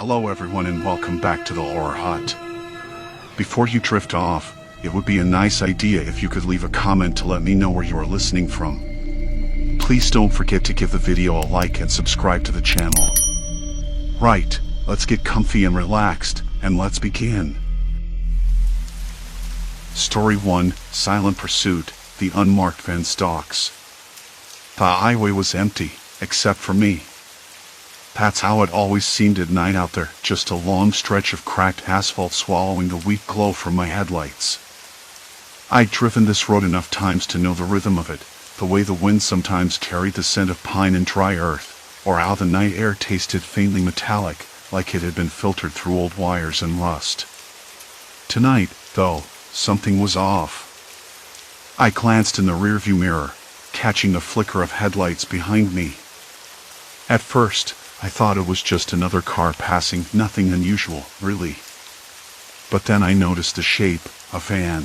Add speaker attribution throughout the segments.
Speaker 1: Hello everyone and welcome back to the Horror Hut. Before you drift off, it would be a nice idea if you could leave a comment to let me know where you are listening from. Please don't forget to give the video a like and subscribe to the channel. Right, let's get comfy and relaxed, and let's begin. Story 1, Silent Pursuit, the Unmarked van Stalks. The highway was empty, except for me. That's how it always seemed at night out there, just a long stretch of cracked asphalt swallowing the weak glow from my headlights. I'd driven this road enough times to know the rhythm of it, the way the wind sometimes carried the scent of pine and dry earth, or how the night air tasted faintly metallic, like it had been filtered through old wires and rust. Tonight, though, something was off. I glanced in the rearview mirror, catching the flicker of headlights behind me. At first, I thought it was just another car passing, nothing unusual, really. But then I noticed the shape, a van.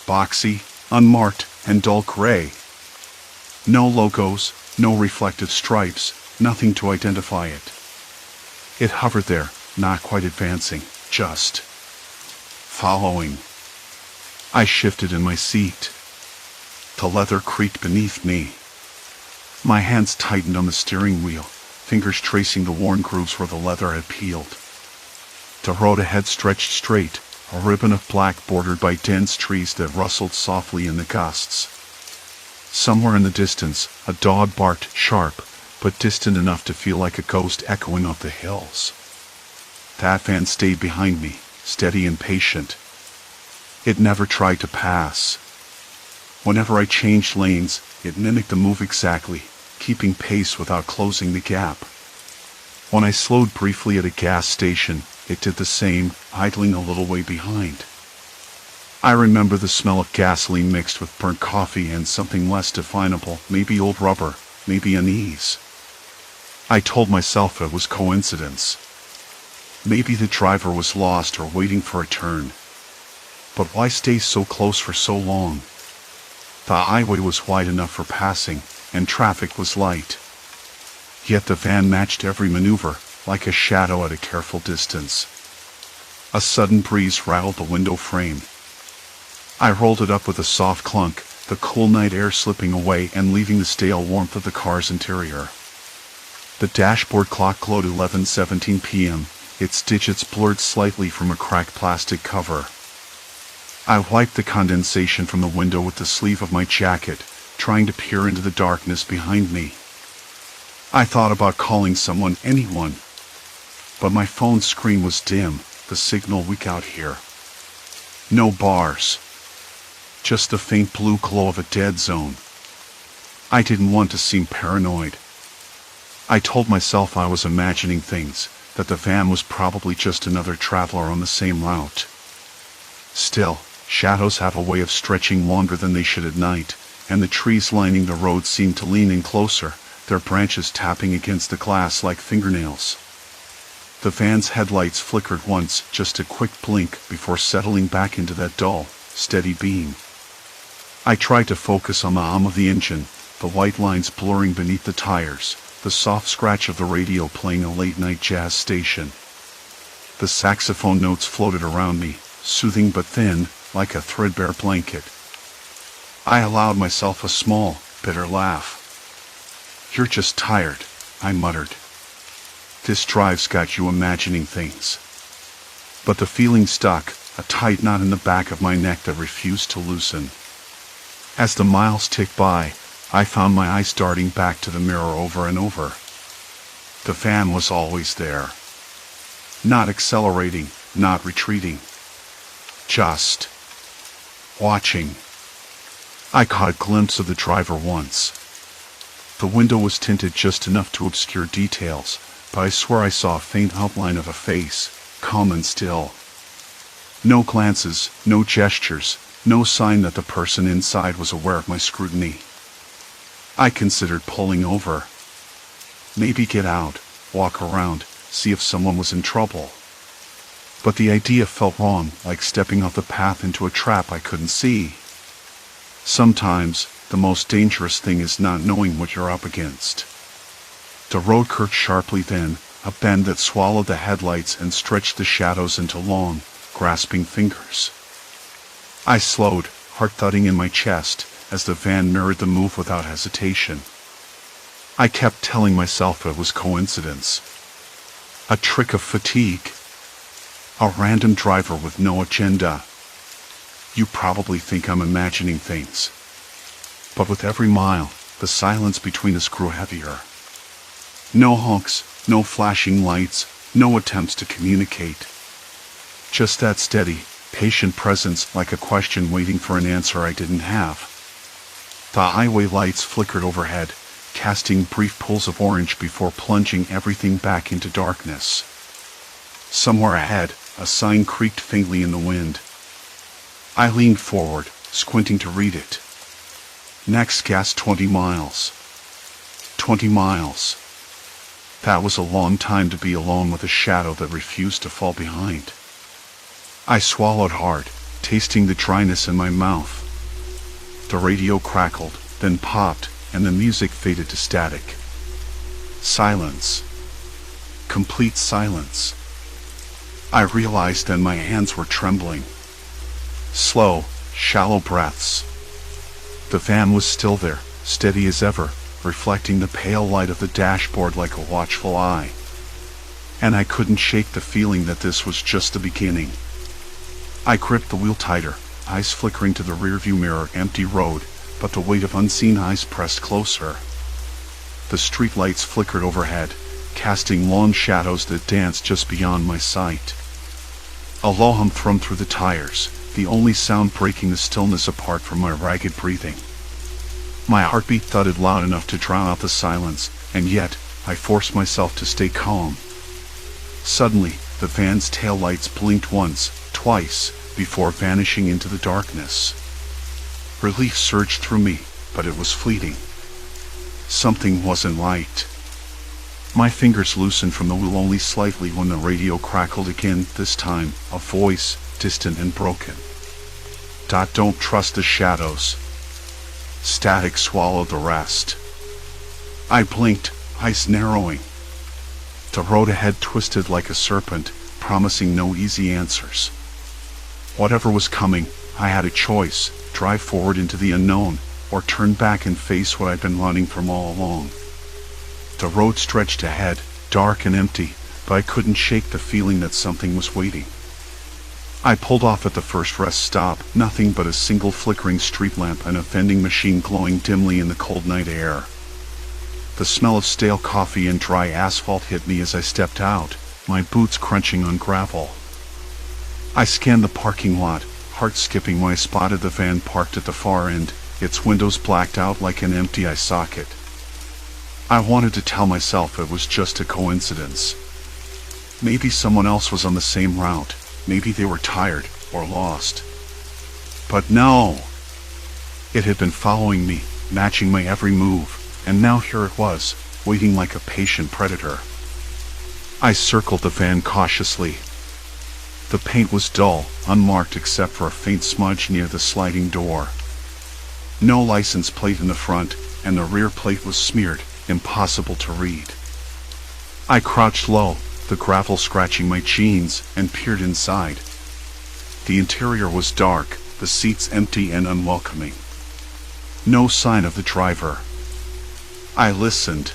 Speaker 1: Boxy, unmarked, and dull gray. No logos, no reflective stripes, nothing to identify it. It hovered there, not quite advancing, just following. I shifted in my seat. The leather creaked beneath me. My hands tightened on the steering wheel, fingers tracing the worn grooves where the leather had peeled. The road ahead stretched straight, a ribbon of black bordered by dense trees that rustled softly in the gusts. Somewhere in the distance, a dog barked sharp, but distant enough to feel like a ghost echoing up the hills. That van stayed behind me, steady and patient. It never tried to pass. Whenever I changed lanes, it mimicked the move exactly, keeping pace without closing the gap. When I slowed briefly at a gas station, it did the same, idling a little way behind. I remember the smell of gasoline mixed with burnt coffee and something less definable, maybe old rubber, maybe unease. I told myself it was coincidence. Maybe the driver was lost or waiting for a turn. But why stay so close for so long? The highway was wide enough for passing, and traffic was light. Yet the van matched every maneuver, like a shadow at a careful distance. A sudden breeze rattled the window frame. I rolled it up with a soft clunk, the cool night air slipping away and leaving the stale warmth of the car's interior. The dashboard clock glowed 11:17 p.m., its digits blurred slightly from a cracked plastic cover. I wiped the condensation from the window with the sleeve of my jacket, trying to peer into the darkness behind me. I thought about calling someone, anyone. But my phone's screen was dim, the signal weak out here. No bars. Just the faint blue glow of a dead zone. I didn't want to seem paranoid. I told myself I was imagining things, that the van was probably just another traveler on the same route. Still, shadows have a way of stretching longer than they should at night, and the trees lining the road seemed to lean in closer, their branches tapping against the glass like fingernails. The van's headlights flickered once, just a quick blink before settling back into that dull, steady beam. I tried to focus on the hum of the engine, the white lines blurring beneath the tires, the soft scratch of the radio playing a late-night jazz station. The saxophone notes floated around me, soothing but thin, like a threadbare blanket. I allowed myself a small, bitter laugh. "You're just tired," I muttered. "This drive's got you imagining things." But the feeling stuck, a tight knot in the back of my neck that refused to loosen. As the miles ticked by, I found my eyes darting back to the mirror over and over. The van was always there. Not accelerating, not retreating. Just watching. I caught a glimpse of the driver once. The window was tinted just enough to obscure details, but I swear I saw a faint outline of a face, calm and still. No glances, no gestures, no sign that the person inside was aware of my scrutiny. I considered pulling over. Maybe get out, walk around, see if someone was in trouble. But the idea felt wrong, like stepping off the path into a trap I couldn't see. Sometimes, the most dangerous thing is not knowing what you're up against. The road curved sharply then, a bend that swallowed the headlights and stretched the shadows into long, grasping fingers. I slowed, heart thudding in my chest, as the van mirrored the move without hesitation. I kept telling myself it was coincidence. A trick of fatigue. A random driver with no agenda. You probably think I'm imagining things. But with every mile, the silence between us grew heavier. No honks, no flashing lights, no attempts to communicate. Just that steady, patient presence, like a question waiting for an answer I didn't have. The highway lights flickered overhead, casting brief pools of orange before plunging everything back into darkness. Somewhere ahead, a sign creaked faintly in the wind. I leaned forward, squinting to read it. Next gas 20 miles. 20 miles. That was a long time to be alone with a shadow that refused to fall behind. I swallowed hard, tasting the dryness in my mouth. The radio crackled, then popped, and the music faded to static. Silence. Complete silence. I realized then my hands were trembling. Slow, shallow breaths. The van was still there, steady as ever, reflecting the pale light of the dashboard like a watchful eye. And I couldn't shake the feeling that this was just the beginning. I gripped the wheel tighter, eyes flickering to the rearview mirror, empty road, but the weight of unseen eyes pressed closer. The street lights flickered overhead, casting long shadows that danced just beyond my sight. A low hum thrummed through the tires, the only sound breaking the stillness apart from my ragged breathing. My heartbeat thudded loud enough to drown out the silence, and yet I forced myself to stay calm. Suddenly, the van's taillights blinked once, twice, before vanishing into the darkness. Relief surged through me, but it was fleeting. Something wasn't right. My fingers loosened from the wheel only slightly when the radio crackled again, this time, a voice, distant and broken. Don't trust the shadows. Static swallowed the rest. I blinked, eyes narrowing. The road ahead twisted like a serpent, promising no easy answers. Whatever was coming, I had a choice: drive forward into the unknown, or turn back and face what I'd been running from all along. The road stretched ahead, dark and empty, but I couldn't shake the feeling that something was waiting. I pulled off at the first rest stop, nothing but a single flickering street lamp and a vending machine glowing dimly in the cold night air. The smell of stale coffee and dry asphalt hit me as I stepped out, my boots crunching on gravel. I scanned the parking lot, heart skipping when I spotted the van parked at the far end, its windows blacked out like an empty eye socket. I wanted to tell myself it was just a coincidence. Maybe someone else was on the same route. Maybe they were tired or lost. But no! It had been following me, matching my every move, and now here it was, waiting like a patient predator. I circled the van cautiously. The paint was dull, unmarked except for a faint smudge near the sliding door. No license plate in the front, and the rear plate was smeared, impossible to read. I crouched low, the gravel scratching my jeans, and peered inside. The interior was dark, the seats empty and unwelcoming. No sign of the driver. I listened.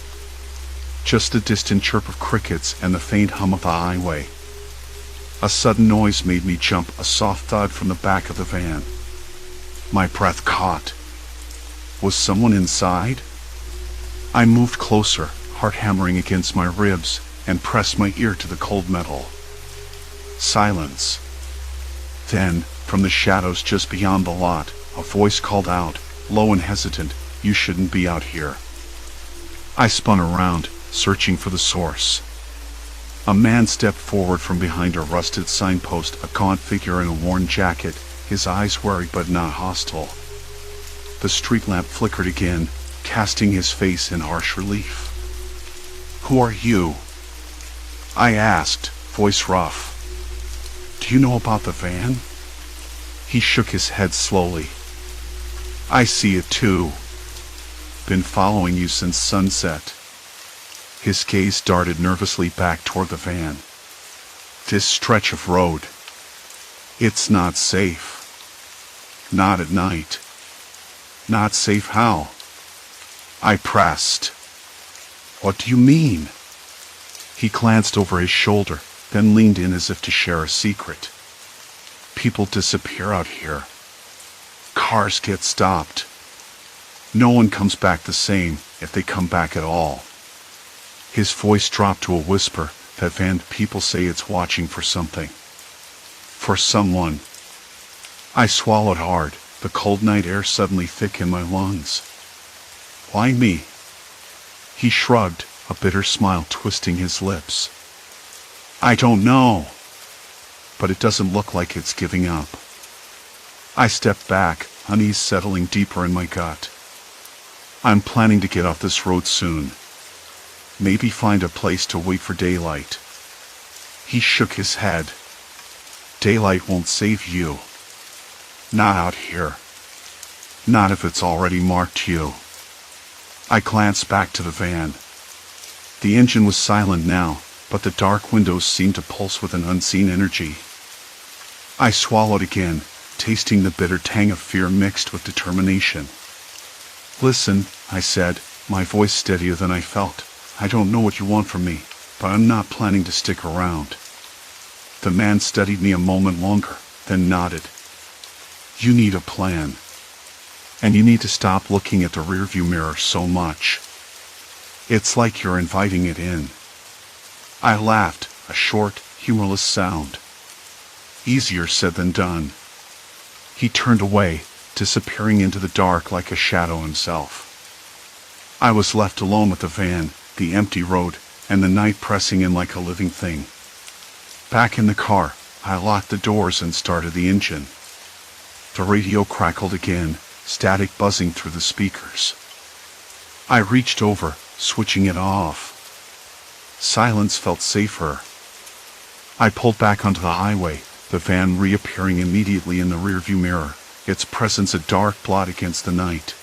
Speaker 1: Just the distant chirp of crickets and the faint hum of the highway. A sudden noise made me jump, a soft thud from the back of the van. My breath caught. Was someone inside? I moved closer, heart hammering against my ribs, and pressed my ear to the cold metal. Silence. Then, from the shadows just beyond the lot, a voice called out, low and hesitant, "You shouldn't be out here." I spun around, searching for the source. A man stepped forward from behind a rusted signpost, a gaunt figure in a worn jacket, his eyes wary but not hostile. The street lamp flickered again, casting his face in harsh relief. "Who are you?" I asked, voice rough. "Do you know about the van?" He shook his head slowly. "I see it too. Been following you since sunset." His gaze darted nervously back toward the van. This stretch of road. It's not safe. Not at night. Not safe how? I pressed. What do you mean? He glanced over his shoulder, then leaned in as if to share a secret. People disappear out here. Cars get stopped. No one comes back the same, if they come back at all. His voice dropped to a whisper. That van, people say it's watching for something. For someone. I swallowed hard, the cold night air suddenly thick in my lungs. Why me? He shrugged, a bitter smile twisting his lips. I don't know. But it doesn't look like it's giving up. I stepped back, unease settling deeper in my gut. I'm planning to get off this road soon. Maybe find a place to wait for daylight. He shook his head. Daylight won't save you. Not out here. Not if it's already marked you. I glanced back to the van. The engine was silent now, but the dark windows seemed to pulse with an unseen energy. I swallowed again, tasting the bitter tang of fear mixed with determination. Listen, I said, my voice steadier than I felt. I don't know what you want from me, but I'm not planning to stick around. The man studied me a moment longer, then nodded. You need a plan. And you need to stop looking at the rearview mirror so much. It's like you're inviting it in. I laughed, a short, humorless sound. Easier said than done. He turned away, disappearing into the dark like a shadow himself. I was left alone with the van, the empty road, and the night pressing in like a living thing. Back in the car, I locked the doors and started the engine. The radio crackled again, static buzzing through the speakers. I reached over, switching it off. Silence felt safer. I pulled back onto the highway, the van reappearing immediately in the rearview mirror, its presence a dark blot against the night.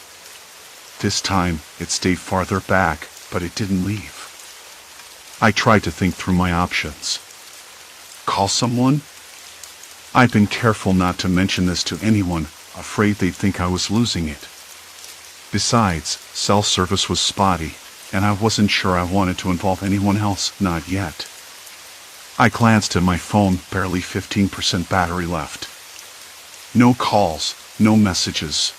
Speaker 1: This time, it stayed farther back, but it didn't leave. I tried to think through my options. Call someone? I'd been careful not to mention this to anyone, afraid they'd think I was losing it. Besides, cell service was spotty, and I wasn't sure I wanted to involve anyone else, not yet. I glanced at my phone, barely 15% battery left. No calls, no messages.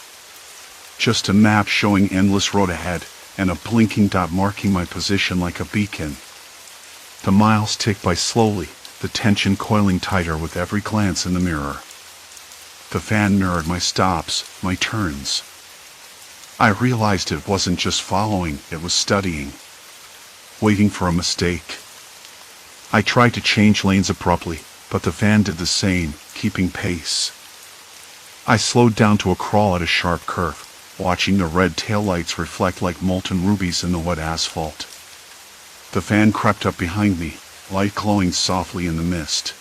Speaker 1: Just a map showing endless road ahead, and a blinking dot marking my position like a beacon. The miles ticked by slowly, the tension coiling tighter with every glance in the mirror. The van mirrored my stops, my turns. I realized it wasn't just following, it was studying. Waiting for a mistake. I tried to change lanes abruptly, but the van did the same, keeping pace. I slowed down to a crawl at a sharp curve, watching the red taillights reflect like molten rubies in the wet asphalt. The van crept up behind me, light glowing softly in the mist.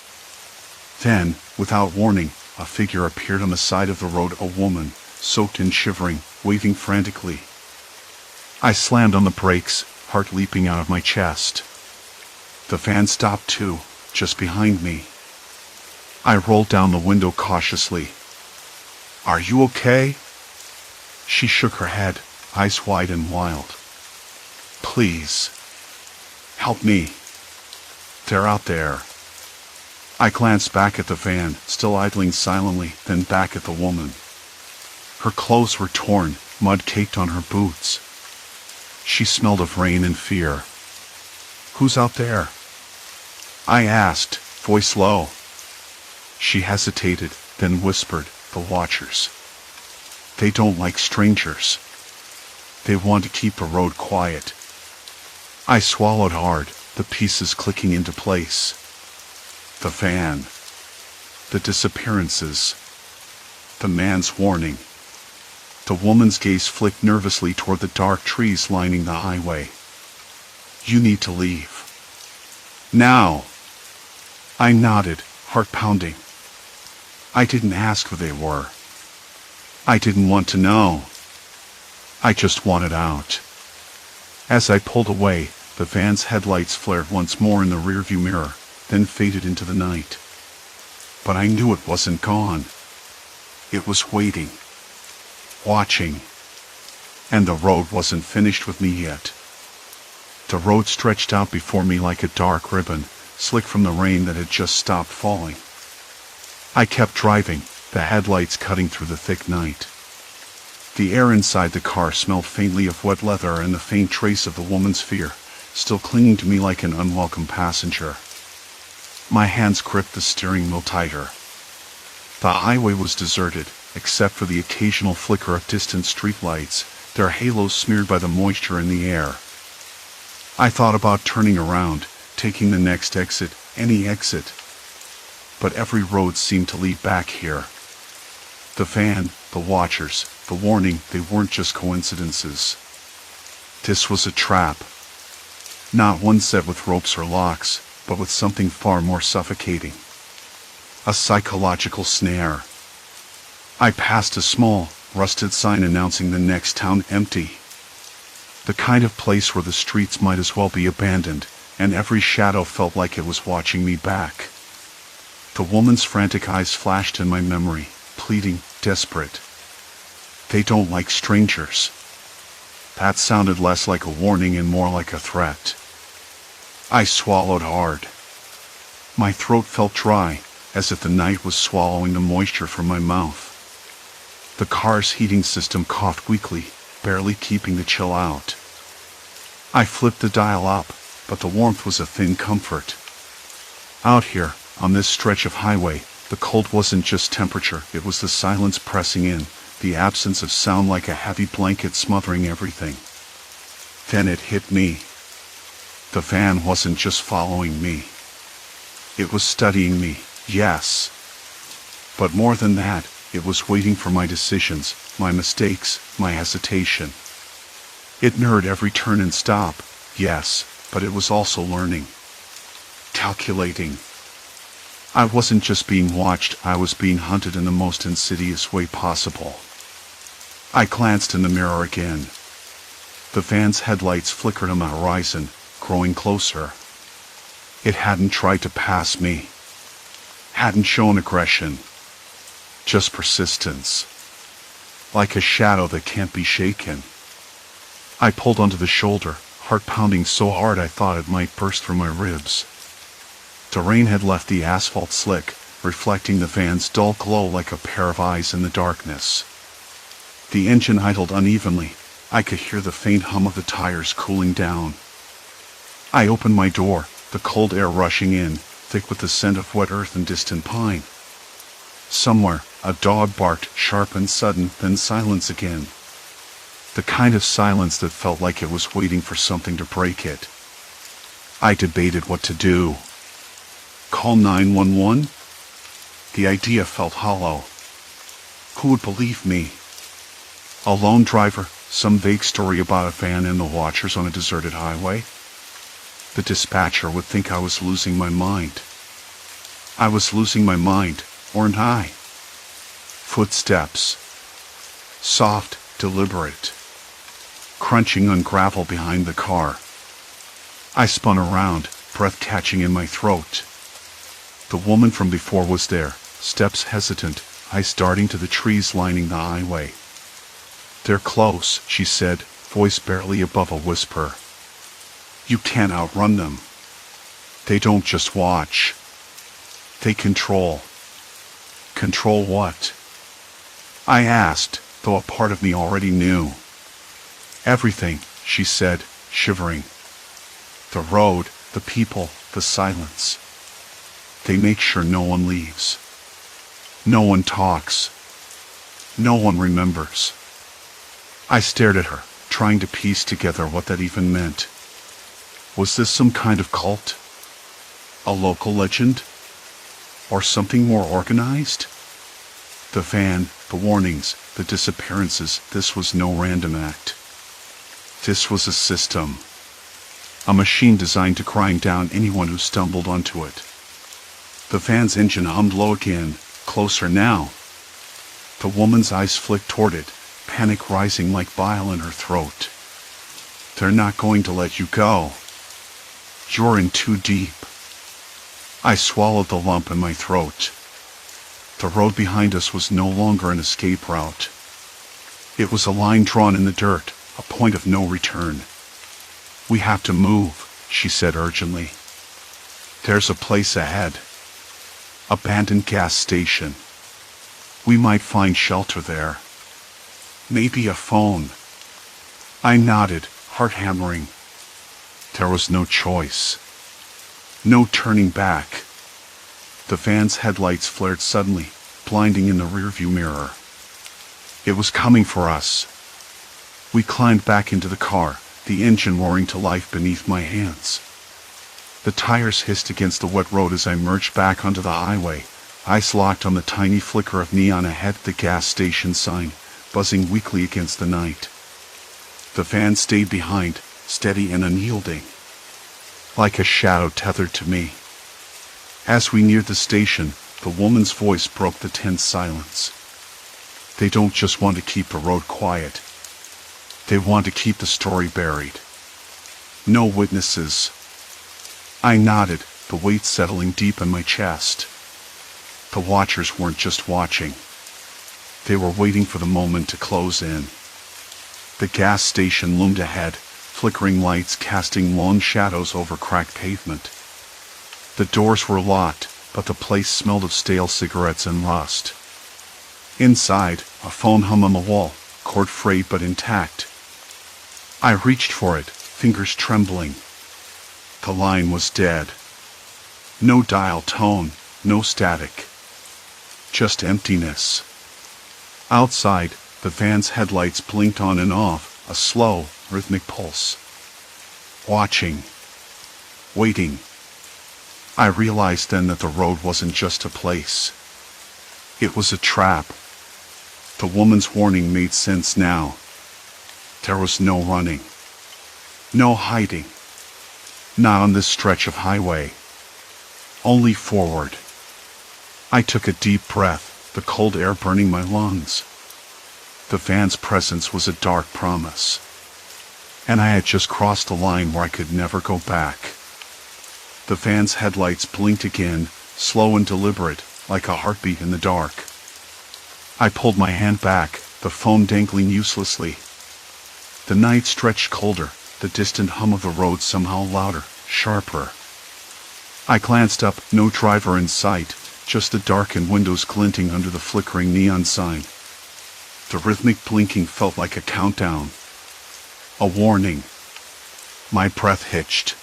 Speaker 1: Then, without warning, a figure appeared on the side of the road, a woman, soaked and shivering, waving frantically. I slammed on the brakes, heart leaping out of my chest. The van stopped too, just behind me. I rolled down the window cautiously. Are you okay? She shook her head, eyes wide and wild. Please. Help me. They're out there. I glanced back at the van, still idling silently, then back at the woman. Her clothes were torn, mud caked on her boots. She smelled of rain and fear. Who's out there? I asked, voice low. She hesitated, then whispered, the Watchers. They don't like strangers. They want to keep the road quiet. I swallowed hard, the pieces clicking into place. The van. The disappearances. The man's warning. The woman's gaze flicked nervously toward the dark trees lining the highway. You need to leave. Now. I nodded, heart pounding. I didn't ask who they were. I didn't want to know. I just wanted out. As I pulled away, The van's headlights flared once more in the rearview mirror, then faded into the night. But I knew it wasn't gone. It was waiting, watching, and the road wasn't finished with me yet. The road stretched out before me like a dark ribbon, slick from the rain that had just stopped falling. I kept driving, the headlights cutting through the thick night. The air inside the car smelled faintly of wet leather and the faint trace of the woman's fear, still clinging to me like an unwelcome passenger. My hands gripped the steering wheel tighter. The highway was deserted, except for the occasional flicker of distant streetlights, their halos smeared by the moisture in the air. I thought about turning around, taking the next exit, any exit. But every road seemed to lead back here. The van, the watchers, the warning, they weren't just coincidences. This was a trap. Not one set with ropes or locks, but with something far more suffocating. A psychological snare. I passed a small, rusted sign announcing the next town empty. The kind of place where the streets might as well be abandoned, and every shadow felt like it was watching me back. The woman's frantic eyes flashed in my memory, pleading, desperate. They don't like strangers. That sounded less like a warning and more like a threat. I swallowed hard. My throat felt dry, as if the night was swallowing the moisture from my mouth. The car's heating system coughed weakly, barely keeping the chill out. I flipped the dial up, but the warmth was a thin comfort. Out here, on this stretch of highway, the cold wasn't just temperature, it was the silence pressing in, the absence of sound like a heavy blanket smothering everything. Then it hit me. The van wasn't just following me. It was studying me, yes. But more than that, it was waiting for my decisions, my mistakes, my hesitation. It mirrored every turn and stop, yes, but it was also learning. Calculating. I wasn't just being watched, I was being hunted in the most insidious way possible. I glanced in the mirror again. The van's headlights flickered on the horizon, growing closer. It hadn't tried to pass me. Hadn't shown aggression. Just persistence. Like a shadow that can't be shaken. I pulled onto the shoulder, heart pounding so hard I thought it might burst from my ribs. The rain had left the asphalt slick, reflecting the van's dull glow like a pair of eyes in the darkness. The engine idled unevenly. I could hear the faint hum of the tires cooling down. I opened my door, the cold air rushing in, thick with the scent of wet earth and distant pine. Somewhere, a dog barked, sharp and sudden, then silence again. The kind of silence that felt like it was waiting for something to break it. I debated what to do. Call 911? The idea felt hollow. Who would believe me? A lone driver, some vague story about a van and the watchers on a deserted highway? The dispatcher would think I was losing my mind. I was losing my mind, weren't I? Footsteps. Soft, deliberate. Crunching on gravel behind the car. I spun around, breath catching in my throat. The woman from before was there, steps hesitant, eyes darting to the trees lining the highway. They're close, she said, voice barely above a whisper. You can't outrun them. They don't just watch. They control. Control what? I asked, though a part of me already knew. Everything, she said, shivering. The road, the people, the silence. They make sure no one leaves. No one talks. No one remembers. I stared at her, trying to piece together what that even meant. Was this some kind of cult? A local legend? Or something more organized? The van, the warnings, the disappearances, this was no random act. This was a system. A machine designed to grind down anyone who stumbled onto it. The van's engine hummed low again, closer now. The woman's eyes flicked toward it, panic rising like bile in her throat. They're not going to let you go. You're in too deep. I swallowed the lump in my throat. The road behind us was no longer an escape route. It was a line drawn in the dirt, a point of no return. We have to move, she said urgently. There's a place ahead. Abandoned gas station. We might find shelter there. Maybe a phone. I nodded, heart hammering. There was no choice. No turning back. The van's headlights flared suddenly, blinding in the rearview mirror. It was coming for us. We climbed back into the car, the engine roaring to life beneath my hands. The tires hissed against the wet road as I merged back onto the highway, eyes locked on the tiny flicker of neon ahead of the gas station sign, buzzing weakly against the night. The van stayed behind, steady and unyielding, like a shadow tethered to me. As we neared the station, the woman's voice broke the tense silence. They don't just want to keep the road quiet. They want to keep the story buried. No witnesses. I nodded, the weight settling deep in my chest. The watchers weren't just watching. They were waiting for the moment to close in. The gas station loomed ahead, flickering lights casting long shadows over cracked pavement. The doors were locked, but the place smelled of stale cigarettes and rust. Inside, a phone hung on the wall, cord frayed but intact. I reached for it, fingers trembling. The line was dead. No dial tone, no static. Just emptiness. Outside, the van's headlights blinked on and off, a slow, rhythmic pulse. Watching. Waiting. I realized then that the road wasn't just a place. It was a trap. The woman's warning made sense now. There was no running. No hiding. Not on this stretch of highway. Only forward. I took a deep breath, the cold air burning my lungs. The van's presence was a dark promise. And I had just crossed a line where I could never go back. The van's headlights blinked again, slow and deliberate, like a heartbeat in the dark. I pulled my hand back, the phone dangling uselessly. The night stretched colder, the distant hum of the road somehow louder, sharper. I glanced up, no driver in sight, just the darkened windows glinting under the flickering neon sign. The rhythmic blinking felt like a countdown. A warning. My breath hitched.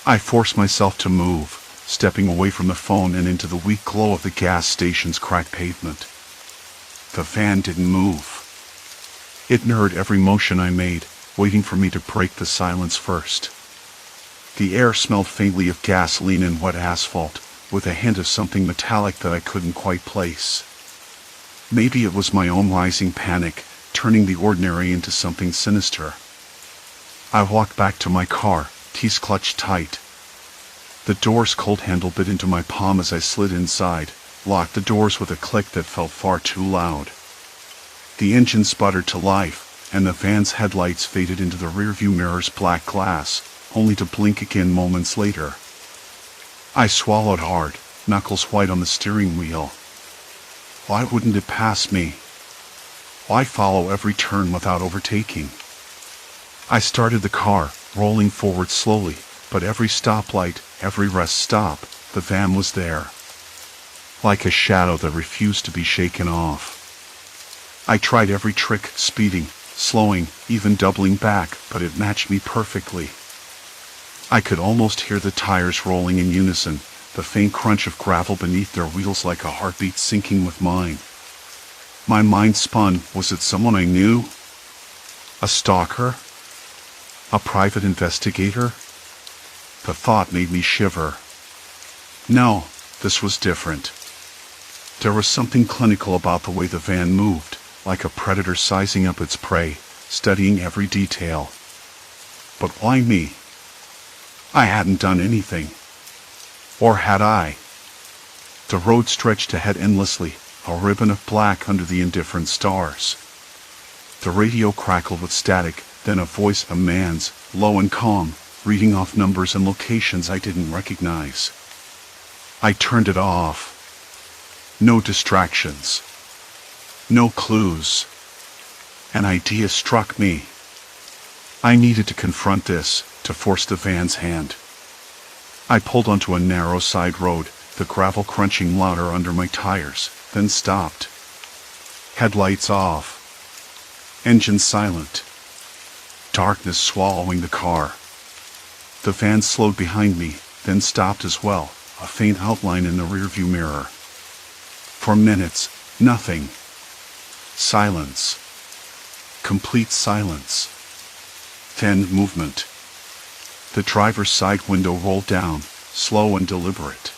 Speaker 1: I forced myself to move, stepping away from the phone and into the weak glow of the gas station's cracked pavement. The van didn't move. It mirrored every motion I made, waiting for me to break the silence first. The air smelled faintly of gasoline and wet asphalt, with a hint of something metallic that I couldn't quite place. Maybe it was my own rising panic, turning the ordinary into something sinister. I walked back to my car, teeth clutched tight. The door's cold handle bit into my palm as I slid inside, locked the doors with a click that felt far too loud. The engine sputtered to life, and the van's headlights faded into the rearview mirror's black glass, only to blink again moments later. I swallowed hard, knuckles white on the steering wheel. Why wouldn't it pass me? Why follow every turn without overtaking? I started the car, rolling forward slowly, but every stoplight, every rest stop, the van was there. Like a shadow that refused to be shaken off. I tried every trick, speeding, slowing, even doubling back, but it matched me perfectly. I could almost hear the tires rolling in unison, the faint crunch of gravel beneath their wheels like a heartbeat syncing with mine. My mind spun. Was it someone I knew? A stalker? A private investigator? The thought made me shiver. No, this was different. There was something clinical about the way the van moved, like a predator sizing up its prey, studying every detail. But why me? I hadn't done anything. Or had I? The road stretched ahead endlessly, a ribbon of black under the indifferent stars. The radio crackled with static, then a voice, a man's, low and calm, reading off numbers and locations I didn't recognize. I turned it off. No distractions. No clues. An idea struck me. I needed to confront this, to force the van's hand. I pulled onto a narrow side road, the gravel crunching louder under my tires, then stopped. Headlights off. Engine silent. Darkness swallowing the car. The van slowed behind me, then stopped as well, a faint outline in the rearview mirror. For minutes, nothing. Silence. Complete silence. Then movement. The driver's side window rolled down, slow and deliberate.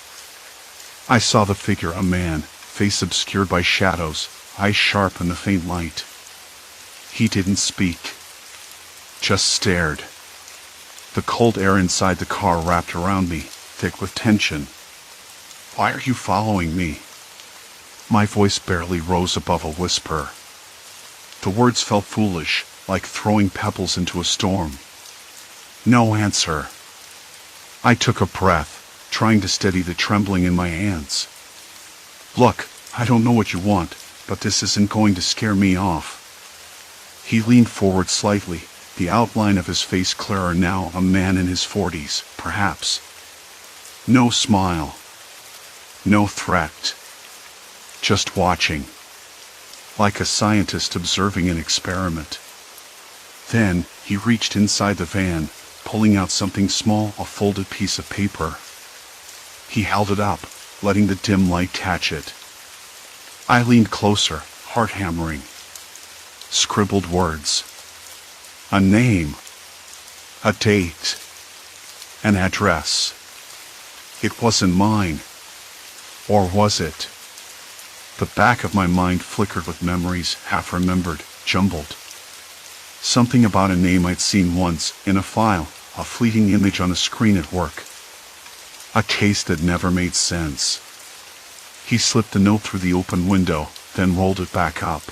Speaker 1: I saw the figure, a man, face obscured by shadows, eyes sharp in the faint light. He didn't speak. Just stared. The cold air inside the car wrapped around me, thick with tension. "Why are you following me?" My voice barely rose above a whisper. The words felt foolish, like throwing pebbles into a storm. No answer. I took a breath, trying to steady the trembling in my hands. "Look, I don't know what you want, but this isn't going to scare me off." He leaned forward slightly, the outline of his face clearer now, a man in his 40s, perhaps. No smile. No threat. Just watching. Like a scientist observing an experiment. Then, he reached inside the van, pulling out something small, a folded piece of paper. He held it up, letting the dim light catch it. I leaned closer, heart hammering. Scribbled words. A name. A date. An address. It wasn't mine. Or was it? The back of my mind flickered with memories, half remembered, jumbled. Something about a name I'd seen once, in a file, a fleeting image on a screen at work. A case that never made sense. He slipped the note through the open window, then rolled it back up.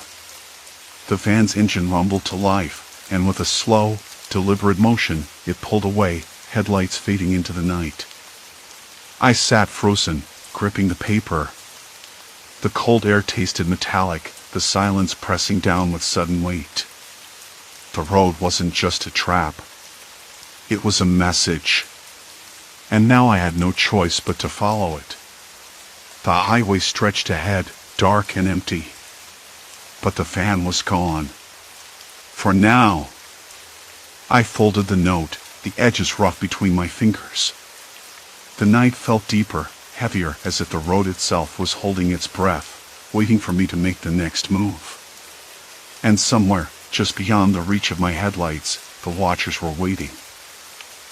Speaker 1: The van's engine rumbled to life, and with a slow, deliberate motion, it pulled away, headlights fading into the night. I sat frozen, gripping the paper. The cold air tasted metallic, the silence pressing down with sudden weight. The road wasn't just a trap. It was a message. And now I had no choice but to follow it. The highway stretched ahead, dark and empty. But the van was gone. For now. I folded the note, the edges rough between my fingers. The night felt deeper, heavier, as if the road itself was holding its breath, waiting for me to make the next move. And somewhere, just beyond the reach of my headlights, the watchers were waiting.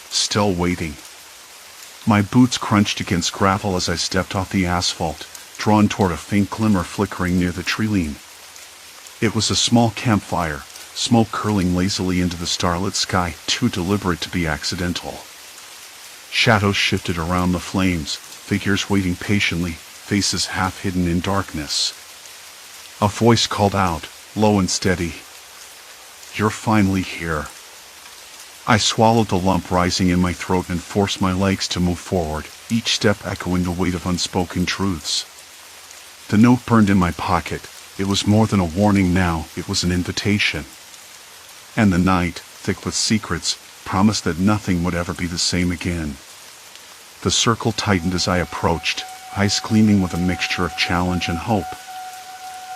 Speaker 1: Still waiting. My boots crunched against gravel as I stepped off the asphalt, drawn toward a faint glimmer flickering near the tree-line. It was a small campfire, smoke curling lazily into the starlit sky, too deliberate to be accidental. Shadows shifted around the flames, figures waiting patiently, faces half hidden in darkness. A voice called out, low and steady. "You're finally here." I swallowed the lump rising in my throat and forced my legs to move forward, each step echoing the weight of unspoken truths. The note burned in my pocket. It was more than a warning now, it was an invitation. And the night, thick with secrets, promised that nothing would ever be the same again. The circle tightened as I approached, eyes gleaming with a mixture of challenge and hope.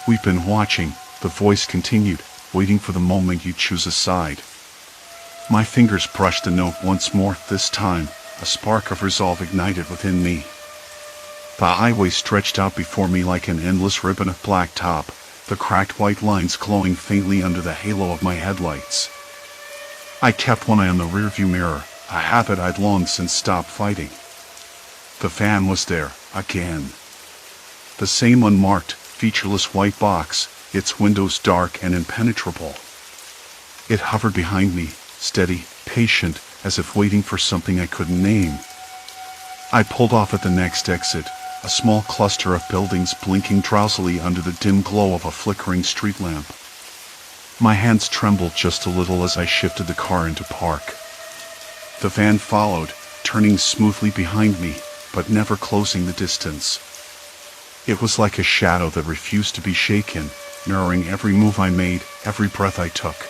Speaker 1: "We've been watching," the voice continued, "waiting for the moment you choose a side." My fingers brushed the note once more, this time, a spark of resolve ignited within me. The highway stretched out before me like an endless ribbon of black top, the cracked white lines glowing faintly under the halo of my headlights. I kept one eye on the rearview mirror, a habit I'd long since stopped fighting. The van was there, again. The same unmarked, featureless white box, its windows dark and impenetrable. It hovered behind me, steady, patient, as if waiting for something I couldn't name. I pulled off at the next exit, a small cluster of buildings blinking drowsily under the dim glow of a flickering street lamp. My hands trembled just a little as I shifted the car into park. The van followed, turning smoothly behind me, but never closing the distance. It was like a shadow that refused to be shaken, mirroring every move I made, every breath I took.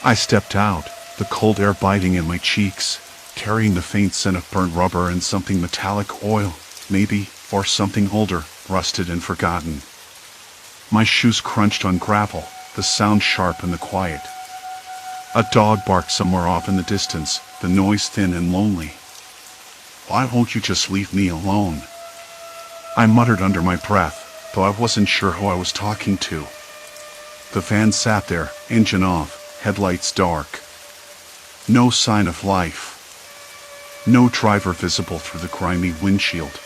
Speaker 1: I stepped out, the cold air biting in my cheeks, carrying the faint scent of burnt rubber and something metallic, oil, maybe, or something older, rusted and forgotten. My shoes crunched on gravel, the sound sharp in the quiet. A dog barked somewhere off in the distance, the noise thin and lonely. "Why won't you just leave me alone?" I muttered under my breath, though I wasn't sure who I was talking to. The van sat there, engine off, headlights dark. No sign of life. No driver visible through the grimy windshield.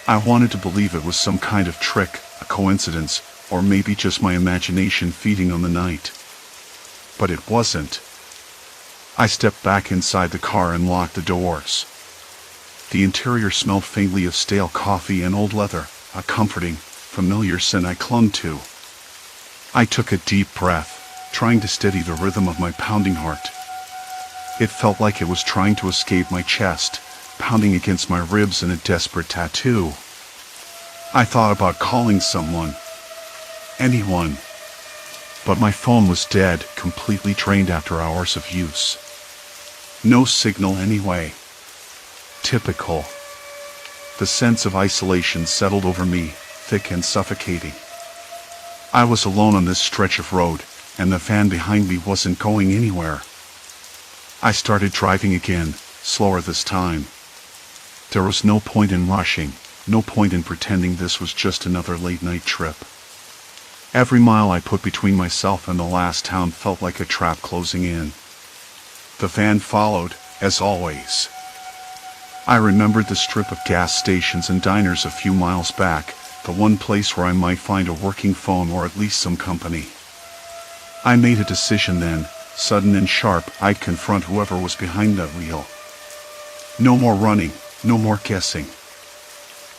Speaker 1: I wanted to believe it was some kind of trick, a coincidence, or maybe just my imagination feeding on the night. But it wasn't. I stepped back inside the car and locked the doors. The interior smelled faintly of stale coffee and old leather, a comforting, familiar scent I clung to. I took a deep breath, trying to steady the rhythm of my pounding heart. It felt like it was trying to escape my chest, pounding against my ribs in a desperate tattoo. I thought about calling someone. Anyone. But my phone was dead, completely drained after hours of use. No signal anyway. Typical. The sense of isolation settled over me, thick and suffocating. I was alone on this stretch of road, and the van behind me wasn't going anywhere. I started driving again, slower this time. There was no point in rushing, no point in pretending this was just another late-night trip. Every mile I put between myself and the last town felt like a trap closing in. The van followed, as always. I remembered the strip of gas stations and diners a few miles back, the one place where I might find a working phone or at least some company. I made a decision then, sudden and sharp. I'd confront whoever was behind that wheel. No more running, no more guessing.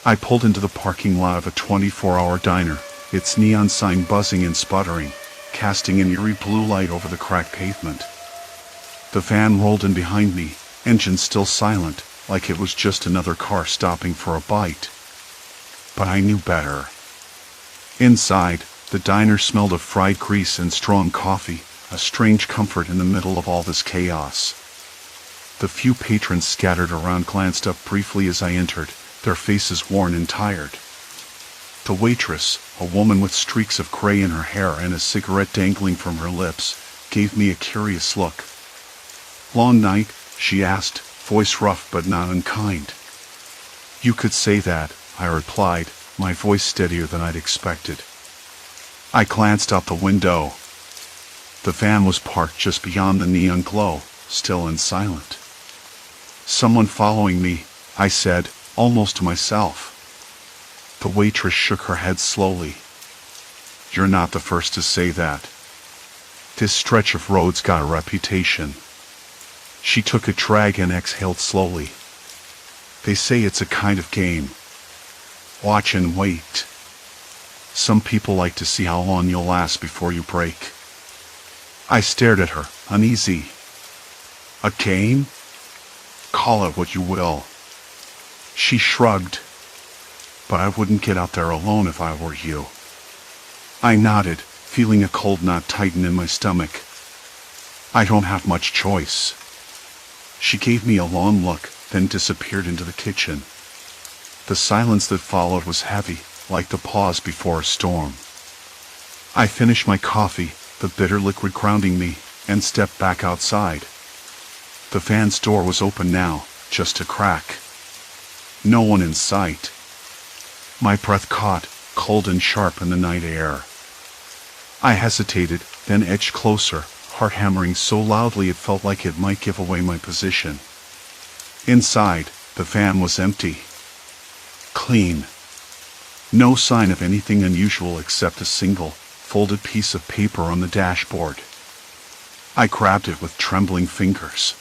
Speaker 1: I pulled into the parking lot of a 24-hour diner, its neon sign buzzing and sputtering, casting an eerie blue light over the cracked pavement. The van rolled in behind me, engine still silent, like it was just another car stopping for a bite. But I knew better. Inside, the diner smelled of fried grease and strong coffee, a strange comfort in the middle of all this chaos. The few patrons scattered around glanced up briefly as I entered, their faces worn and tired. The waitress, a woman with streaks of gray in her hair and a cigarette dangling from her lips, gave me a curious look. "Long night?" she asked, voice rough but not unkind. "You could say that," I replied, my voice steadier than I'd expected. I glanced out the window. The van was parked just beyond the neon glow, still and silent. "Someone following me," I said, almost to myself. The waitress shook her head slowly. "You're not the first to say that. This stretch of road's got a reputation." She took a drag and exhaled slowly. "They say it's a kind of game. Watch and wait. Some people like to see how long you'll last before you break." I stared at her, uneasy. "A game? Call it what you will." She shrugged. "But I wouldn't get out there alone if I were you." I nodded, feeling a cold knot tighten in my stomach. "I don't have much choice." She gave me a long look, then disappeared into the kitchen. The silence that followed was heavy, like the pause before a storm. I finished my coffee, the bitter liquid grounding me, and stepped back outside. The van's door was open now, just a crack. No one in sight. My breath caught, cold and sharp in the night air. I hesitated, then edged closer, heart hammering so loudly it felt like it might give away my position. Inside, the van was empty. Clean. No sign of anything unusual except a single, folded piece of paper on the dashboard. I grabbed it with trembling fingers.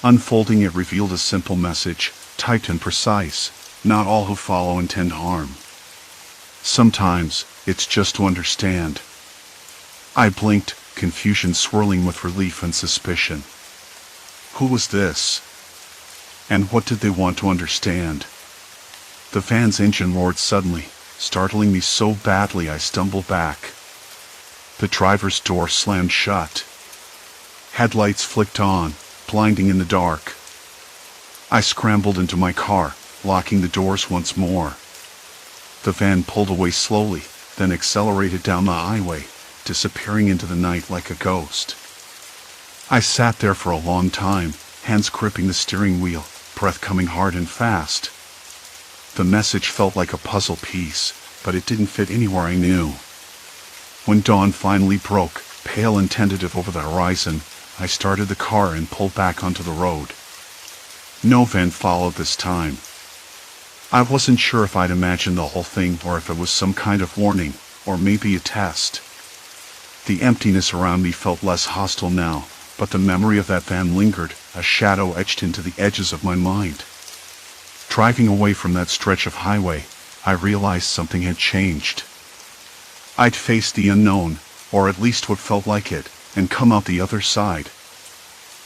Speaker 1: Unfolding it revealed a simple message, typed and precise: "Not all who follow intend harm. Sometimes, it's just to understand." I blinked, confusion swirling with relief and suspicion. Who was this? And what did they want to understand? The van's engine roared suddenly, startling me so badly I stumbled back. The driver's door slammed shut. Headlights flicked on, blinding in the dark. I scrambled into my car, locking the doors once more. The van pulled away slowly, then accelerated down the highway, disappearing into the night like a ghost. I sat there for a long time, hands gripping the steering wheel, breath coming hard and fast. The message felt like a puzzle piece, but it didn't fit anywhere I knew. When dawn finally broke, pale and tentative over the horizon, I started the car and pulled back onto the road. No van followed this time. I wasn't sure if I'd imagined the whole thing or if it was some kind of warning, or maybe a test. The emptiness around me felt less hostile now, but the memory of that van lingered, a shadow etched into the edges of my mind. Driving away from that stretch of highway, I realized something had changed. I'd faced the unknown, or at least what felt like it, and come out the other side.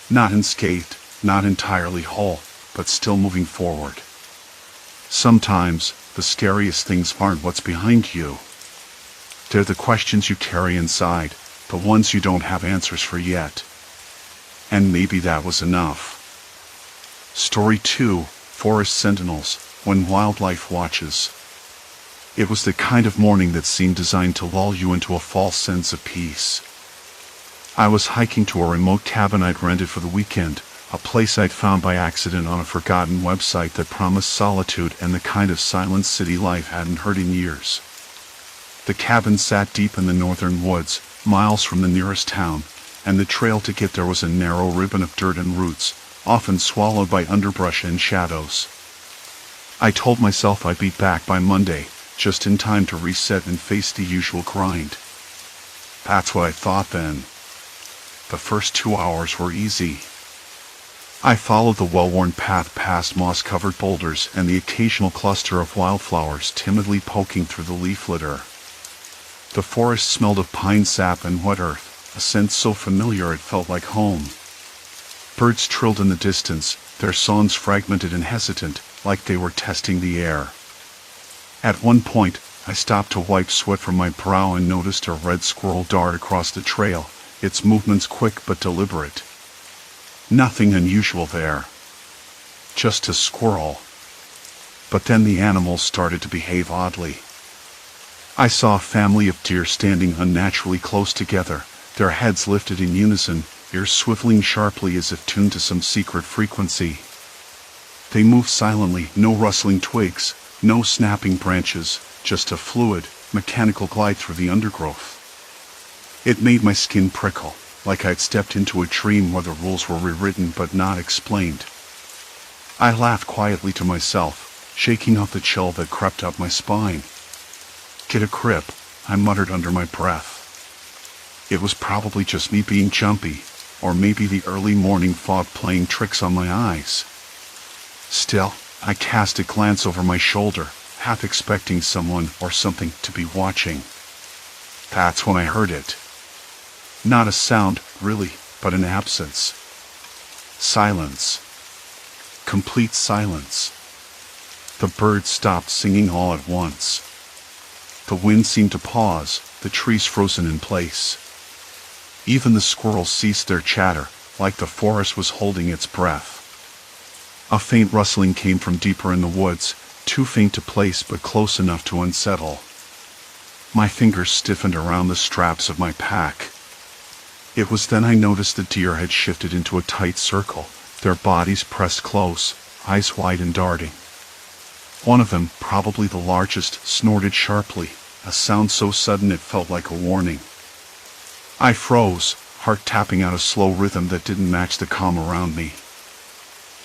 Speaker 1: Not unscathed, not entirely whole, but still moving forward. Sometimes, the scariest things aren't what's behind you. They're the questions you carry inside, the ones you don't have answers for yet. And maybe that was enough. Story 2, Forest Sentinels, When Wildlife Watches. It was the kind of morning that seemed designed to lull you into a false sense of peace. I was hiking to a remote cabin I'd rented for the weekend, a place I'd found by accident on a forgotten website that promised solitude and the kind of silent city life I hadn't heard in years. The cabin sat deep in the northern woods, miles from the nearest town, and the trail to get there was a narrow ribbon of dirt and roots, often swallowed by underbrush and shadows. I told myself I'd be back by Monday, just in time to reset and face the usual grind. That's what I thought then. The first 2 hours were easy. I followed the well-worn path past moss-covered boulders and the occasional cluster of wildflowers timidly poking through the leaf litter. The forest smelled of pine sap and wet earth, a scent so familiar it felt like home. Birds trilled in the distance, their songs fragmented and hesitant, like they were testing the air. At one point, I stopped to wipe sweat from my brow and noticed a red squirrel dart across the trail, its movements quick but deliberate. Nothing unusual there. Just a squirrel. But then the animal started to behave oddly. I saw a family of deer standing unnaturally close together, their heads lifted in unison, ears swiveling sharply as if tuned to some secret frequency. They moved silently, no rustling twigs, no snapping branches, just a fluid, mechanical glide through the undergrowth. It made my skin prickle, like I'd stepped into a dream where the rules were rewritten but not explained. I laughed quietly to myself, shaking off the chill that crept up my spine. Get a grip, I muttered under my breath. It was probably just me being jumpy, or maybe the early morning fog playing tricks on my eyes. Still, I cast a glance over my shoulder, half expecting someone or something to be watching. That's when I heard it. Not a sound, really, but an absence. Silence. Complete silence. The birds stopped singing all at once. The wind seemed to pause, the trees frozen in place. Even the squirrels ceased their chatter, like the forest was holding its breath. A faint rustling came from deeper in the woods, too faint to place but close enough to unsettle. My fingers stiffened around the straps of my pack. It was then I noticed the deer had shifted into a tight circle, their bodies pressed close, eyes wide and darting. One of them, probably the largest, snorted sharply, a sound so sudden it felt like a warning. I froze, heart tapping out a slow rhythm that didn't match the calm around me.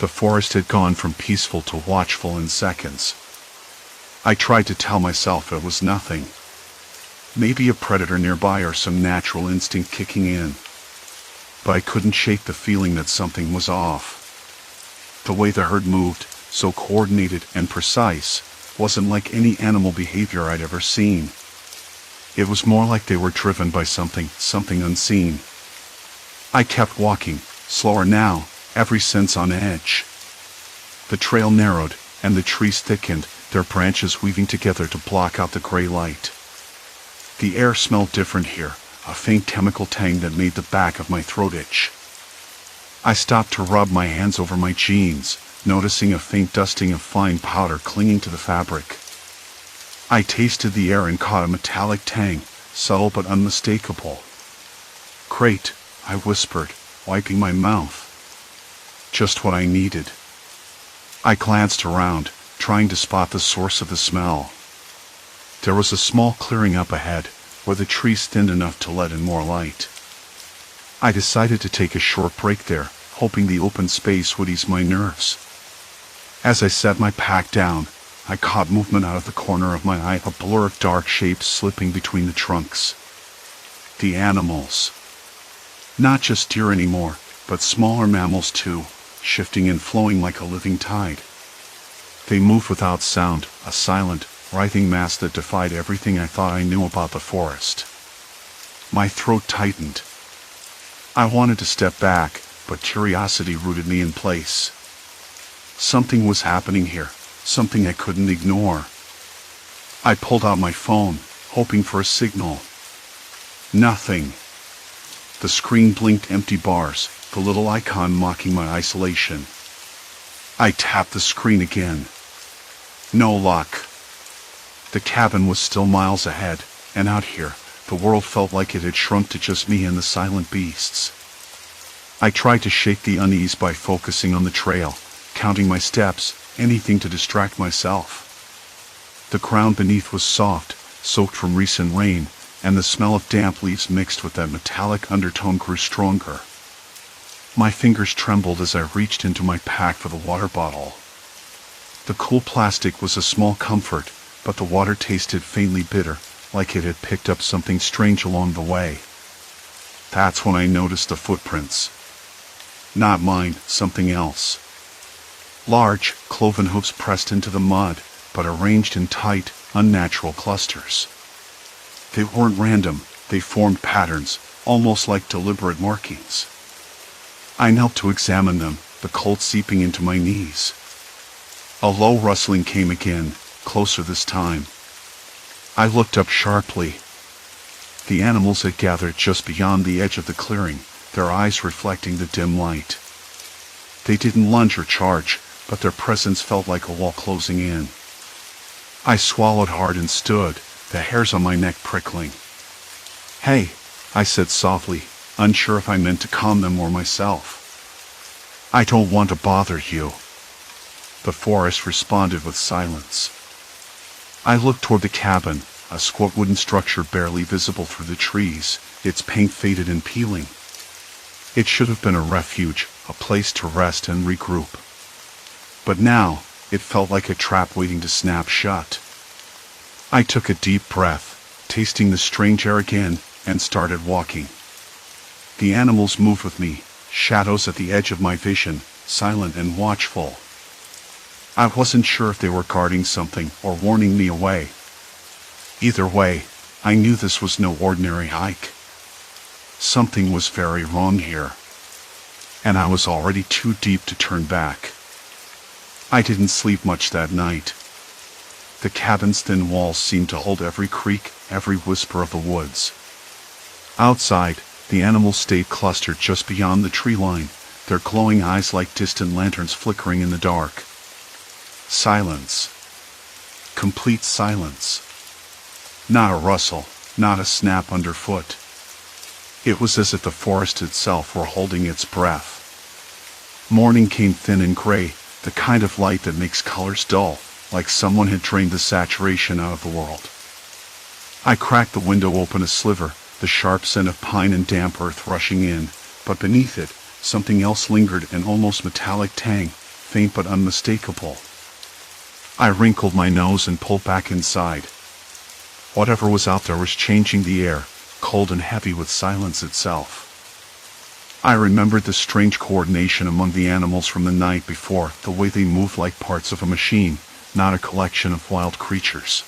Speaker 1: The forest had gone from peaceful to watchful in seconds. I tried to tell myself it was nothing. Maybe a predator nearby or some natural instinct kicking in. But I couldn't shake the feeling that something was off. The way the herd moved, so coordinated and precise, wasn't like any animal behavior I'd ever seen. It was more like they were driven by something unseen. I kept walking, slower now, every sense on edge. The trail narrowed, and the trees thickened, their branches weaving together to block out the gray light. The air smelled different here, a faint chemical tang that made the back of my throat itch. I stopped to rub my hands over my jeans, noticing a faint dusting of fine powder clinging to the fabric. I tasted the air and caught a metallic tang, subtle but unmistakable. "Great," I whispered, wiping my mouth. Just what I needed. I glanced around, trying to spot the source of the smell. There was a small clearing up ahead, where the trees thinned enough to let in more light. I decided to take a short break there, hoping the open space would ease my nerves. As I set my pack down, I caught movement out of the corner of my eye, a blur of dark shapes slipping between the trunks. The animals. Not just deer anymore, but smaller mammals too, shifting and flowing like a living tide. They moved without sound, a silent, writhing mass that defied everything I thought I knew about the forest. My throat tightened. I wanted to step back, but curiosity rooted me in place. Something was happening here, something I couldn't ignore. I pulled out my phone, hoping for a signal. Nothing. The screen blinked empty bars, the little icon mocking my isolation. I tapped the screen again. No luck. The cabin was still miles ahead, and out here, the world felt like it had shrunk to just me and the silent beasts. I tried to shake the unease by focusing on the trail, counting my steps, anything to distract myself. The ground beneath was soft, soaked from recent rain, and the smell of damp leaves mixed with that metallic undertone grew stronger. My fingers trembled as I reached into my pack for the water bottle. The cool plastic was a small comfort, but the water tasted faintly bitter, like it had picked up something strange along the way. That's when I noticed the footprints. Not mine, something else. Large, cloven hoofs pressed into the mud, but arranged in tight, unnatural clusters. They weren't random, they formed patterns, almost like deliberate markings. I knelt to examine them, the cold seeping into my knees. A low rustling came again, closer this time. I looked up sharply. The animals had gathered just beyond the edge of the clearing, their eyes reflecting the dim light. They didn't lunge or charge, but their presence felt like a wall closing in. I swallowed hard and stood, the hairs on my neck prickling. "Hey," I said softly, unsure if I meant to calm them or myself. "I don't want to bother you." The forest responded with silence. I looked toward the cabin, a squat wooden structure barely visible through the trees, its paint faded and peeling. It should have been a refuge, a place to rest and regroup. But now, it felt like a trap waiting to snap shut. I took a deep breath, tasting the strange air again, and started walking. The animals moved with me, shadows at the edge of my vision, silent and watchful. I wasn't sure if they were guarding something or warning me away. Either way, I knew this was no ordinary hike. Something was very wrong here, and I was already too deep to turn back. I didn't sleep much that night. The cabin's thin walls seemed to hold every creak, every whisper of the woods. Outside, the animals stayed clustered just beyond the tree line, their glowing eyes like distant lanterns flickering in the dark. Silence. Complete silence. Not a rustle, not a snap underfoot. It was as if the forest itself were holding its breath. Morning came thin and gray, the kind of light that makes colors dull, like someone had drained the saturation out of the world. I cracked the window open a sliver, the sharp scent of pine and damp earth rushing in, but beneath it, something else lingered, an almost metallic tang, faint but unmistakable. I wrinkled my nose and pulled back inside. Whatever was out there was changing the air, cold and heavy with silence itself. I remembered the strange coordination among the animals from the night before, the way they moved like parts of a machine, not a collection of wild creatures.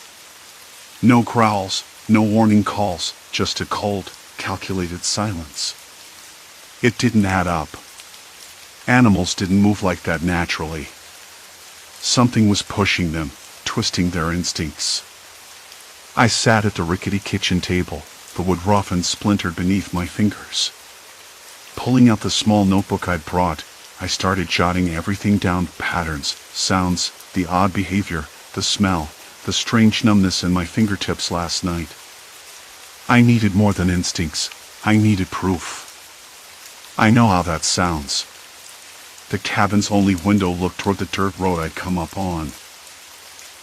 Speaker 1: No growls, no warning calls, just a cold, calculated silence. It didn't add up. Animals didn't move like that naturally. Something was pushing them, twisting their instincts. I sat at the rickety kitchen table, the wood rough and splintered beneath my fingers. Pulling out the small notebook I'd brought, I started jotting everything down: patterns, sounds, the odd behavior, the smell, the strange numbness in my fingertips last night. I needed more than instincts. I needed proof. I know how that sounds. The cabin's only window looked toward the dirt road I'd come up on.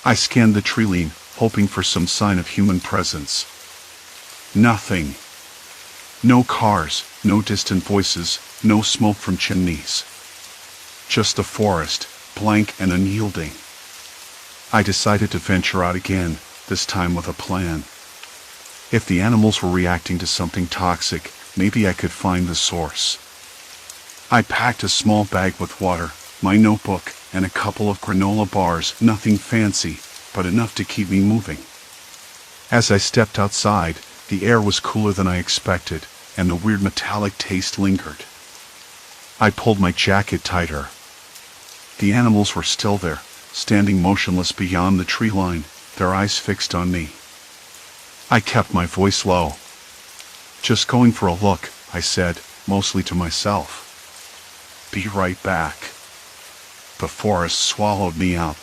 Speaker 1: I scanned the tree line, hoping for some sign of human presence. Nothing. No cars, no distant voices, no smoke from chimneys. Just the forest, blank and unyielding. I decided to venture out again, this time with a plan. If the animals were reacting to something toxic, maybe I could find the source. I packed a small bag with water, my notebook, and a couple of granola bars, nothing fancy, but enough to keep me moving. As I stepped outside, the air was cooler than I expected, and the weird metallic taste lingered. I pulled my jacket tighter. The animals were still there, standing motionless beyond the tree line, their eyes fixed on me. I kept my voice low. "Just going for a look," I said, mostly to myself. "Be right back." The forest swallowed me up.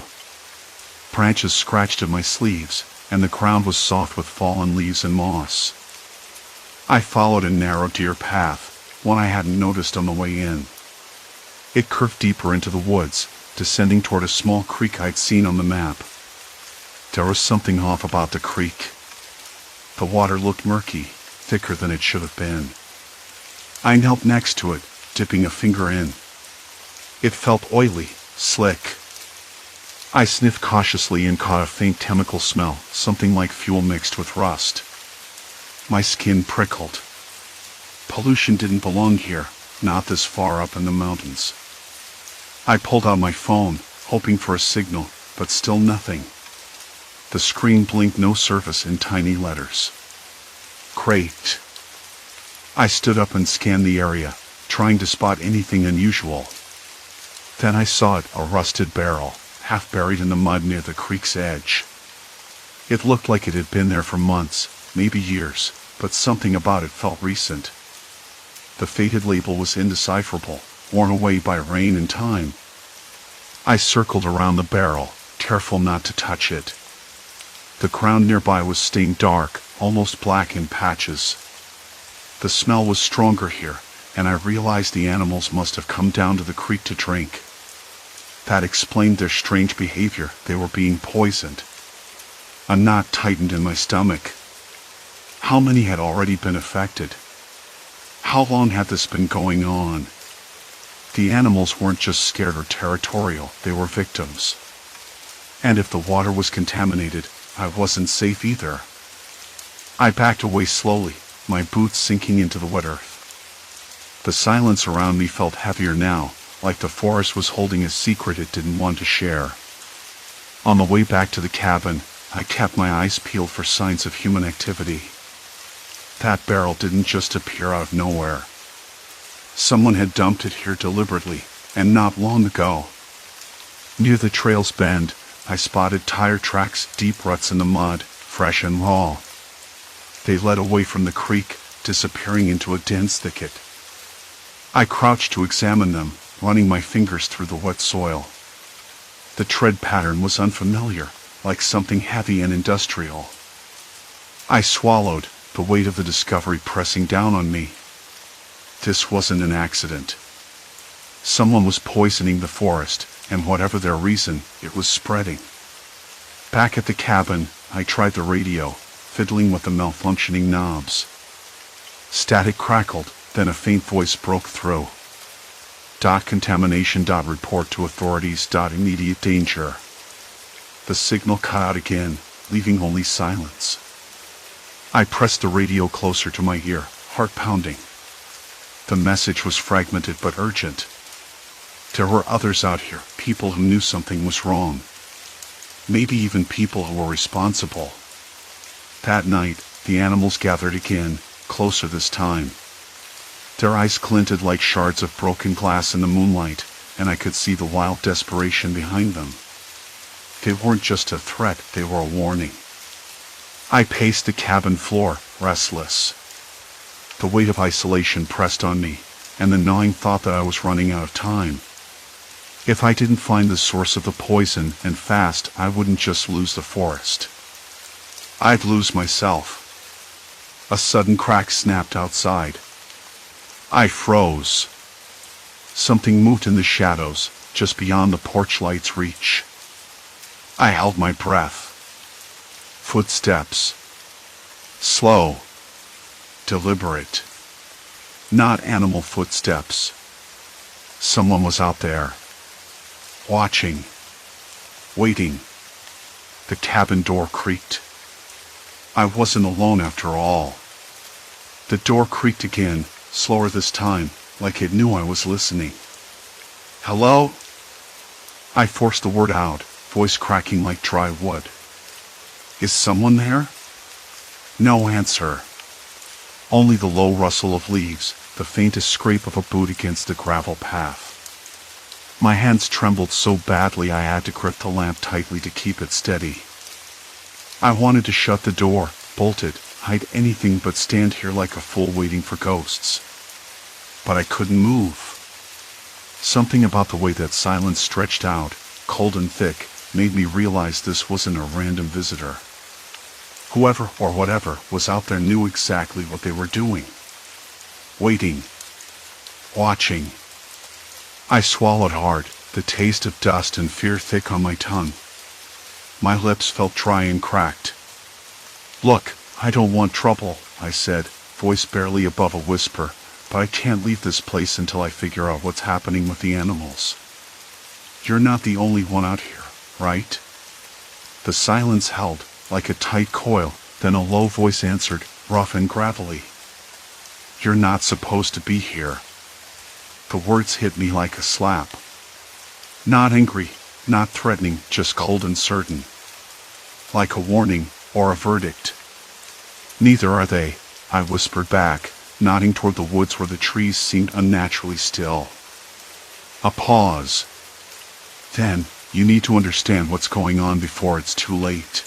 Speaker 1: Branches scratched at my sleeves, and the ground was soft with fallen leaves and moss. I followed a narrow deer path, one I hadn't noticed on the way in. It curved deeper into the woods, descending toward a small creek I'd seen on the map. There was something off about the creek. The water looked murky, thicker than it should have been. I knelt next to it, dipping a finger in. It felt oily, slick. I sniffed cautiously and caught a faint chemical smell, something like fuel mixed with rust. My skin prickled. Pollution didn't belong here, not this far up in the mountains. I pulled out my phone, hoping for a signal, but still nothing. The screen blinked no service in tiny letters. Great. I stood up and scanned the area, trying to spot anything unusual. Then I saw it, a rusted barrel, half buried in the mud near the creek's edge. It looked like it had been there for months, maybe years, but something about it felt recent. The faded label was indecipherable, worn away by rain and time. I circled around the barrel, careful not to touch it. The ground nearby was stained dark, almost black in patches. The smell was stronger here, and I realized the animals must have come down to the creek to drink. That explained their strange behavior. They were being poisoned. A knot tightened in my stomach. How many had already been affected? How long had this been going on? The animals weren't just scared or territorial, they were victims. And if the water was contaminated, I wasn't safe either. I backed away slowly, my boots sinking into the wet earth. The silence around me felt heavier now, like the forest was holding a secret it didn't want to share. On the way back to the cabin, I kept my eyes peeled for signs of human activity. That barrel didn't just appear out of nowhere. Someone had dumped it here deliberately, and not long ago. Near the trail's bend, I spotted tire tracks, deep ruts in the mud, fresh and raw. They led away from the creek, disappearing into a dense thicket. I crouched to examine them, running my fingers through the wet soil. The tread pattern was unfamiliar, like something heavy and industrial. I swallowed, the weight of the discovery pressing down on me. This wasn't an accident. Someone was poisoning the forest, and whatever their reason, it was spreading. Back at the cabin, I tried the radio, fiddling with the malfunctioning knobs. Static crackled, then a faint voice broke through. Contamination. Report to authorities. Immediate danger. The signal cut out again, leaving only silence. I pressed the radio closer to my ear, heart pounding. The message was fragmented but urgent. There were others out here, people who knew something was wrong. Maybe even people who were responsible. That night, the animals gathered again, closer this time. Their eyes glinted like shards of broken glass in the moonlight, and I could see the wild desperation behind them. They weren't just a threat, they were a warning. I paced the cabin floor, restless. The weight of isolation pressed on me, and the gnawing thought that I was running out of time. If I didn't find the source of the poison, and fast, I wouldn't just lose the forest. I'd lose myself. A sudden crack snapped outside. I froze. Something moved in the shadows, just beyond the porch light's reach. I held my breath. Footsteps. Slow. Deliberate. Not animal footsteps. Someone was out there. Watching. Waiting. The cabin door creaked. I wasn't alone after all. The door creaked again, slower this time, like it knew I was listening. Hello? I forced the word out, voice cracking like dry wood. Is someone there? No answer. Only the low rustle of leaves, the faintest scrape of a boot against the gravel path. My hands trembled so badly I had to grip the lamp tightly to keep it steady. I wanted to shut the door, bolt it, hide anything but stand here like a fool waiting for ghosts. But I couldn't move. Something about the way that silence stretched out, cold and thick, made me realize this wasn't a random visitor. Whoever or whatever was out there knew exactly what they were doing. Waiting. Watching. I swallowed hard, the taste of dust and fear thick on my tongue. My lips felt dry and cracked. Look, I don't want trouble, I said, voice barely above a whisper, but I can't leave this place until I figure out what's happening with the animals. You're not the only one out here, right? The silence held, like a tight coil, then a low voice answered, rough and gravelly. You're not supposed to be here. The words hit me like a slap. Not angry, not threatening, just cold and certain. Like a warning, or a verdict. Neither are they, I whispered back, nodding toward the woods where the trees seemed unnaturally still. A pause. Then, you need to understand what's going on before it's too late.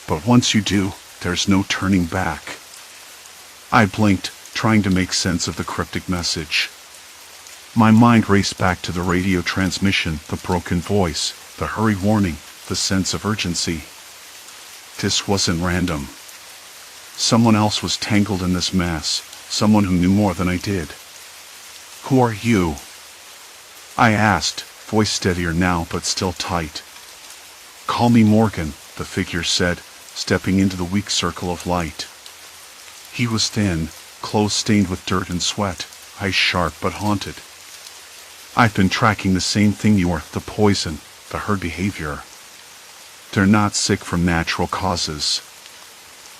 Speaker 1: But once you do, there's no turning back. I blinked, trying to make sense of the cryptic message. My mind raced back to the radio transmission, the broken voice, the hurry warning, the sense of urgency. This wasn't random. Someone else was tangled in this mess, someone who knew more than I did. Who are you? I asked, voice steadier now but still tight. Call me Morgan, the figure said, stepping into the weak circle of light. He was thin, clothes stained with dirt and sweat, eyes sharp but haunted. I've been tracking the same thing you are, the poison, the herd behavior. They're not sick from natural causes.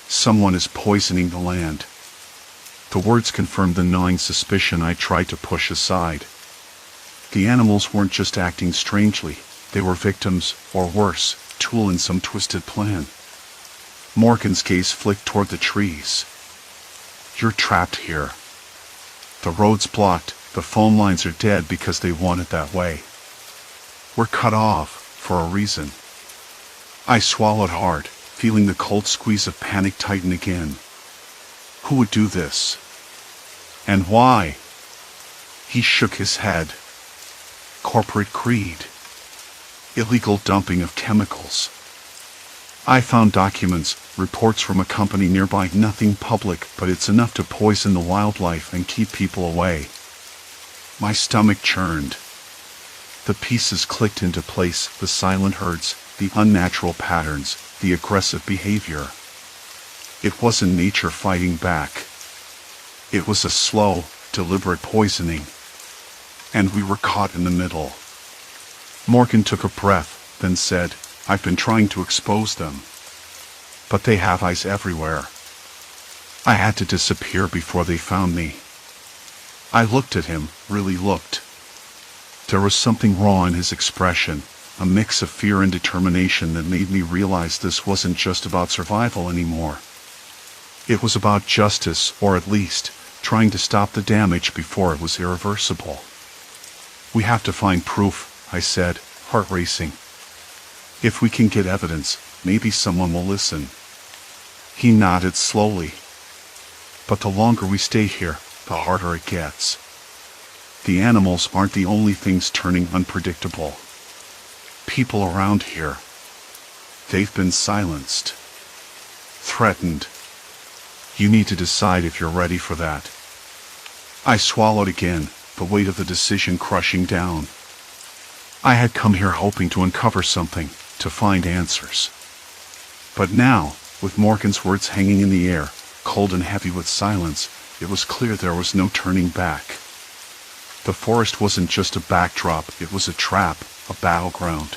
Speaker 1: Someone is poisoning the land. The words confirmed the gnawing suspicion I tried to push aside. The animals weren't just acting strangely, they were victims, or worse, tool in some twisted plan. Morgan's gaze flicked toward the trees. You're trapped here. The road's blocked, the phone lines are dead because they want it that way. We're cut off, for a reason. I swallowed hard, feeling the cold squeeze of panic tighten again. Who would do this? And why? He shook his head. Corporate greed. Illegal dumping of chemicals. I found documents, reports from a company nearby, nothing public, but it's enough to poison the wildlife and keep people away. My stomach churned. The pieces clicked into place, the silent herds, the unnatural patterns, the aggressive behavior. It wasn't nature fighting back. It was a slow, deliberate poisoning. And we were caught in the middle. Morgan took a breath, then said, I've been trying to expose them. But they have eyes everywhere. I had to disappear before they found me. I looked at him, really looked. There was something raw in his expression, a mix of fear and determination that made me realize this wasn't just about survival anymore. It was about justice, or at least, trying to stop the damage before it was irreversible. "We have to find proof," I said, heart racing. "If we can get evidence, maybe someone will listen." He nodded slowly. "But the longer we stay here, the harder it gets. The animals aren't the only things turning unpredictable. People around here, they've been silenced, threatened. You need to decide if you're ready for that." I swallowed again, the weight of the decision crushing down. I had come here hoping to uncover something, to find answers. But now, with Morgan's words hanging in the air, cold and heavy with silence, it was clear there was no turning back. The forest wasn't just a backdrop, it was a trap, a battleground.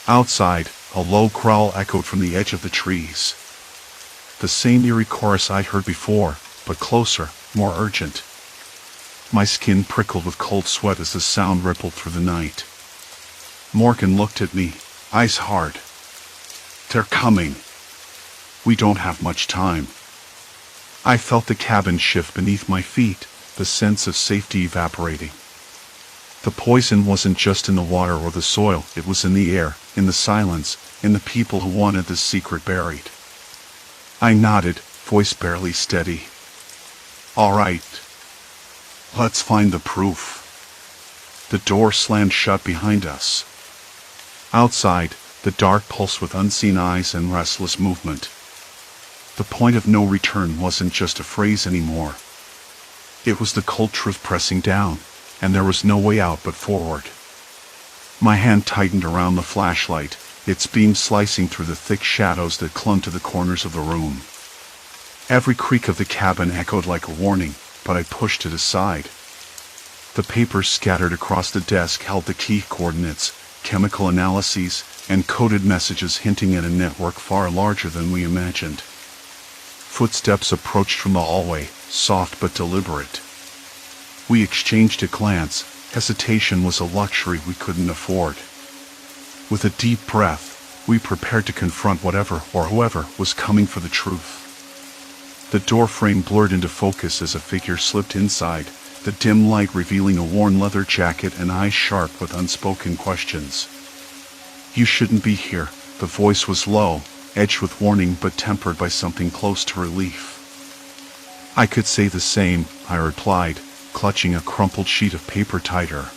Speaker 1: Outside, a low growl echoed from the edge of the trees. The same eerie chorus I'd heard before, but closer, more urgent. My skin prickled with cold sweat as the sound rippled through the night. Morgan looked at me, eyes hard. "They're coming. We don't have much time." I felt the cabin shift beneath my feet, the sense of safety evaporating. The poison wasn't just in the water or the soil, it was in the air, in the silence, in the people who wanted this secret buried. I nodded, voice barely steady. "All right. Let's find the proof." The door slammed shut behind us. Outside, the dark pulsed with unseen eyes and restless movement. The point of no return wasn't just a phrase anymore. It was the cold truth pressing down, and there was no way out but forward. My hand tightened around the flashlight, its beam slicing through the thick shadows that clung to the corners of the room. Every creak of the cabin echoed like a warning, but I pushed it aside. The papers scattered across the desk held the key coordinates, chemical analyses, and coded messages hinting at a network far larger than we imagined. Footsteps approached from the hallway, soft but deliberate. We exchanged a glance. Hesitation was a luxury we couldn't afford. With a deep breath, we prepared to confront whatever or whoever was coming for the truth. The door frame blurred into focus as a figure slipped inside, the dim light revealing a worn leather jacket and eyes sharp with unspoken questions. "You shouldn't be here." The voice was low, edged with warning but tempered by something close to relief. "I could say the same," I replied, clutching a crumpled sheet of paper tighter.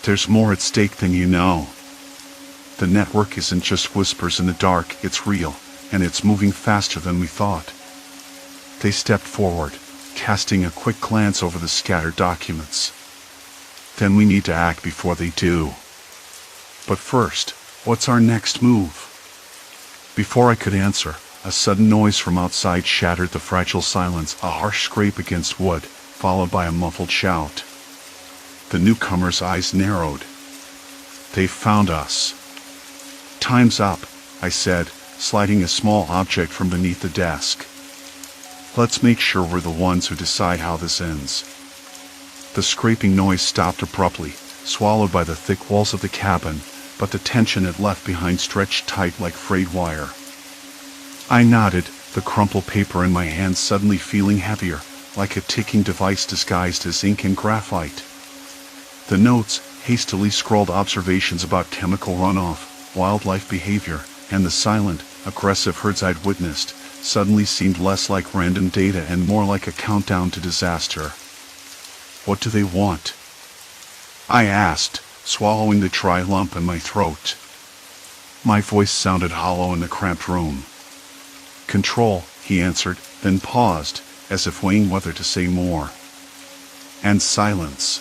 Speaker 1: "There's more at stake than you know. The network isn't just whispers in the dark, it's real, and it's moving faster than we thought." They stepped forward, casting a quick glance over the scattered documents. "Then we need to act before they do. But first, what's our next move?" Before I could answer, a sudden noise from outside shattered the fragile silence, a harsh scrape against wood, followed by a muffled shout. The newcomer's eyes narrowed. "They've found us." "Time's up," I said, sliding a small object from beneath the desk. "Let's make sure we're the ones who decide how this ends." The scraping noise stopped abruptly, swallowed by the thick walls of the cabin, but the tension it left behind stretched tight like frayed wire. I nodded, the crumpled paper in my hand suddenly feeling heavier, like a ticking device disguised as ink and graphite. The notes, hastily scrawled observations about chemical runoff, wildlife behavior, and the silent, aggressive herds I'd witnessed, suddenly seemed less like random data and more like a countdown to disaster. "What do they want?" I asked, swallowing the dry lump in my throat. My voice sounded hollow in the cramped room. "Control," he answered, then paused, as if weighing whether to say more. "And silence."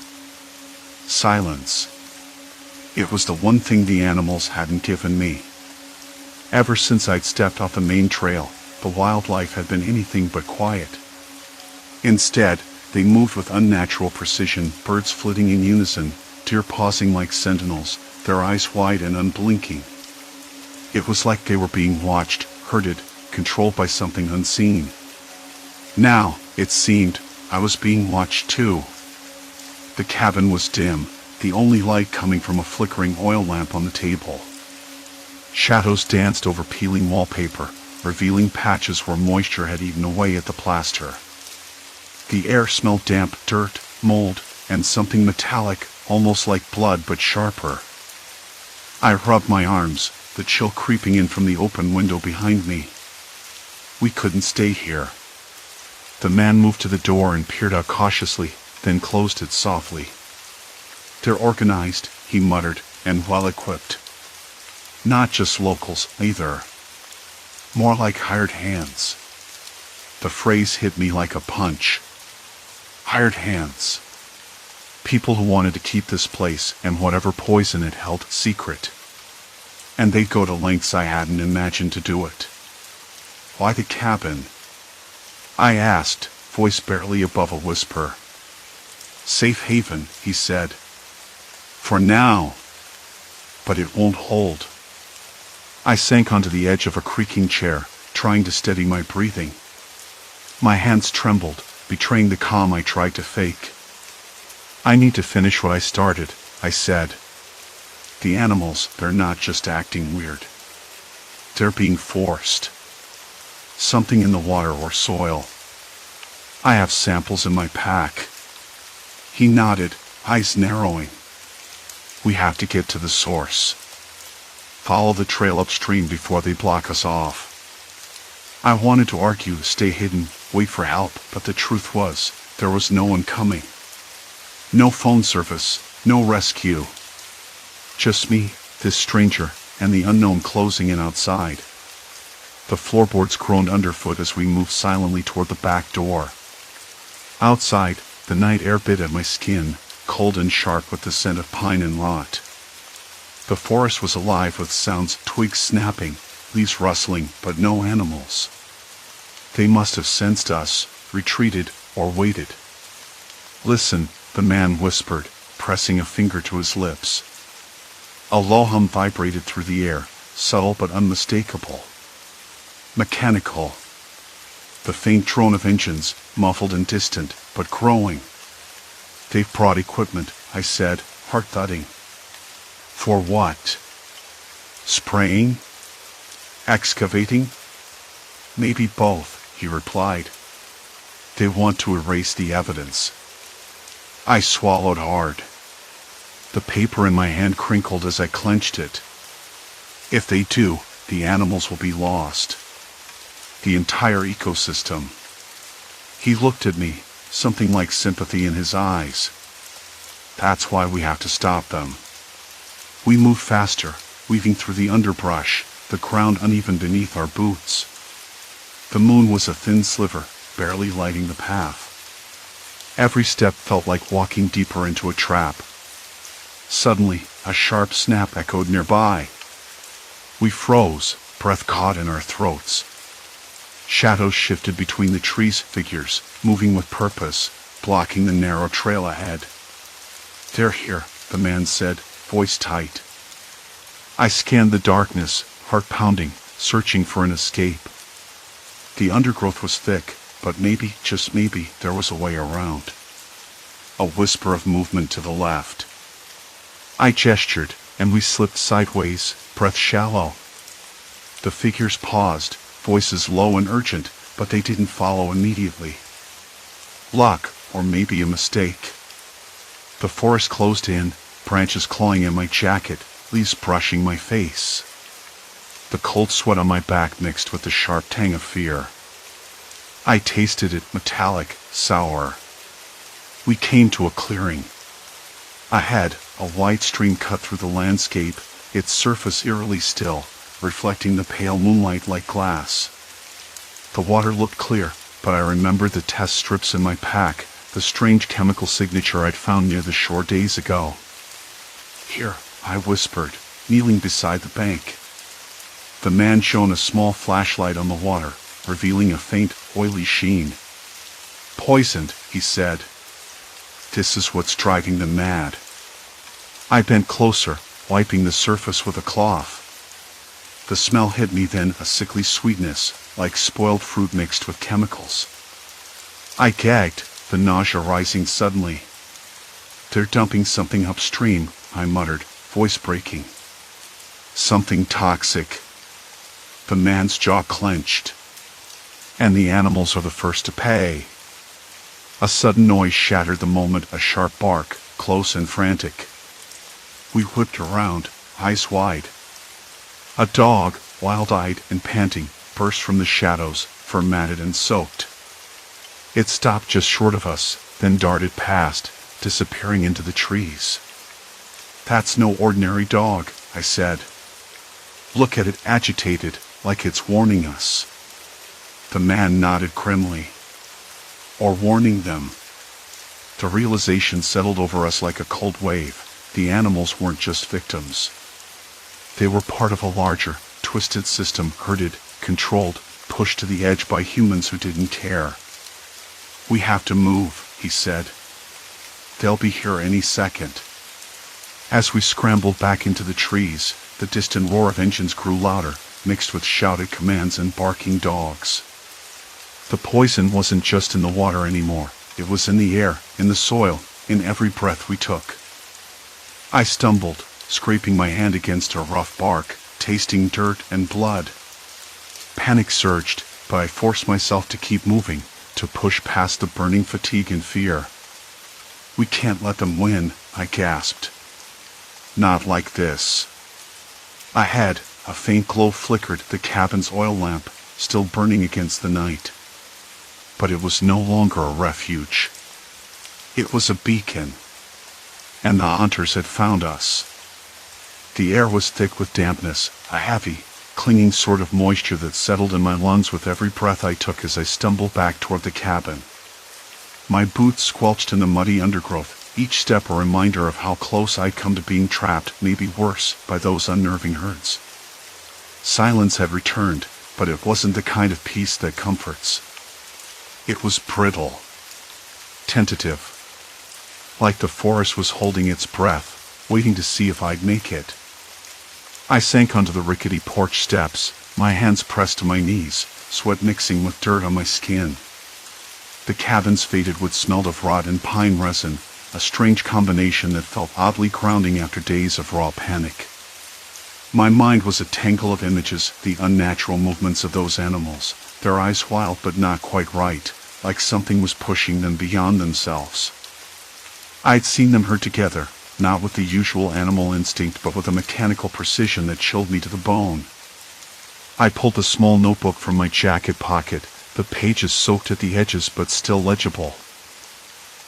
Speaker 1: Silence. It was the one thing the animals hadn't given me. Ever since I'd stepped off the main trail, the wildlife had been anything but quiet. Instead, they moved with unnatural precision, birds flitting in unison, deer pausing like sentinels, their eyes wide and unblinking. It was like they were being watched, herded, controlled by something unseen. Now, it seemed, I was being watched too. The cabin was dim, the only light coming from a flickering oil lamp on the table. Shadows danced over peeling wallpaper, revealing patches where moisture had eaten away at the plaster. The air smelled damp, dirt, mold, and something metallic, almost like blood but sharper. I rubbed my arms, the chill creeping in from the open window behind me. We couldn't stay here. The man moved to the door and peered out cautiously, then closed it softly. They're organized, he muttered, and well-equipped. Not just locals, either. More like hired hands. The phrase hit me like a punch. Hired hands. People who wanted to keep this place and whatever poison it held secret. And they'd go to lengths I hadn't imagined to do it. Why the cabin? I asked, voice barely above a whisper. Safe haven, he said. For now. But it won't hold. I sank onto the edge of a creaking chair, trying to steady my breathing. My hands trembled, betraying the calm I tried to fake. I need to finish what I started, I said. The animals, they're not just acting weird. They're being forced. Something in the water or soil. I have samples in my pack. He nodded, eyes narrowing. We have to get to the source. Follow the trail upstream before they block us off. I wanted to argue, stay hidden, wait for help, but the truth was, there was no one coming. No phone service, no rescue. Just me, this stranger, and the unknown closing in outside. The floorboards groaned underfoot as we moved silently toward the back door. Outside, the night air bit at my skin, cold and sharp with the scent of pine and rot. The forest was alive with sounds, twigs snapping, leaves rustling, but no animals. They must have sensed us, retreated, or waited. Listen, the man whispered, pressing a finger to his lips. A low hum vibrated through the air, subtle but unmistakable. Mechanical. The faint drone of engines, muffled and distant, but growing. They've brought equipment, I said, heart thudding. For what? Spraying? Excavating? Maybe both, he replied. They want to erase the evidence. I swallowed hard. The paper in my hand crinkled as I clenched it. If they do, the animals will be lost. The entire ecosystem. He looked at me, something like sympathy in his eyes. That's why we have to stop them. We moved faster, weaving through the underbrush, the ground uneven beneath our boots. The moon was a thin sliver, barely lighting the path. Every step felt like walking deeper into a trap. Suddenly, a sharp snap echoed nearby. We froze, breath caught in our throats. Shadows shifted between the trees' figures, moving with purpose, blocking the narrow trail ahead. They're here, the man said, voice tight. I scanned the darkness, heart pounding, searching for an escape. The undergrowth was thick, but maybe, just maybe, there was a way around. A whisper of movement to the left. I gestured, and we slipped sideways, breath shallow. The figures paused, voices low and urgent, but they didn't follow immediately. Luck, or maybe a mistake. The forest closed in, branches clawing at my jacket, leaves brushing my face. The cold sweat on my back mixed with the sharp tang of fear. I tasted it, metallic, sour. We came to a clearing. Ahead, a wide stream cut through the landscape, its surface eerily still, reflecting the pale moonlight like glass. The water looked clear, but I remembered the test strips in my pack, the strange chemical signature I'd found near the shore days ago. Here, I whispered, kneeling beside the bank. The man shone a small flashlight on the water, revealing a faint, oily sheen. Poisoned, he said. This is what's driving them mad. I bent closer, wiping the surface with a cloth. The smell hit me then, a sickly sweetness, like spoiled fruit mixed with chemicals. I gagged, the nausea rising suddenly. They're dumping something upstream, I muttered, voice breaking. Something toxic. The man's jaw clenched. And the animals are the first to pay. A sudden noise shattered the moment, a sharp bark, close and frantic. We whipped around, eyes wide. A dog, wild-eyed and panting, burst from the shadows, fur-matted and soaked. It stopped just short of us, then darted past, disappearing into the trees. "That's no ordinary dog," I said. "Look at it, agitated, like it's warning us." The man nodded grimly. Or warning them. The realization settled over us like a cold wave. The animals weren't just victims. They were part of a larger, twisted system, herded, controlled, pushed to the edge by humans who didn't care. "We have to move," he said. "They'll be here any second." As we scrambled back into the trees, the distant roar of engines grew louder, mixed with shouted commands and barking dogs. The poison wasn't just in the water anymore. It was in the air, in the soil, in every breath we took. I stumbled, scraping my hand against a rough bark, tasting dirt and blood. Panic surged, but I forced myself to keep moving, to push past the burning fatigue and fear. "We can't let them win," I gasped. "Not like this." Ahead, a faint glow flickered, the cabin's oil lamp, still burning against the night. But it was no longer a refuge. It was a beacon. And the hunters had found us. The air was thick with dampness, a heavy, clinging sort of moisture that settled in my lungs with every breath I took as I stumbled back toward the cabin. My boots squelched in the muddy undergrowth, each step a reminder of how close I'd come to being trapped, maybe worse, by those unnerving herds. Silence had returned, but it wasn't the kind of peace that comforts. It was brittle, tentative, like the forest was holding its breath, waiting to see if I'd make it. I sank onto the rickety porch steps, my hands pressed to my knees, sweat mixing with dirt on my skin. The cabin's faded wood smelled of rot and pine resin, a strange combination that felt oddly grounding after days of raw panic. My mind was a tangle of images, the unnatural movements of those animals, their eyes wild but not quite right, like something was pushing them beyond themselves. I'd seen them herd together, not with the usual animal instinct but with a mechanical precision that chilled me to the bone. I pulled a small notebook from my jacket pocket, the pages soaked at the edges but still legible.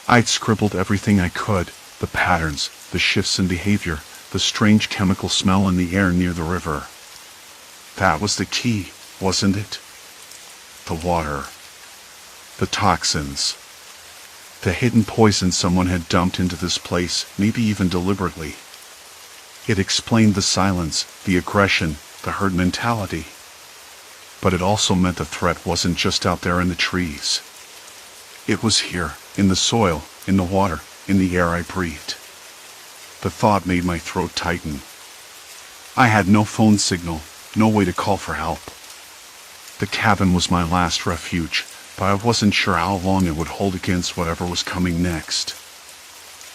Speaker 1: I'd scribbled everything I could, the patterns, the shifts in behavior, the strange chemical smell in the air near the river. That was the key, wasn't it? The water. The toxins. The hidden poison someone had dumped into this place, maybe even deliberately. It explained the silence, the aggression, the herd mentality. But it also meant the threat wasn't just out there in the trees. It was here, in the soil, in the water, in the air I breathed. The thought made my throat tighten. I had no phone signal, no way to call for help. The cabin was my last refuge, but I wasn't sure how long it would hold against whatever was coming next.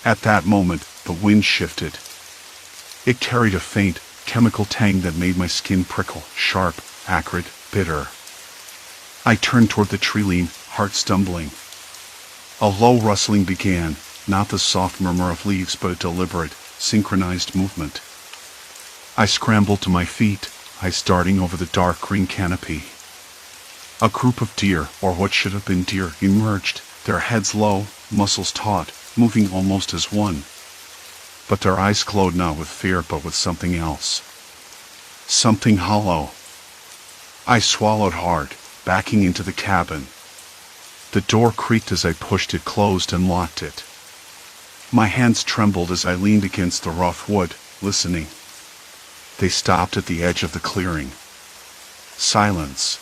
Speaker 1: At that moment, the wind shifted. It carried a faint, chemical tang that made my skin prickle, sharp, acrid, bitter. I turned toward the tree line, heart stumbling. A low rustling began, not the soft murmur of leaves but a deliberate, synchronized movement. I scrambled to my feet, eyes darting over the dark green canopy. A group of deer, or what should have been deer, emerged, their heads low, muscles taut, moving almost as one. But their eyes glowed not with fear but with something else. Something hollow. I swallowed hard, backing into the cabin. The door creaked as I pushed it closed and locked it. My hands trembled as I leaned against the rough wood, listening. They stopped at the edge of the clearing. Silence.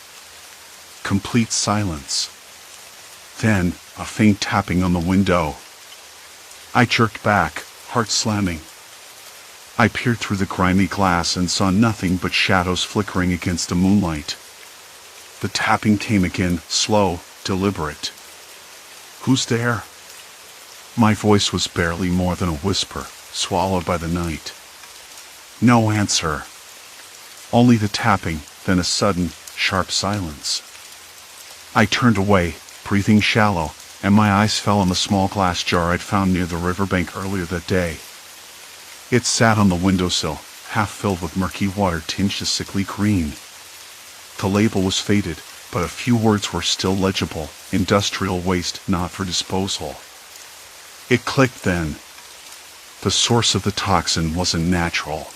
Speaker 1: Complete silence. Then, a faint tapping on the window. I jerked back, heart slamming. I peered through the grimy glass and saw nothing but shadows flickering against the moonlight. The tapping came again, slow, deliberate. "Who's there?" My voice was barely more than a whisper, swallowed by the night. No answer. Only the tapping, then a sudden, sharp silence. I turned away, breathing shallow, and my eyes fell on the small glass jar I'd found near the riverbank earlier that day. It sat on the windowsill, half filled with murky water tinged a sickly green. The label was faded, but a few words were still legible: industrial waste not for disposal. It clicked then. The source of the toxin wasn't natural.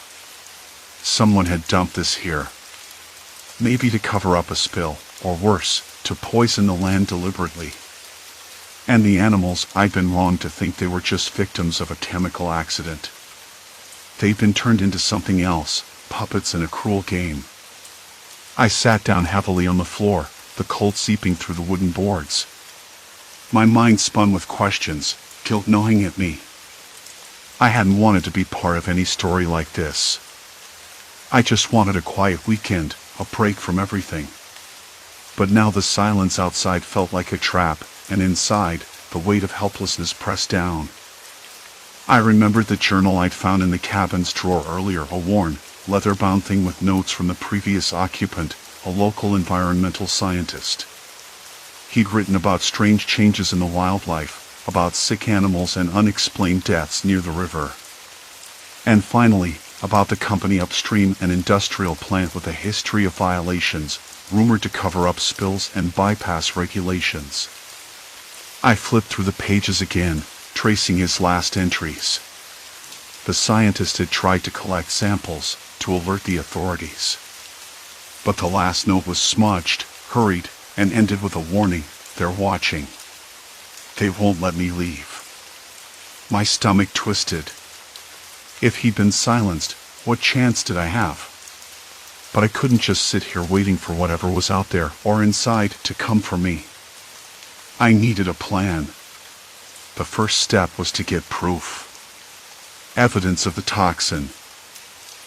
Speaker 1: Someone had dumped this here. Maybe to cover up a spill, or worse, to poison the land deliberately. And the animals, I'd been wrong to think they were just victims of a chemical accident. They'd been turned into something else, puppets in a cruel game. I sat down heavily on the floor, the cold seeping through the wooden boards. My mind spun with questions, guilt gnawing at me. I hadn't wanted to be part of any story like this. I just wanted a quiet weekend, a break from everything. But now the silence outside felt like a trap, and inside, the weight of helplessness pressed down. I remembered the journal I'd found in the cabin's drawer earlier, a worn, leather-bound thing with notes from the previous occupant, a local environmental scientist. He'd written about strange changes in the wildlife, about sick animals and unexplained deaths near the river. And finally, about the company upstream, an industrial plant with a history of violations, rumored to cover up spills and bypass regulations. I flipped through the pages again, tracing his last entries. The scientist had tried to collect samples to alert the authorities. But the last note was smudged, hurried, and ended with a warning: they're watching. They won't let me leave. My stomach twisted. If he'd been silenced, what chance did I have? But I couldn't just sit here waiting for whatever was out there or inside to come for me. I needed a plan. The first step was to get proof. Evidence of the toxin.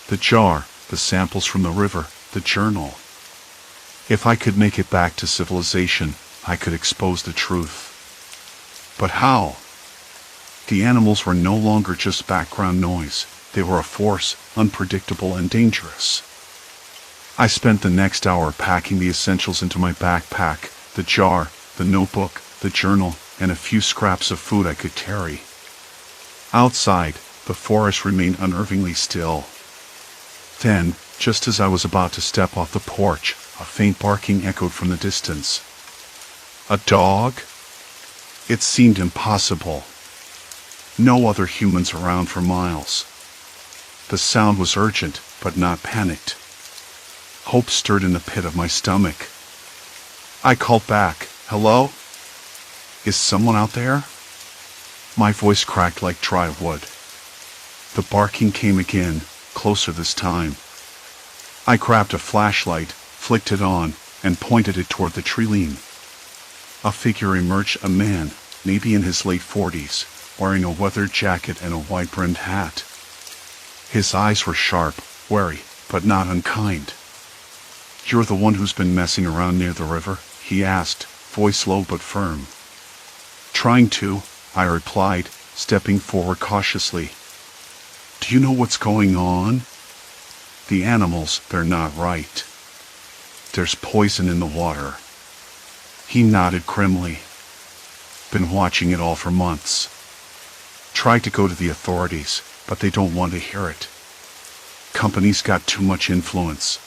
Speaker 1: The jar, the samples from the river, the journal. If I could make it back to civilization, I could expose the truth. But how? The animals were no longer just background noise. They were a force, unpredictable and dangerous. I spent the next hour packing the essentials into my backpack: the jar, the notebook, the journal, and a few scraps of food I could carry. Outside, the forest remained unnervingly still. Then, just as I was about to step off the porch, a faint barking echoed from the distance. A dog? It seemed impossible. No other humans around for miles. The sound was urgent, but not panicked. Hope stirred in the pit of my stomach. I called back, "Hello? Is someone out there?" My voice cracked like dry wood. The barking came again, closer this time. I grabbed a flashlight, flicked it on, and pointed it toward the tree-line. A figure emerged, a man, maybe in his late 40s, wearing a weathered jacket and a wide-brimmed hat. His eyes were sharp, wary, but not unkind. "You're the one who's been messing around near the river?" he asked, voice low but firm. "Trying to," I replied, stepping forward cautiously. "Do you know what's going on? The animals, they're not right. There's poison in the water." He nodded grimly. "Been watching it all for months. Tried to go to the authorities, but they don't want to hear it. Company's got too much influence.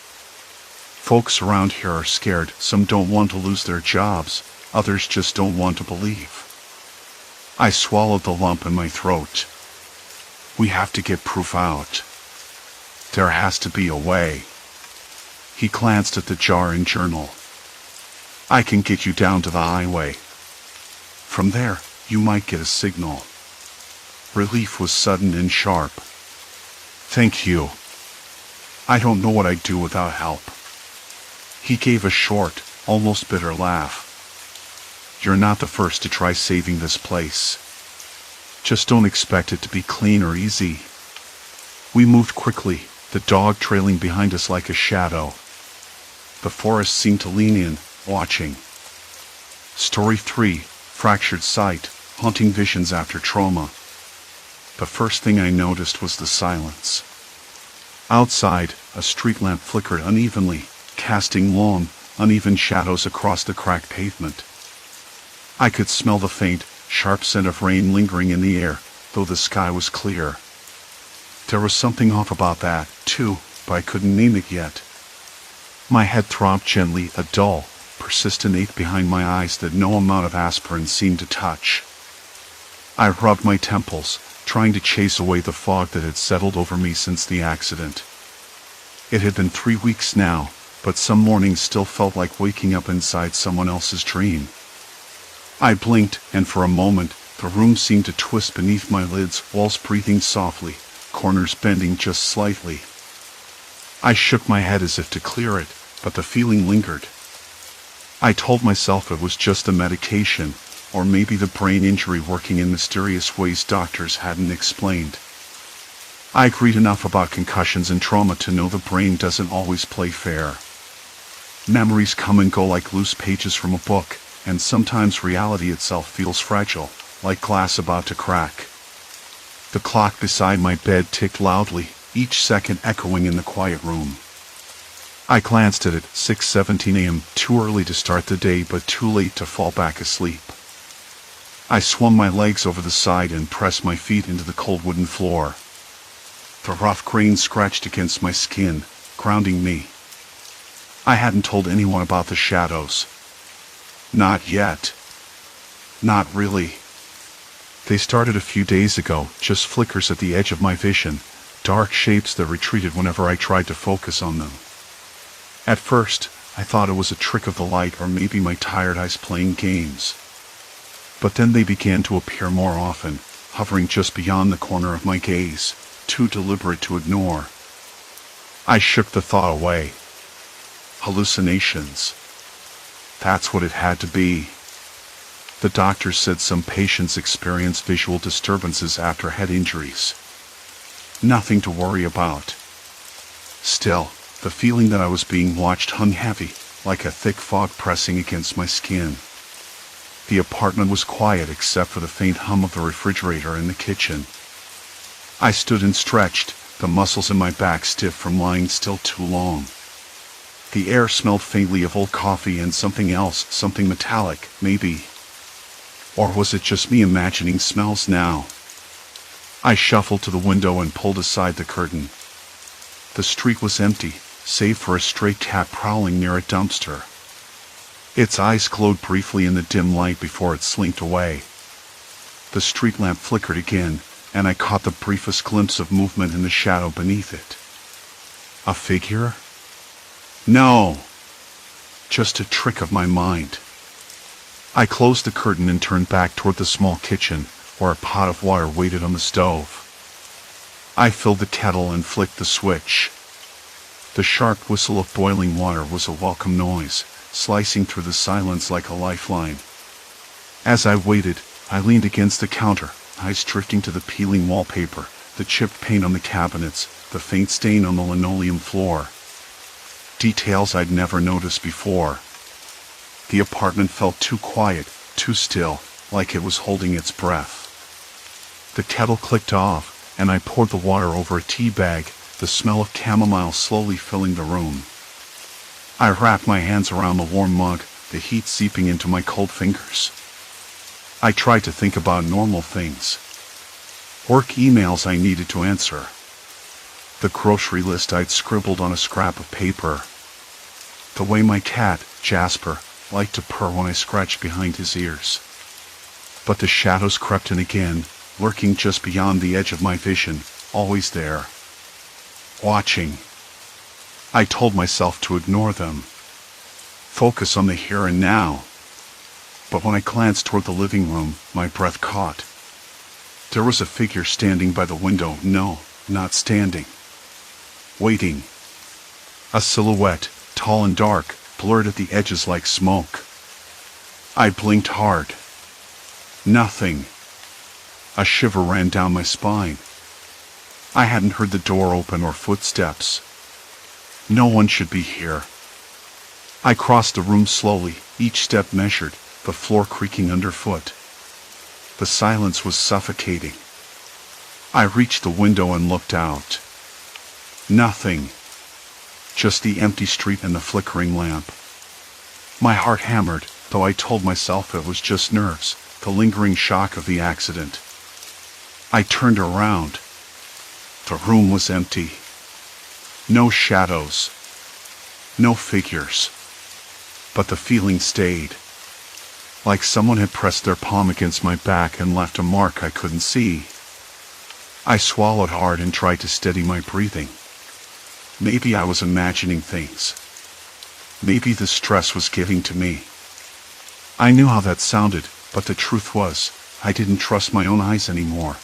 Speaker 1: Folks around here are scared. Some don't want to lose their jobs, others just don't want to believe." I swallowed the lump in my throat. "We have to get proof out. There has to be a way." He glanced at the jar and journal. "I can get you down to the highway. From there, you might get a signal." Relief was sudden and sharp. "Thank you. I don't know what I'd do without help." He gave a short, almost bitter laugh. "You're not the first to try saving this place. Just don't expect it to be clean or easy." We moved quickly, the dog trailing behind us like a shadow. The forest seemed to lean in, watching. Story 3, Fractured Sight, Haunting Visions After Trauma. The first thing I noticed was the silence. Outside, a street lamp flickered unevenly, casting long, uneven shadows across the cracked pavement. I could smell the faint, sharp scent of rain lingering in the air, though the sky was clear. There was something off about that, too, but I couldn't name it yet. My head throbbed gently, a dull, persistent ache behind my eyes that no amount of aspirin seemed to touch. I rubbed my temples, trying to chase away the fog that had settled over me since the accident. It had been 3 weeks now, but some mornings still felt like waking up inside someone else's dream. I blinked, and for a moment, the room seemed to twist beneath my lids, walls breathing softly, corners bending just slightly. I shook my head as if to clear it, but the feeling lingered. I told myself it was just a medication, or maybe the brain injury working in mysterious ways doctors hadn't explained. I'd read enough about concussions and trauma to know the brain doesn't always play fair. Memories come and go like loose pages from a book, and sometimes reality itself feels fragile, like glass about to crack. The clock beside my bed ticked loudly, each second echoing in the quiet room. I glanced at it, 6:17 a.m., too early to start the day but too late to fall back asleep. I swung my legs over the side and pressed my feet into the cold wooden floor. The rough grain scratched against my skin, grounding me. I hadn't told anyone about the shadows. Not yet. Not really. They started a few days ago, just flickers at the edge of my vision, dark shapes that retreated whenever I tried to focus on them. At first, I thought it was a trick of the light or maybe my tired eyes playing games. But then they began to appear more often, hovering just beyond the corner of my gaze, too deliberate to ignore. I shook the thought away. Hallucinations. That's what it had to be. The doctor said some patients experience visual disturbances after head injuries. Nothing to worry about. Still, the feeling that I was being watched hung heavy, like a thick fog pressing against my skin. The apartment was quiet except for the faint hum of the refrigerator in the kitchen. I stood and stretched, the muscles in my back stiff from lying still too long. The air smelled faintly of old coffee and something else, something metallic, maybe. Or was it just me imagining smells now? I shuffled to the window and pulled aside the curtain. The street was empty, save for a stray cat prowling near a dumpster. Its eyes glowed briefly in the dim light before it slinked away. The street lamp flickered again, and I caught the briefest glimpse of movement in the shadow beneath it. A figure? No! Just a trick of my mind. I closed the curtain and turned back toward the small kitchen, where a pot of water waited on the stove. I filled the kettle and flicked the switch. The sharp whistle of boiling water was a welcome noise, slicing through the silence like a lifeline. As I waited, I leaned against the counter, eyes drifting to the peeling wallpaper, the chipped paint on the cabinets, the faint stain on the linoleum floor. Details I'd never noticed before. The apartment felt too quiet, too still, like it was holding its breath. The kettle clicked off, and I poured the water over a tea bag, the smell of chamomile slowly filling the room. I wrapped my hands around the warm mug, the heat seeping into my cold fingers. I tried to think about normal things. Work emails I needed to answer. The grocery list I'd scribbled on a scrap of paper. The way my cat, Jasper, liked to purr when I scratched behind his ears. But the shadows crept in again, lurking just beyond the edge of my vision, always there. Watching. I told myself to ignore them. Focus on the here and now. But when I glanced toward the living room, my breath caught. There was a figure standing by the window, no, not standing. Waiting. A silhouette, tall and dark, blurred at the edges like smoke. I blinked hard. Nothing. A shiver ran down my spine. I hadn't heard the door open or footsteps. No one should be here. I crossed the room slowly, each step measured, the floor creaking underfoot. The silence was suffocating. I reached the window and looked out. Nothing. Just the empty street and the flickering lamp. My heart hammered, though I told myself it was just nerves, the lingering shock of the accident. I turned around. The room was empty. No shadows. No figures. But the feeling stayed. Like someone had pressed their palm against my back and left a mark I couldn't see. I swallowed hard and tried to steady my breathing. Maybe I was imagining things. Maybe the stress was getting to me. I knew how that sounded, but the truth was, I didn't trust my own eyes anymore.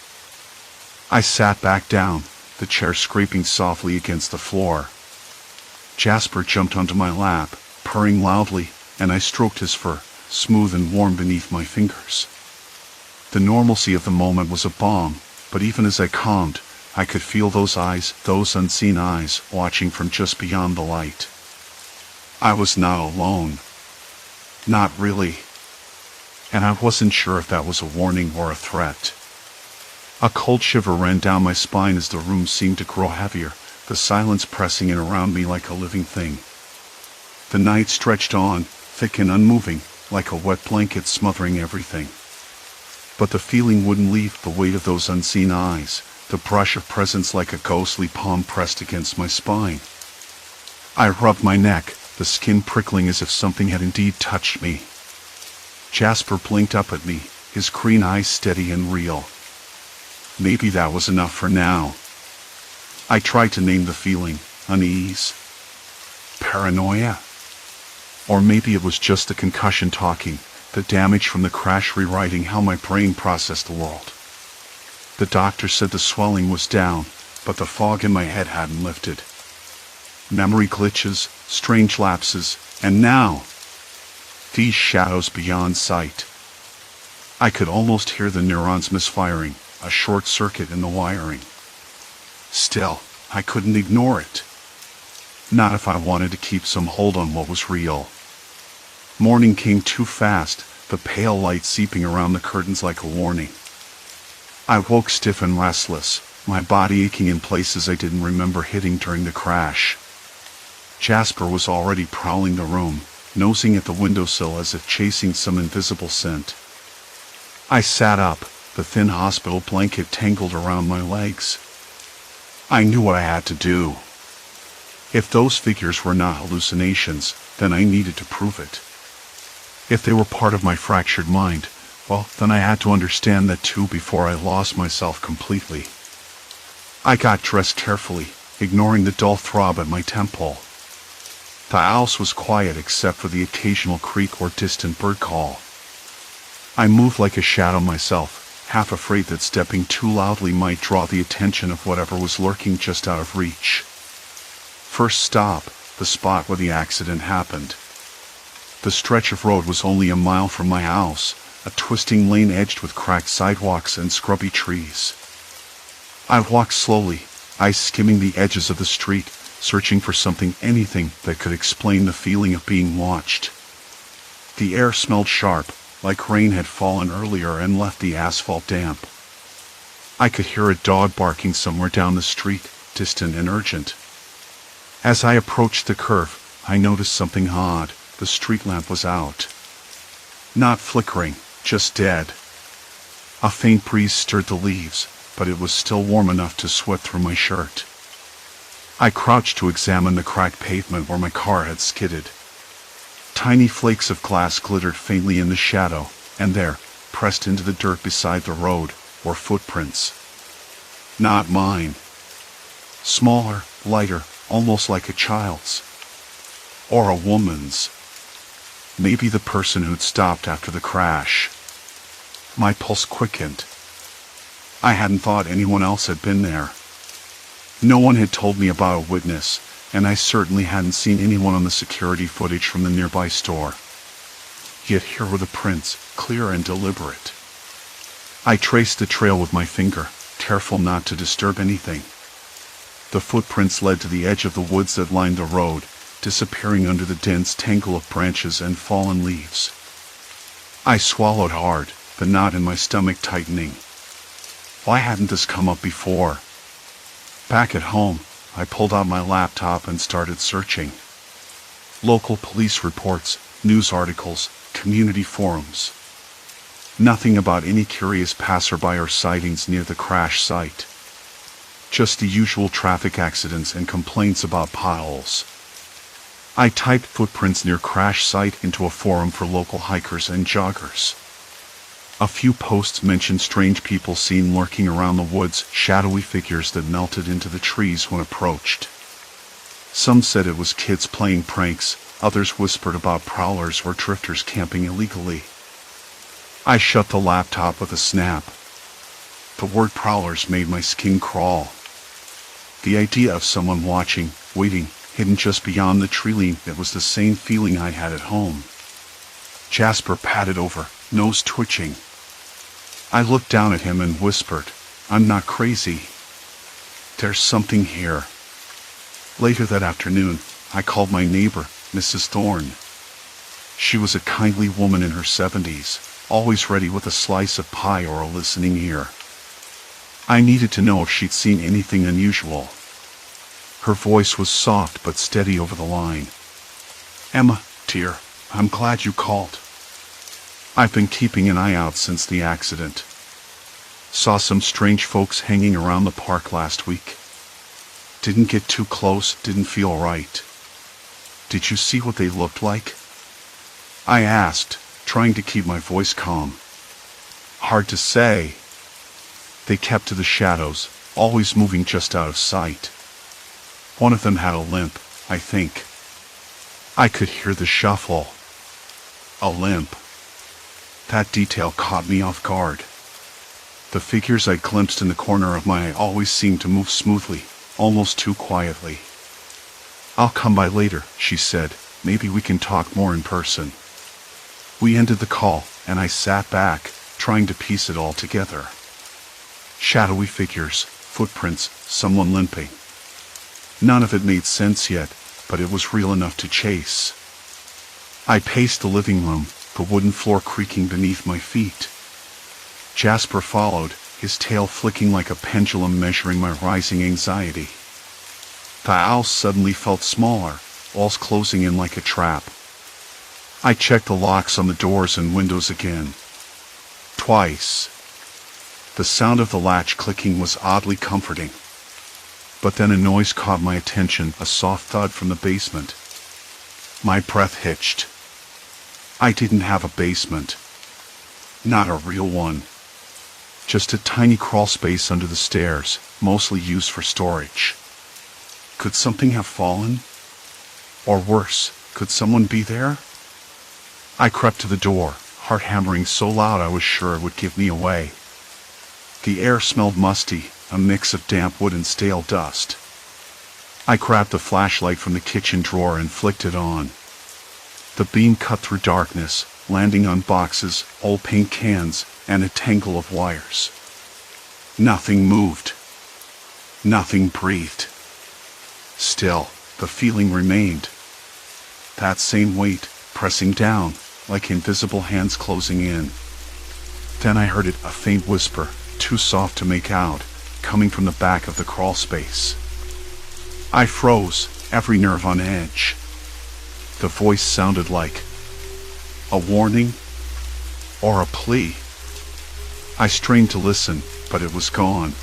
Speaker 1: I sat back down, the chair scraping softly against the floor. Jasper jumped onto my lap, purring loudly, and I stroked his fur, smooth and warm beneath my fingers. The normalcy of the moment was a balm, but even as I calmed, I could feel those eyes, those unseen eyes, watching from just beyond the light. I was not alone. Not really. And I wasn't sure if that was a warning or a threat. A cold shiver ran down my spine as the room seemed to grow heavier, the silence pressing in around me like a living thing. The night stretched on, thick and unmoving, like a wet blanket smothering everything. But the feeling wouldn't leave, the weight of those unseen eyes, the brush of presence like a ghostly palm pressed against my spine. I rubbed my neck, the skin prickling as if something had indeed touched me. Jasper blinked up at me, his green eyes steady and real. Maybe that was enough for now. I tried to name the feeling, unease, paranoia. Or maybe it was just the concussion talking, the damage from the crash rewriting how my brain processed the world. The doctor said the swelling was down, but the fog in my head hadn't lifted. Memory glitches, strange lapses, and now, these shadows beyond sight. I could almost hear the neurons misfiring, a short circuit in the wiring. Still, I couldn't ignore it. Not if I wanted to keep some hold on what was real. Morning came too fast, the pale light seeping around the curtains like a warning. I woke stiff and restless, my body aching in places I didn't remember hitting during the crash. Jasper was already prowling the room, nosing at the windowsill as if chasing some invisible scent. I sat up, the thin hospital blanket tangled around my legs. I knew what I had to do. If those figures were not hallucinations, then I needed to prove it. If they were part of my fractured mind, well, then I had to understand that too before I lost myself completely. I got dressed carefully, ignoring the dull throb at my temple. The house was quiet except for the occasional creak or distant bird call. I moved like a shadow myself, half afraid that stepping too loudly might draw the attention of whatever was lurking just out of reach. First stop, the spot where the accident happened. The stretch of road was only a mile from my house, a twisting lane edged with cracked sidewalks and scrubby trees. I walked slowly, eyes skimming the edges of the street, searching for something, anything that could explain the feeling of being watched. The air smelled sharp, like rain had fallen earlier and left the asphalt damp. I could hear a dog barking somewhere down the street, distant and urgent. As I approached the curve, I noticed something odd. The street lamp was out. Not flickering, just dead. A faint breeze stirred the leaves, but it was still warm enough to sweat through my shirt. I crouched to examine the cracked pavement where my car had skidded. Tiny flakes of glass glittered faintly in the shadow, and there, pressed into the dirt beside the road, were footprints. Not mine. Smaller, lighter, almost like a child's. Or a woman's. Maybe the person who'd stopped after the crash. My pulse quickened. I hadn't thought anyone else had been there. No one had told me about a witness, and I certainly hadn't seen anyone on the security footage from the nearby store. Yet here were the prints, clear and deliberate. I traced the trail with my finger, careful not to disturb anything. The footprints led to the edge of the woods that lined the road, disappearing under the dense tangle of branches and fallen leaves. I swallowed hard, the knot in my stomach tightening. Why hadn't this come up before? Back at home, I pulled out my laptop and started searching. Local police reports, news articles, community forums. Nothing about any curious passerby or sightings near the crash site. Just the usual traffic accidents and complaints about potholes. I typed footprints near crash site into a forum for local hikers and joggers. A few posts mentioned strange people seen lurking around the woods, shadowy figures that melted into the trees when approached. Some said it was kids playing pranks, others whispered about prowlers or drifters camping illegally. I shut the laptop with a snap. The word prowlers made my skin crawl. The idea of someone watching, waiting, hidden just beyond the tree line, it was the same feeling I had at home. Jasper padded over, nose twitching. I looked down at him and whispered, "I'm not crazy. There's something here." Later that afternoon, I called my neighbor, Mrs. Thorne. She was a kindly woman in her 70s, always ready with a slice of pie or a listening ear. I needed to know if she'd seen anything unusual. Her voice was soft but steady over the line. "Emma, dear, I'm glad you called. I've been keeping an eye out since the accident. Saw some strange folks hanging around the park last week. Didn't get too close, didn't feel right. Did you see what they looked like?" I asked, trying to keep my voice calm. "Hard to say. They kept to the shadows, always moving just out of sight. One of them had a limp, I think. I could hear the shuffle. A limp. That detail caught me off guard. The figures I glimpsed in the corner of my eye always seemed to move smoothly, almost too quietly. "I'll come by later," she said. "Maybe we can talk more in person." We ended the call, and I sat back, trying to piece it all together. Shadowy figures, footprints, someone limping. None of it made sense yet, but it was real enough to chase. I paced the living room, the wooden floor creaking beneath my feet. Jasper followed, his tail flicking like a pendulum measuring my rising anxiety. The house suddenly felt smaller, walls closing in like a trap. I checked the locks on the doors and windows again. Twice. The sound of the latch clicking was oddly comforting. But then a noise caught my attention, a soft thud from the basement. My breath hitched. I didn't have a basement. Not a real one. Just a tiny crawl space under the stairs, mostly used for storage. Could something have fallen? Or worse, could someone be there? I crept to the door, heart hammering so loud I was sure it would give me away. The air smelled musty, a mix of damp wood and stale dust. I grabbed a flashlight from the kitchen drawer and flicked it on. The beam cut through darkness, landing on boxes, old paint cans, and a tangle of wires. Nothing moved. Nothing breathed. Still, the feeling remained. That same weight, pressing down, like invisible hands closing in. Then I heard it, a faint whisper, too soft to make out, coming from the back of the crawl space. I froze, every nerve on edge. The voice sounded like a warning or a plea. I strained to listen, but it was gone.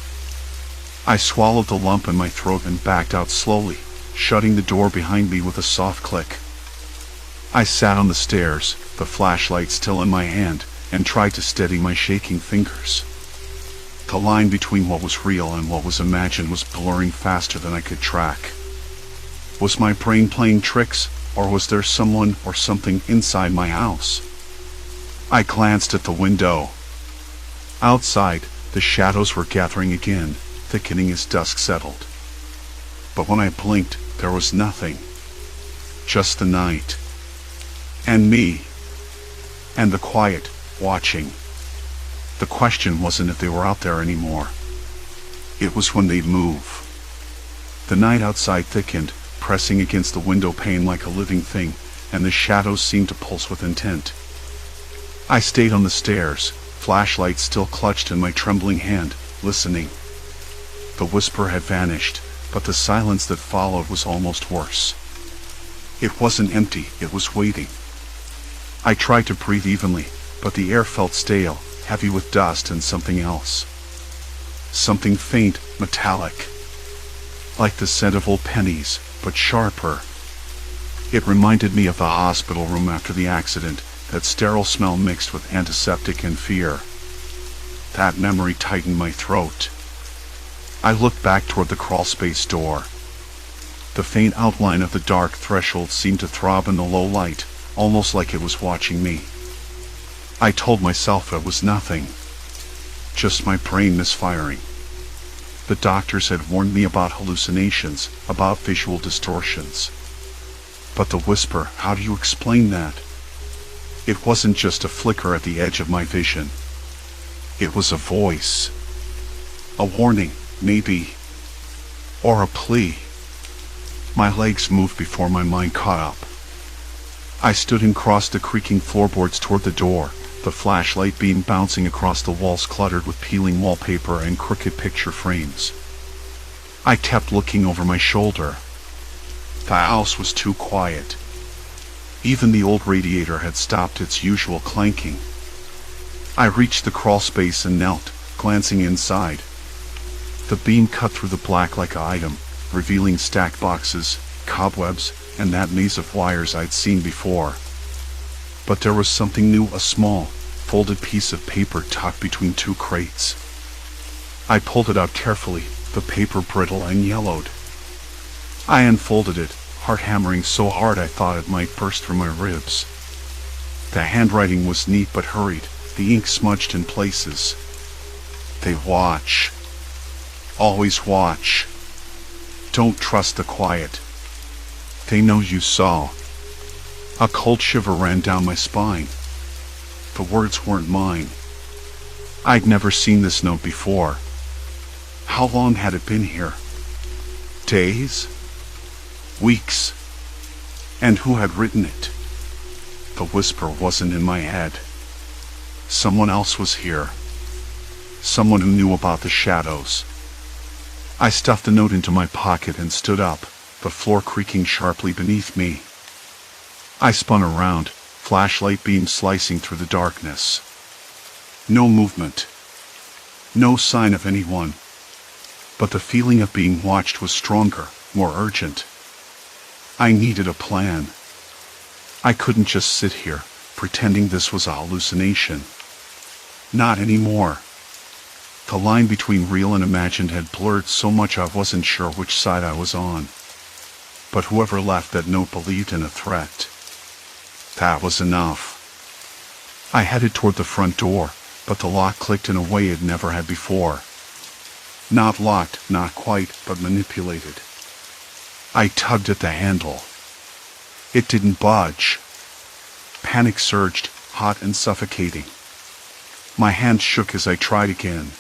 Speaker 1: I swallowed the lump in my throat and backed out slowly, shutting the door behind me with a soft click. I sat on the stairs, the flashlight still in my hand, and tried to steady my shaking fingers. The line between what was real and what was imagined was blurring faster than I could track. Was my brain playing tricks, or was there someone or something inside my house? I glanced at the window. Outside, the shadows were gathering again, thickening as dusk settled. But when I blinked, there was nothing. Just the night. And me. And the quiet, watching. The question wasn't if they were out there anymore. It was when they'd move. The night outside thickened, pressing against the window pane like a living thing, and the shadows seemed to pulse with intent. I stayed on the stairs, flashlight still clutched in my trembling hand, listening. The whisper had vanished, but the silence that followed was almost worse. It wasn't empty, it was waiting. I tried to breathe evenly, but the air felt stale, heavy with dust and something else. Something faint, metallic. Like the scent of old pennies, but sharper. It reminded me of the hospital room after the accident, that sterile smell mixed with antiseptic and fear. That memory tightened my throat. I looked back toward the crawlspace door. The faint outline of the dark threshold seemed to throb in the low light, almost like it was watching me. I told myself it was nothing. Just my brain misfiring. The doctors had warned me about hallucinations, about visual distortions. But the whisper, how do you explain that? It wasn't just a flicker at the edge of my vision. It was a voice. A warning, maybe. Or a plea. My legs moved before my mind caught up. I stood and crossed the creaking floorboards toward the door, the flashlight beam bouncing across the walls cluttered with peeling wallpaper and crooked picture frames. I kept looking over my shoulder. The house was too quiet. Even the old radiator had stopped its usual clanking. I reached the crawl space and knelt, glancing inside. The beam cut through the black like an item, revealing stacked boxes, cobwebs, and that maze of wires I'd seen before. But there was something new, a small, folded piece of paper tucked between two crates. I pulled it out carefully, the paper brittle and yellowed. I unfolded it, heart hammering so hard I thought it might burst through my ribs. The handwriting was neat but hurried, the ink smudged in places. They watch. Always watch. Don't trust the quiet. They know you saw. A cold shiver ran down my spine. The words weren't mine. I'd never seen this note before. How long had it been here? Days? Weeks? And who had written it? The whisper wasn't in my head. Someone else was here. Someone who knew about the shadows. I stuffed the note into my pocket and stood up, the floor creaking sharply beneath me. I spun around, flashlight beam slicing through the darkness. No movement. No sign of anyone. But the feeling of being watched was stronger, more urgent. I needed a plan. I couldn't just sit here, pretending this was a hallucination. Not anymore. The line between real and imagined had blurred so much I wasn't sure which side I was on. But whoever left that note believed in a threat. That was enough. I headed toward the front door, but the lock clicked in a way it never had before. Not locked, not quite, but manipulated. I tugged at the handle. It didn't budge. Panic surged, hot and suffocating. My hand shook as I tried again.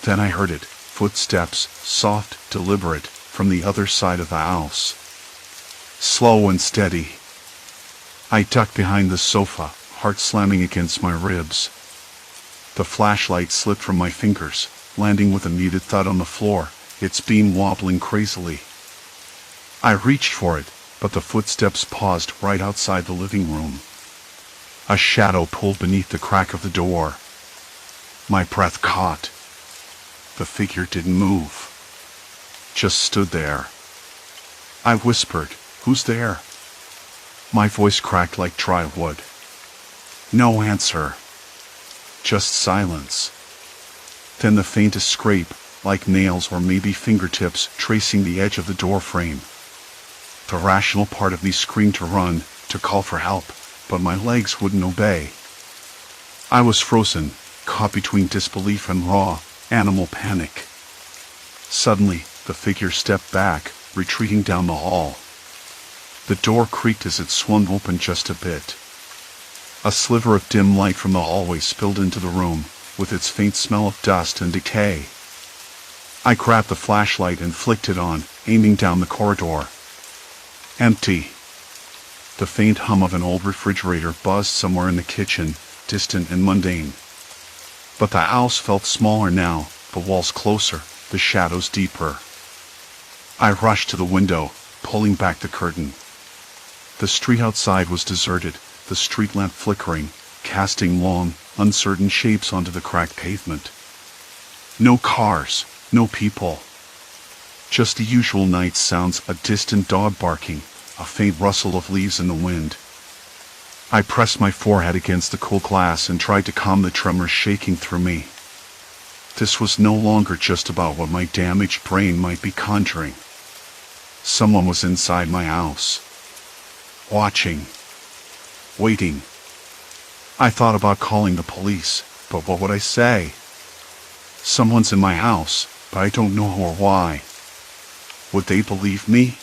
Speaker 1: Then I heard it, footsteps, soft, deliberate, from the other side of the house. Slow and steady. I ducked behind the sofa, heart slamming against my ribs. The flashlight slipped from my fingers, landing with a muted thud on the floor, its beam wobbling crazily. I reached for it, but the footsteps paused right outside the living room. A shadow pulled beneath the crack of the door. My breath caught. The figure didn't move. Just stood there. I whispered, "Who's there?" My voice cracked like dry wood. No answer. Just silence. Then the faintest scrape, like nails or maybe fingertips tracing the edge of the door frame. The rational part of me screamed to run, to call for help, but my legs wouldn't obey. I was frozen, caught between disbelief and raw, animal panic. Suddenly, the figure stepped back, retreating down the hall. The door creaked as it swung open just a bit. A sliver of dim light from the hallway spilled into the room, with its faint smell of dust and decay. I grabbed the flashlight and flicked it on, aiming down the corridor. Empty. The faint hum of an old refrigerator buzzed somewhere in the kitchen, distant and mundane. But the house felt smaller now, the walls closer, the shadows deeper. I rushed to the window, pulling back the curtain. The street outside was deserted, the street lamp flickering, casting long, uncertain shapes onto the cracked pavement. No cars, no people. Just the usual night sounds, a distant dog barking, a faint rustle of leaves in the wind. I pressed my forehead against the cool glass and tried to calm the tremors shaking through me. This was no longer just about what my damaged brain might be conjuring. Someone was inside my house. Watching. Waiting. I thought about calling the police, but what would I say? Someone's in my house, but I don't know who or why. Would they believe me?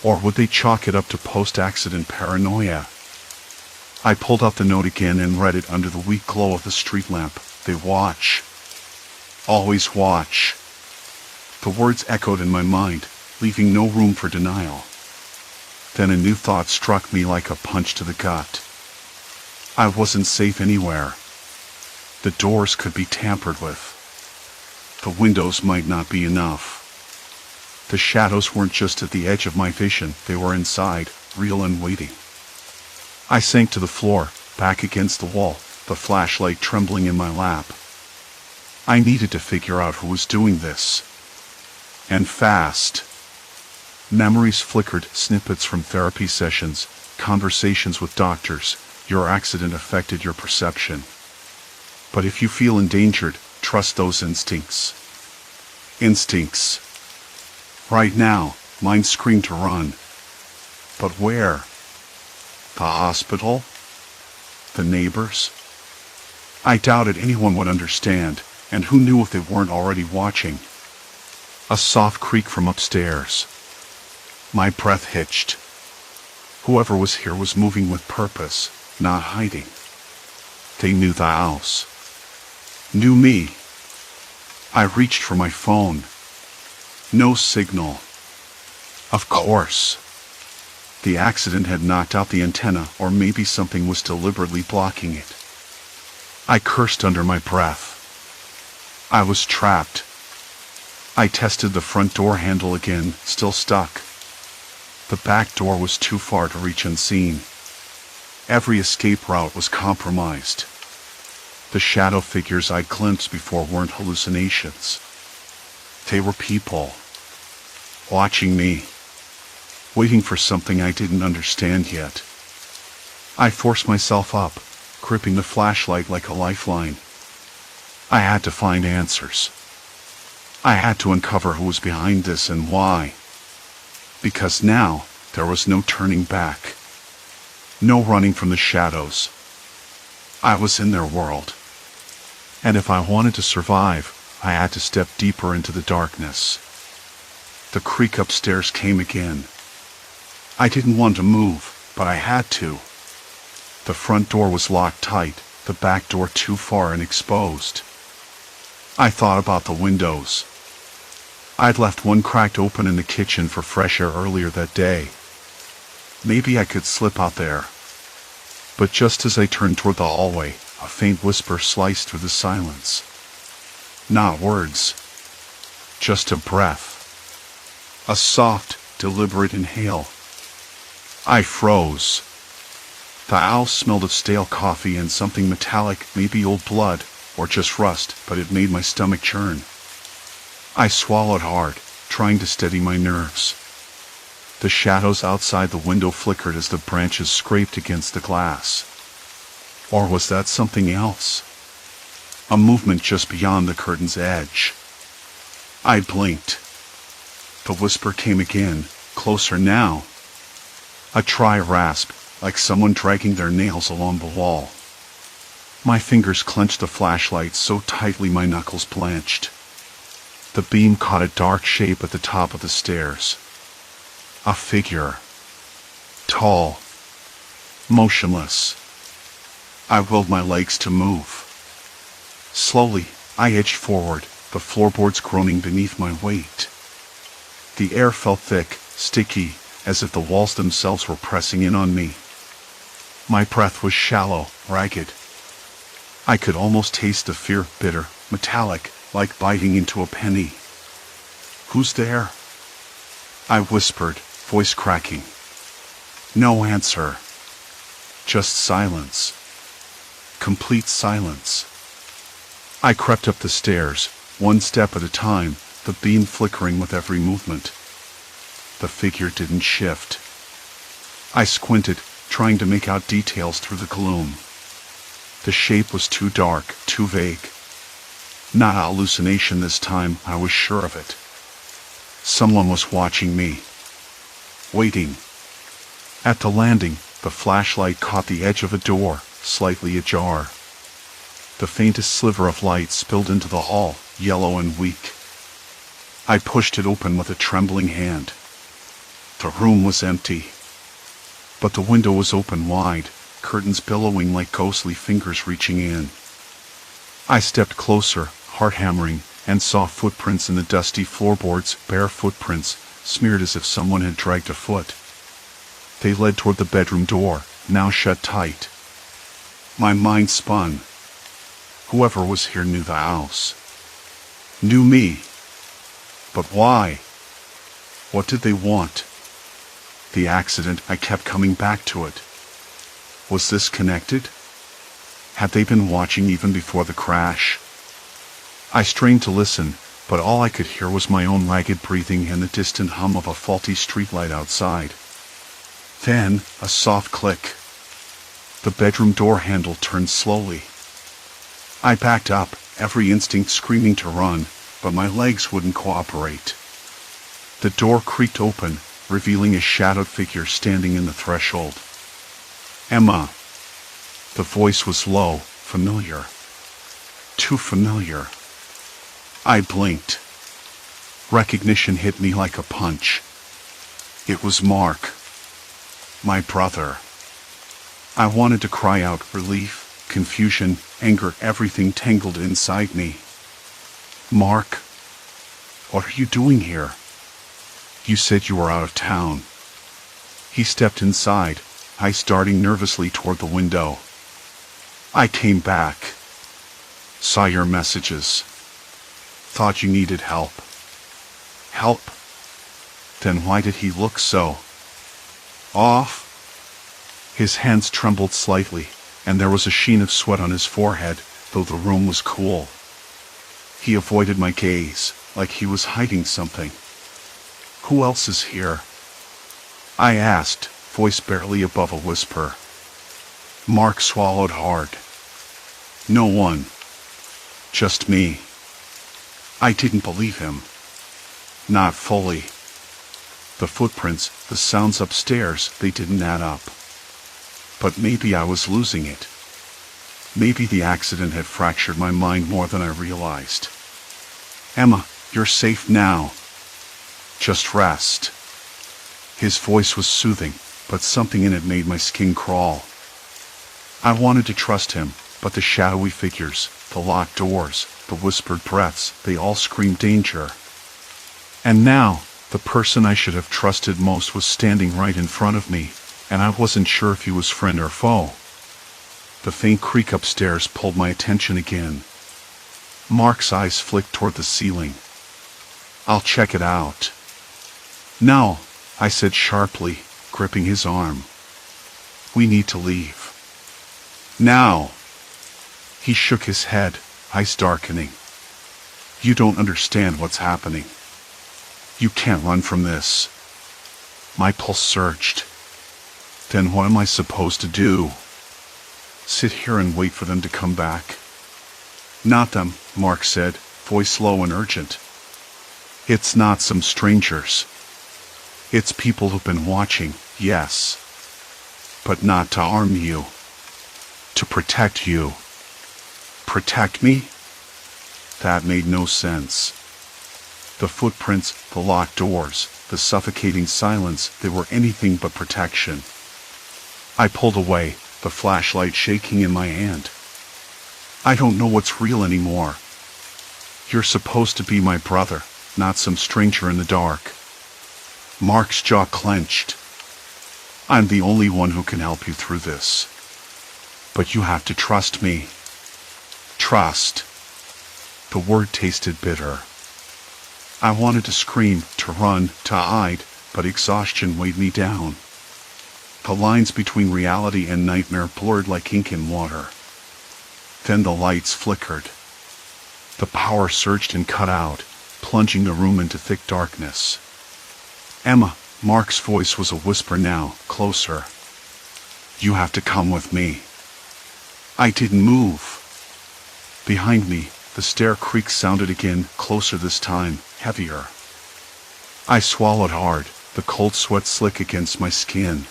Speaker 1: Or would they chalk it up to post-accident paranoia? I pulled out the note again and read it under the weak glow of the street lamp. They watch. Always watch. The words echoed in my mind, leaving no room for denial. Then a new thought struck me like a punch to the gut. I wasn't safe anywhere. The doors could be tampered with. The windows might not be enough. The shadows weren't just at the edge of my vision, they were inside, real and waiting. I sank to the floor, back against the wall, the flashlight trembling in my lap. I needed to figure out who was doing this. And fast. Memories flickered, snippets from therapy sessions, conversations with doctors. Your accident affected your perception. But if you feel endangered, trust those instincts. Instincts. Right now, mine screamed to run. But where? The hospital? The neighbors? I doubted anyone would understand, and who knew if they weren't already watching? A soft creak from upstairs. My breath hitched. Whoever was here was moving with purpose, not hiding. They knew the house. Knew me. I reached for my phone. No signal. Of course. The accident had knocked out the antenna, or maybe something was deliberately blocking it. I cursed under my breath. I was trapped. I tested the front door handle again, still stuck. The back door was too far to reach unseen. Every escape route was compromised. The shadow figures I'd glimpsed before weren't hallucinations. They were people. Watching me. Waiting for something I didn't understand yet. I forced myself up, gripping the flashlight like a lifeline. I had to find answers. I had to uncover who was behind this and why. Because now, there was no turning back. No running from the shadows. I was in their world. And if I wanted to survive, I had to step deeper into the darkness. The creak upstairs came again. I didn't want to move, but I had to. The front door was locked tight, the back door too far and exposed. I thought about the windows. I'd left one cracked open in the kitchen for fresh air earlier that day. Maybe I could slip out there. But just as I turned toward the hallway, a faint whisper sliced through the silence. Not words. Just a breath. A soft, deliberate inhale. I froze. The house smelled of stale coffee and something metallic, maybe old blood, or just rust, but it made my stomach churn. I swallowed hard, trying to steady my nerves. The shadows outside the window flickered as the branches scraped against the glass. Or was that something else? A movement just beyond the curtain's edge. I blinked. The whisper came again, closer now. A dry rasp, like someone dragging their nails along the wall. My fingers clenched the flashlight so tightly my knuckles blanched. The beam caught a dark shape at the top of the stairs. A figure. Tall. Motionless. I willed my legs to move. Slowly, I edged forward, the floorboards groaning beneath my weight. The air felt thick, sticky, as if the walls themselves were pressing in on me. My breath was shallow, ragged. I could almost taste the fear, bitter, metallic, like biting into a penny. Who's there? I whispered, voice cracking. No answer. Just silence. Complete silence. I crept up the stairs, one step at a time, the beam flickering with every movement. The figure didn't shift. I squinted, trying to make out details through the gloom. The shape was too dark, too vague. Not hallucination this time, I was sure of it. Someone was watching me. Waiting. At the landing, the flashlight caught the edge of a door, slightly ajar. The faintest sliver of light spilled into the hall, yellow and weak. I pushed it open with a trembling hand. The room was empty. But the window was open wide, curtains billowing like ghostly fingers reaching in. I stepped closer, heart hammering, and saw footprints in the dusty floorboards, bare footprints, smeared as if someone had dragged a foot. They led toward the bedroom door, now shut tight. My mind spun. Whoever was here knew the house. Knew me. But why? What did they want? The accident, I kept coming back to it. Was this connected? Had they been watching even before the crash? I strained to listen, but all I could hear was my own ragged breathing and the distant hum of a faulty streetlight outside. Then, a soft click. The bedroom door handle turned slowly. I backed up, every instinct screaming to run, but my legs wouldn't cooperate. The door creaked open, revealing a shadowed figure standing in the threshold. Emma. The voice was low, familiar. Too familiar. I blinked. Recognition hit me like a punch. It was Mark. My brother. I wanted to cry out relief, confusion, anger, everything tangled inside me. Mark, what are you doing here? You said you were out of town. He stepped inside, eyes darting nervously toward the window. I came back. Saw your messages. Thought you needed help. Help? Then why did he look so off? His hands trembled slightly, and there was a sheen of sweat on his forehead, though the room was cool. He avoided my gaze, like he was hiding something. Who else is here? I asked, voice barely above a whisper. Mark swallowed hard. No one. Just me. I didn't believe him. Not fully. The footprints, the sounds upstairs, they didn't add up. But maybe I was losing it. Maybe the accident had fractured my mind more than I realized. Emma, you're safe now. Just rest. His voice was soothing, but something in it made my skin crawl. I wanted to trust him, but the shadowy figures, the locked doors, the whispered breaths, they all screamed danger. And now, the person I should have trusted most was standing right in front of me, and I wasn't sure if he was friend or foe. The faint creak upstairs pulled my attention again. Mark's eyes flicked toward the ceiling. I'll check it out. No, I said sharply, gripping his arm. We need to leave. Now. He shook his head, eyes darkening. You don't understand what's happening. You can't run from this. My pulse surged. Then what am I supposed to do? Sit here and wait for them to come back? Not them, Mark said, voice low and urgent. It's not some strangers. It's people who've been watching, yes. But not to harm you. To protect you. Protect me? That made no sense. The footprints, the locked doors, the suffocating silence, they were anything but protection. I pulled away, the flashlight shaking in my hand. I don't know what's real anymore. You're supposed to be my brother, not some stranger in the dark. Mark's jaw clenched. I'm the only one who can help you through this. But you have to trust me. Trust. The word tasted bitter. I wanted to scream, to run, to hide, but exhaustion weighed me down. The lines between reality and nightmare blurred like ink in water. Then the lights flickered. The power surged and cut out, plunging the room into thick darkness. "Emma," Mark's voice was a whisper now, closer. "You have to come with me." I didn't move. Behind me, the stair creak sounded again, closer this time, heavier. I swallowed hard, the cold sweat slick against my skin.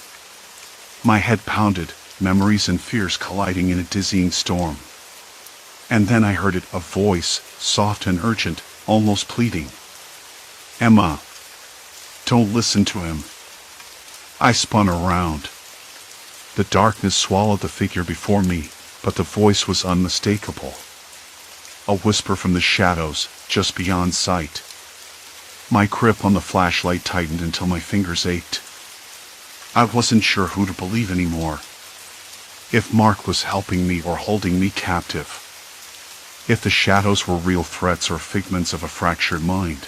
Speaker 1: My head pounded, memories and fears colliding in a dizzying storm. And then I heard it, a voice, soft and urgent, almost pleading. "Emma, don't listen to him." I spun around. The darkness swallowed the figure before me, but the voice was unmistakable. A whisper from the shadows, just beyond sight. My grip on the flashlight tightened until my fingers ached. I wasn't sure who to believe anymore. If Mark was helping me or holding me captive. If the shadows were real threats or figments of a fractured mind.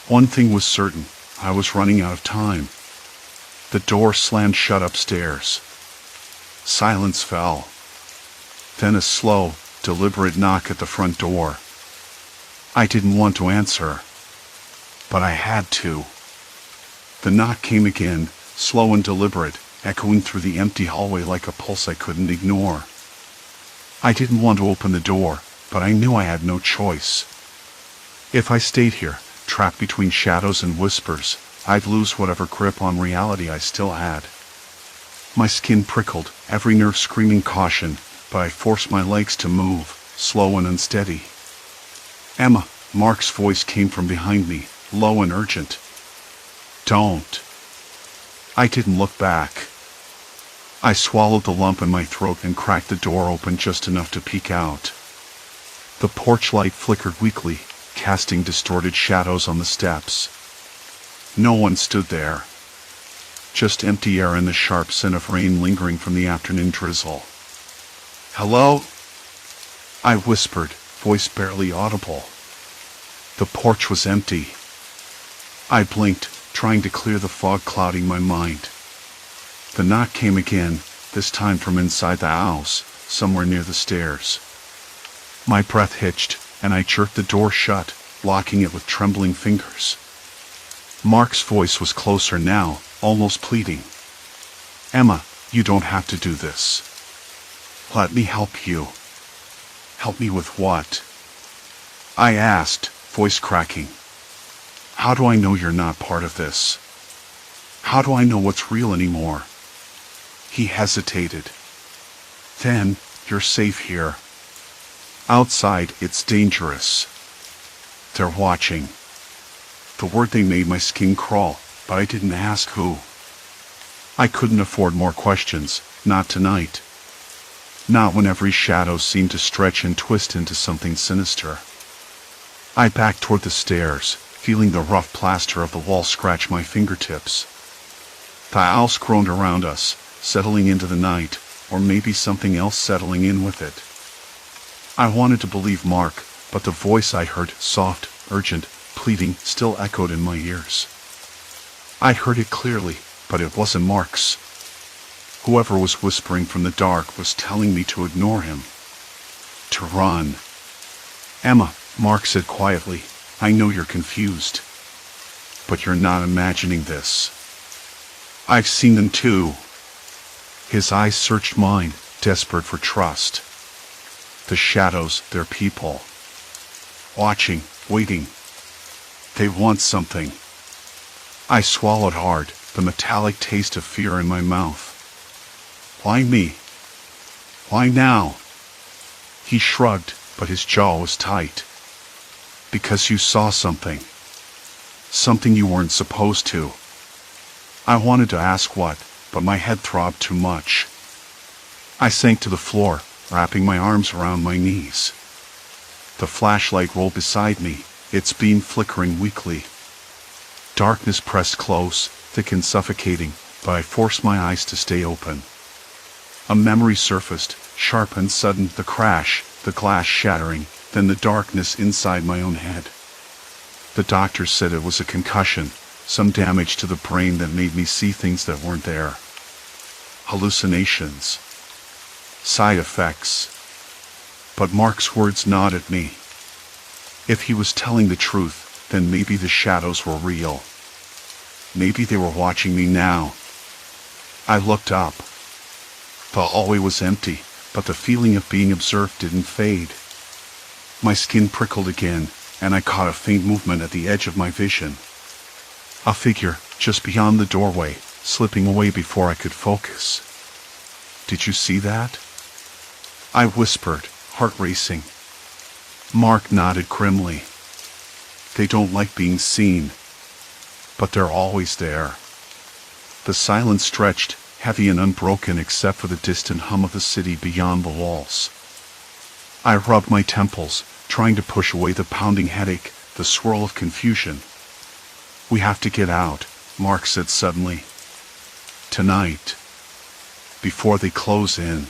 Speaker 1: One thing was certain, I was running out of time. The door slammed shut upstairs. Silence fell. Then a slow, deliberate knock at the front door. I didn't want to answer, but I had to. The knock came again, slow and deliberate, echoing through the empty hallway like a pulse I couldn't ignore. I didn't want to open the door, but I knew I had no choice. If I stayed here, trapped between shadows and whispers, I'd lose whatever grip on reality I still had. My skin prickled, every nerve screaming caution, but I forced my legs to move, slow and unsteady. "Emma," Mark's voice came from behind me, low and urgent. "Don't." I didn't look back. I swallowed the lump in my throat and cracked the door open just enough to peek out. The porch light flickered weakly, casting distorted shadows on the steps. No one stood there. Just empty air and the sharp scent of rain lingering from the afternoon drizzle. "Hello?" I whispered, voice barely audible. The porch was empty. I blinked, trying to clear the fog clouding my mind. The knock came again, this time from inside the house, somewhere near the stairs. My breath hitched, and I jerked the door shut, locking it with trembling fingers. Mark's voice was closer now, almost pleading. "Emma, you don't have to do this. Let me help you." "Help me with what?" I asked, voice cracking. "How do I know you're not part of this? How do I know what's real anymore?" He hesitated. "Then, you're safe here. Outside, it's dangerous. They're watching." The word they made my skin crawl, but I didn't ask who. I couldn't afford more questions, not tonight. Not when every shadow seemed to stretch and twist into something sinister. I backed toward the stairs, feeling the rough plaster of the wall scratch my fingertips. The house groaned around us, settling into the night, or maybe something else settling in with it. I wanted to believe Mark, but the voice I heard, soft, urgent, pleading, still echoed in my ears. I heard it clearly, but it wasn't Mark's. Whoever was whispering from the dark was telling me to ignore him. To run. "Emma," Mark said quietly, "I know you're confused. But you're not imagining this. I've seen them too." His eyes searched mine, desperate for trust. The shadows, they're people. Watching, waiting. They want something. I swallowed hard, the metallic taste of fear in my mouth. "Why me? Why now?" He shrugged, but his jaw was tight. "Because you saw something. Something you weren't supposed to." I wanted to ask what, but my head throbbed too much. I sank to the floor, wrapping my arms around my knees. The flashlight rolled beside me, its beam flickering weakly. Darkness pressed close, thick and suffocating, but I forced my eyes to stay open. A memory surfaced, sharp and sudden, the crash, the glass shattering, then the darkness inside my own head. The doctor said it was a concussion, some damage to the brain that made me see things that weren't there. hallucinations, side effects. But Mark's words gnawed at me. If he was telling the truth, then maybe the shadows were real. Maybe they were watching me now. I looked up. The hallway was empty, but the feeling of being observed didn't fade. My skin prickled again, and I caught a faint movement at the edge of my vision. A figure, just beyond the doorway, slipping away before I could focus. Did you see that? I whispered, heart racing. Mark nodded grimly. They don't like being seen, but they're always there. The silence stretched, heavy and unbroken except for the distant hum of the city beyond the walls. I rubbed my temples, trying to push away the pounding headache, the swirl of confusion. We have to get out, Mark said suddenly. Tonight. Before they close in.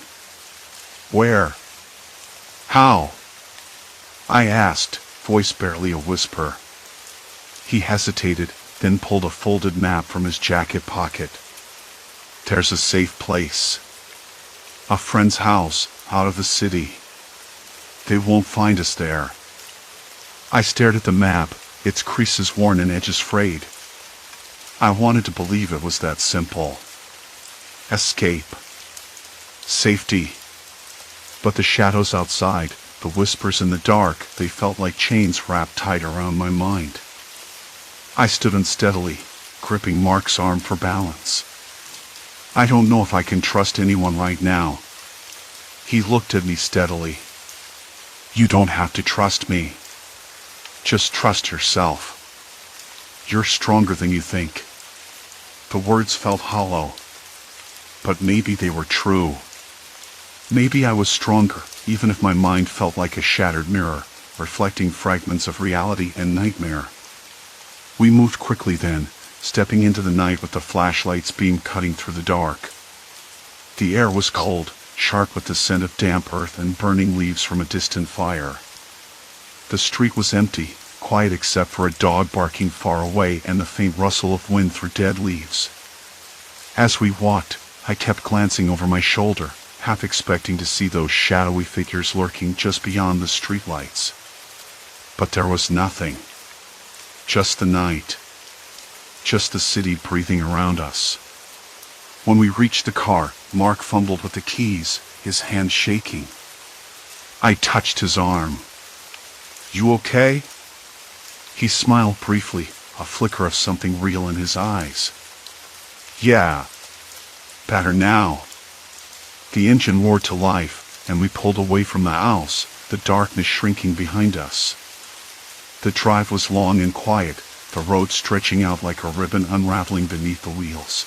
Speaker 1: Where? How? I asked, voice barely a whisper. He hesitated, then pulled a folded map from his jacket pocket. There's a safe place. A friend's house, out of the city. They won't find us there. I stared at the map, its creases worn and edges frayed. I wanted to believe it was that simple. Escape. Safety. But the shadows outside, the whispers in the dark, they felt like chains wrapped tight around my mind. I stood unsteadily, gripping Mark's arm for balance. I don't know if I can trust anyone right now. He looked at me steadily. You don't have to trust me. Just trust yourself. You're stronger than you think. The words felt hollow, but maybe they were true. Maybe I was stronger, even if my mind felt like a shattered mirror, reflecting fragments of reality and nightmare. We moved quickly then, stepping into the night with the flashlight's beam cutting through the dark. The air was cold, sharp with the scent of damp earth and burning leaves from a distant fire. The street was empty, quiet except for a dog barking far away and the faint rustle of wind through dead leaves. As we walked, I kept glancing over my shoulder, half expecting to see those shadowy figures lurking just beyond the streetlights. But there was nothing. Just the night. Just the city breathing around us. When we reached the car, Mark fumbled with the keys, his hand shaking. I touched his arm. You okay? He smiled briefly, a flicker of something real in his eyes. Yeah. Better now. The engine roared to life, and we pulled away from the house, the darkness shrinking behind us. The drive was long and quiet, the road stretching out like a ribbon unraveling beneath the wheels.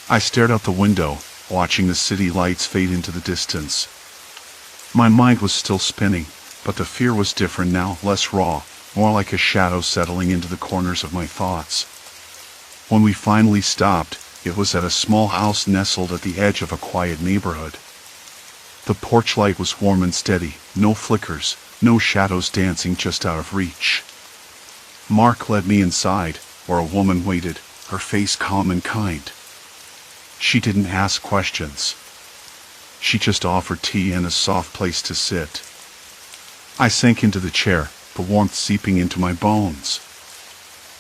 Speaker 1: I stared out the window, watching the city lights fade into the distance. My mind was still spinning, but the fear was different now, less raw, more like a shadow settling into the corners of my thoughts. When we finally stopped, it was at a small house nestled at the edge of a quiet neighborhood. The porch light was warm and steady, no flickers, no shadows dancing just out of reach. Mark led me inside, where a woman waited, her face calm and kind. She didn't ask questions. She just offered tea and a soft place to sit. I sank into the chair, the warmth seeping into my bones.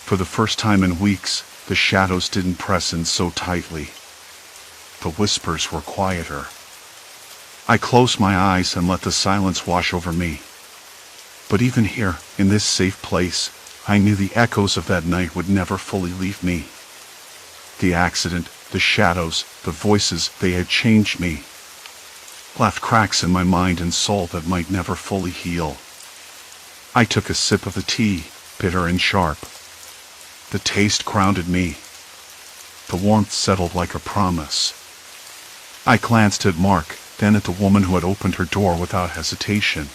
Speaker 1: For the first time in weeks, the shadows didn't press in so tightly. The whispers were quieter. I closed my eyes and let the silence wash over me. But even here, in this safe place, I knew the echoes of that night would never fully leave me. The accident, the shadows, the voices, they had changed me. Left cracks in my mind and soul that might never fully heal. I took a sip of the tea, bitter and sharp. The taste grounded me. The warmth settled like a promise. I glanced at Mark, then at the woman who had opened her door without hesitation.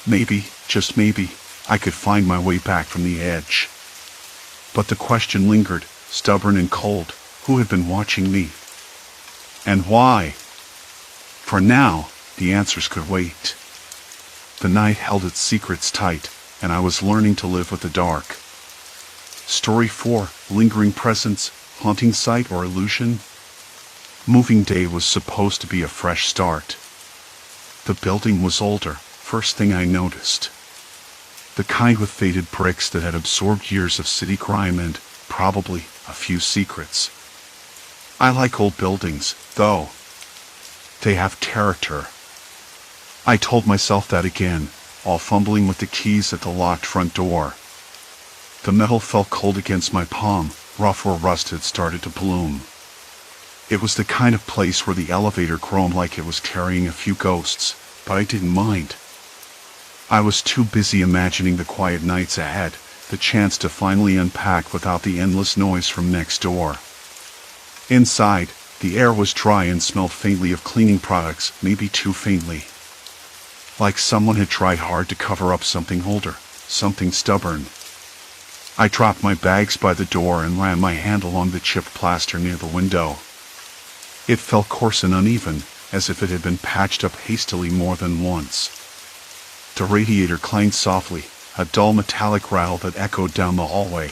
Speaker 1: Maybe, just maybe, I could find my way back from the edge. But the question lingered, stubborn and cold. Who had been watching me? And why? For now, the answers could wait. The night held its secrets tight, and I was learning to live with the dark. Story 4, Lingering Presence, Haunting Sight or Illusion? Moving day was supposed to be a fresh start. The building was older, first thing I noticed. The kind with faded bricks that had absorbed years of city crime and, probably, a few secrets. I like old buildings, though. They have character. I told myself that again, while fumbling with the keys at the locked front door. The metal felt cold against my palm, rough where rust had started to bloom. It was the kind of place where the elevator groaned like it was carrying a few ghosts, but I didn't mind. I was too busy imagining the quiet nights ahead, the chance to finally unpack without the endless noise from next door. Inside, the air was dry and smelled faintly of cleaning products, maybe too faintly. Like someone had tried hard to cover up something older, something stubborn. I dropped my bags by the door and ran my hand along the chipped plaster near the window. It felt coarse and uneven, as if it had been patched up hastily more than once. The radiator clanged softly, a dull metallic rattle that echoed down the hallway.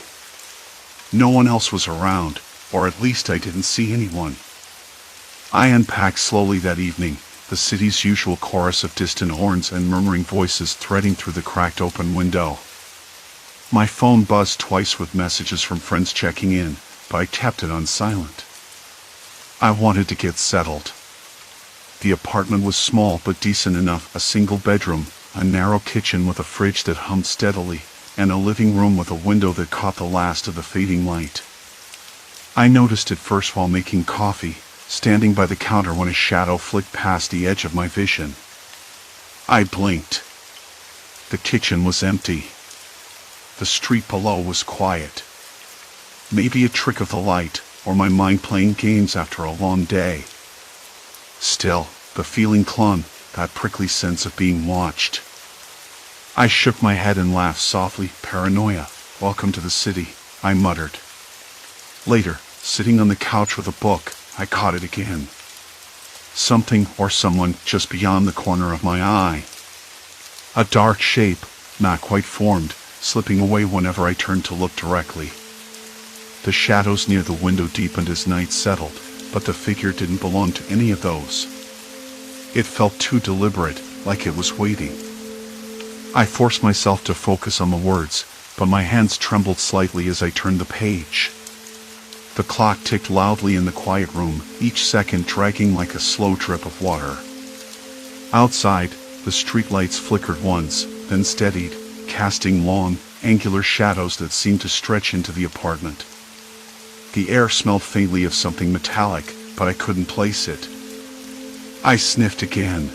Speaker 1: No one else was around, or at least I didn't see anyone. I unpacked slowly that evening, the city's usual chorus of distant horns and murmuring voices threading through the cracked open window. My phone buzzed twice with messages from friends checking in, but I kept it on silent. I wanted to get settled. The apartment was small but decent enough, a single bedroom, a narrow kitchen with a fridge that hummed steadily, and a living room with a window that caught the last of the fading light. I noticed it first while making coffee, standing by the counter when a shadow flicked past the edge of my vision. I blinked. The kitchen was empty. The street below was quiet. Maybe a trick of the light, or my mind playing games after a long day. Still, the feeling clung, that prickly sense of being watched. I shook my head and laughed softly. Paranoia. Welcome to the city, I muttered. Later, sitting on the couch with a book, I caught it again. Something or someone just beyond the corner of my eye. A dark shape, not quite formed, slipping away whenever I turned to look directly. The shadows near the window deepened as night settled, but the figure didn't belong to any of those. It felt too deliberate, like it was waiting. I forced myself to focus on the words, but my hands trembled slightly as I turned the page. The clock ticked loudly in the quiet room, each second dragging like a slow drip of water. Outside, the streetlights flickered once, then steadied, casting long, angular shadows that seemed to stretch into the apartment. The air smelled faintly of something metallic, but I couldn't place it. I sniffed again.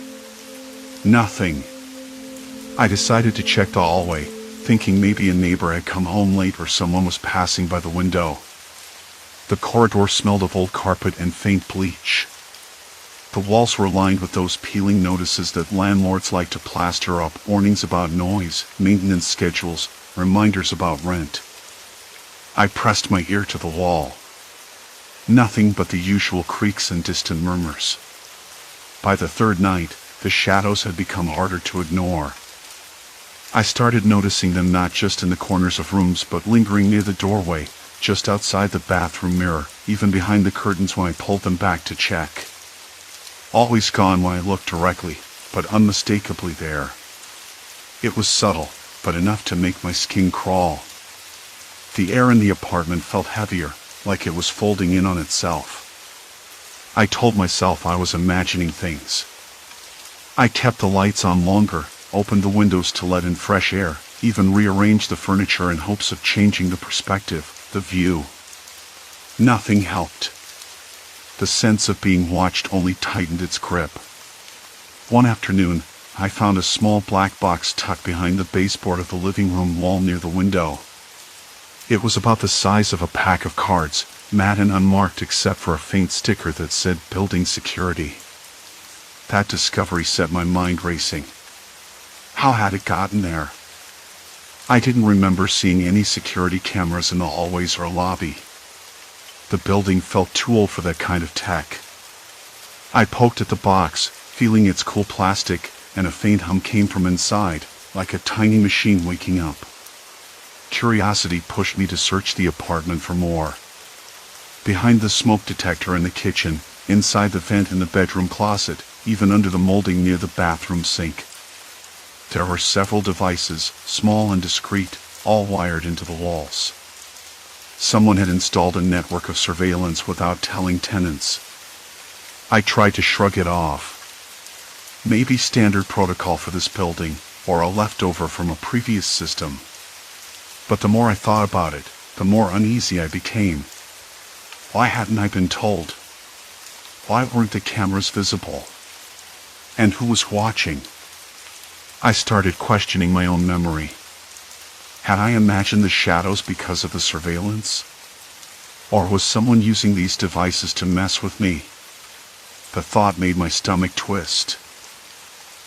Speaker 1: Nothing. I decided to check the hallway, thinking maybe a neighbor had come home late or someone was passing by the window. The corridor smelled of old carpet and faint bleach. The walls were lined with those peeling notices that landlords like to plaster up, warnings about noise, maintenance schedules, reminders about rent. I pressed my ear to the wall. Nothing but the usual creaks and distant murmurs. By the third night, the shadows had become harder to ignore. I started noticing them not just in the corners of rooms but lingering near the doorway, just outside the bathroom mirror, even behind the curtains when I pulled them back to check. Always gone when I looked directly, but unmistakably there. It was subtle, but enough to make my skin crawl. The air in the apartment felt heavier, like it was folding in on itself. I told myself I was imagining things. I kept the lights on longer, opened the windows to let in fresh air, even rearranged the furniture in hopes of changing the perspective, the view. Nothing helped. The sense of being watched only tightened its grip. One afternoon, I found a small black box tucked behind the baseboard of the living room wall near the window. It was about the size of a pack of cards, matte and unmarked except for a faint sticker that said Building Security. That discovery set my mind racing. How had it gotten there? I didn't remember seeing any security cameras in the hallways or lobby. The building felt too old for that kind of tech. I poked at the box, feeling its cool plastic, and a faint hum came from inside, like a tiny machine waking up. Curiosity pushed me to search the apartment for more. Behind the smoke detector in the kitchen, inside the vent in the bedroom closet, even under the molding near the bathroom sink. There were several devices, small and discreet, all wired into the walls. Someone had installed a network of surveillance without telling tenants. I tried to shrug it off. Maybe standard protocol for this building, or a leftover from a previous system. But the more I thought about it, the more uneasy I became. Why hadn't I been told? Why weren't the cameras visible? And who was watching? I started questioning my own memory. Had I imagined the shadows because of the surveillance? Or was someone using these devices to mess with me? The thought made my stomach twist.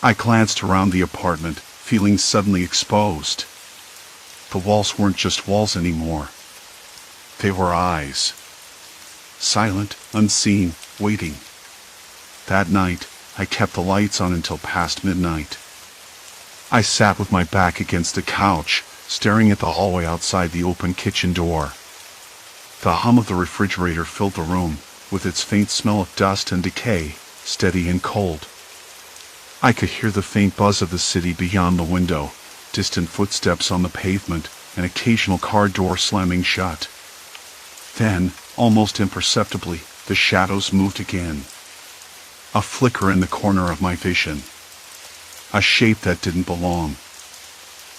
Speaker 1: I glanced around the apartment, feeling suddenly exposed. The walls weren't just walls anymore. They were eyes. Silent, unseen, waiting. That night, I kept the lights on until past midnight. I sat with my back against the couch, staring at the hallway outside the open kitchen door. The hum of the refrigerator filled the room, with its faint smell of dust and decay, steady and cold. I could hear the faint buzz of the city beyond the window, distant footsteps on the pavement, an occasional car door slamming shut. Then, almost imperceptibly, the shadows moved again. A flicker in the corner of my vision. A shape that didn't belong.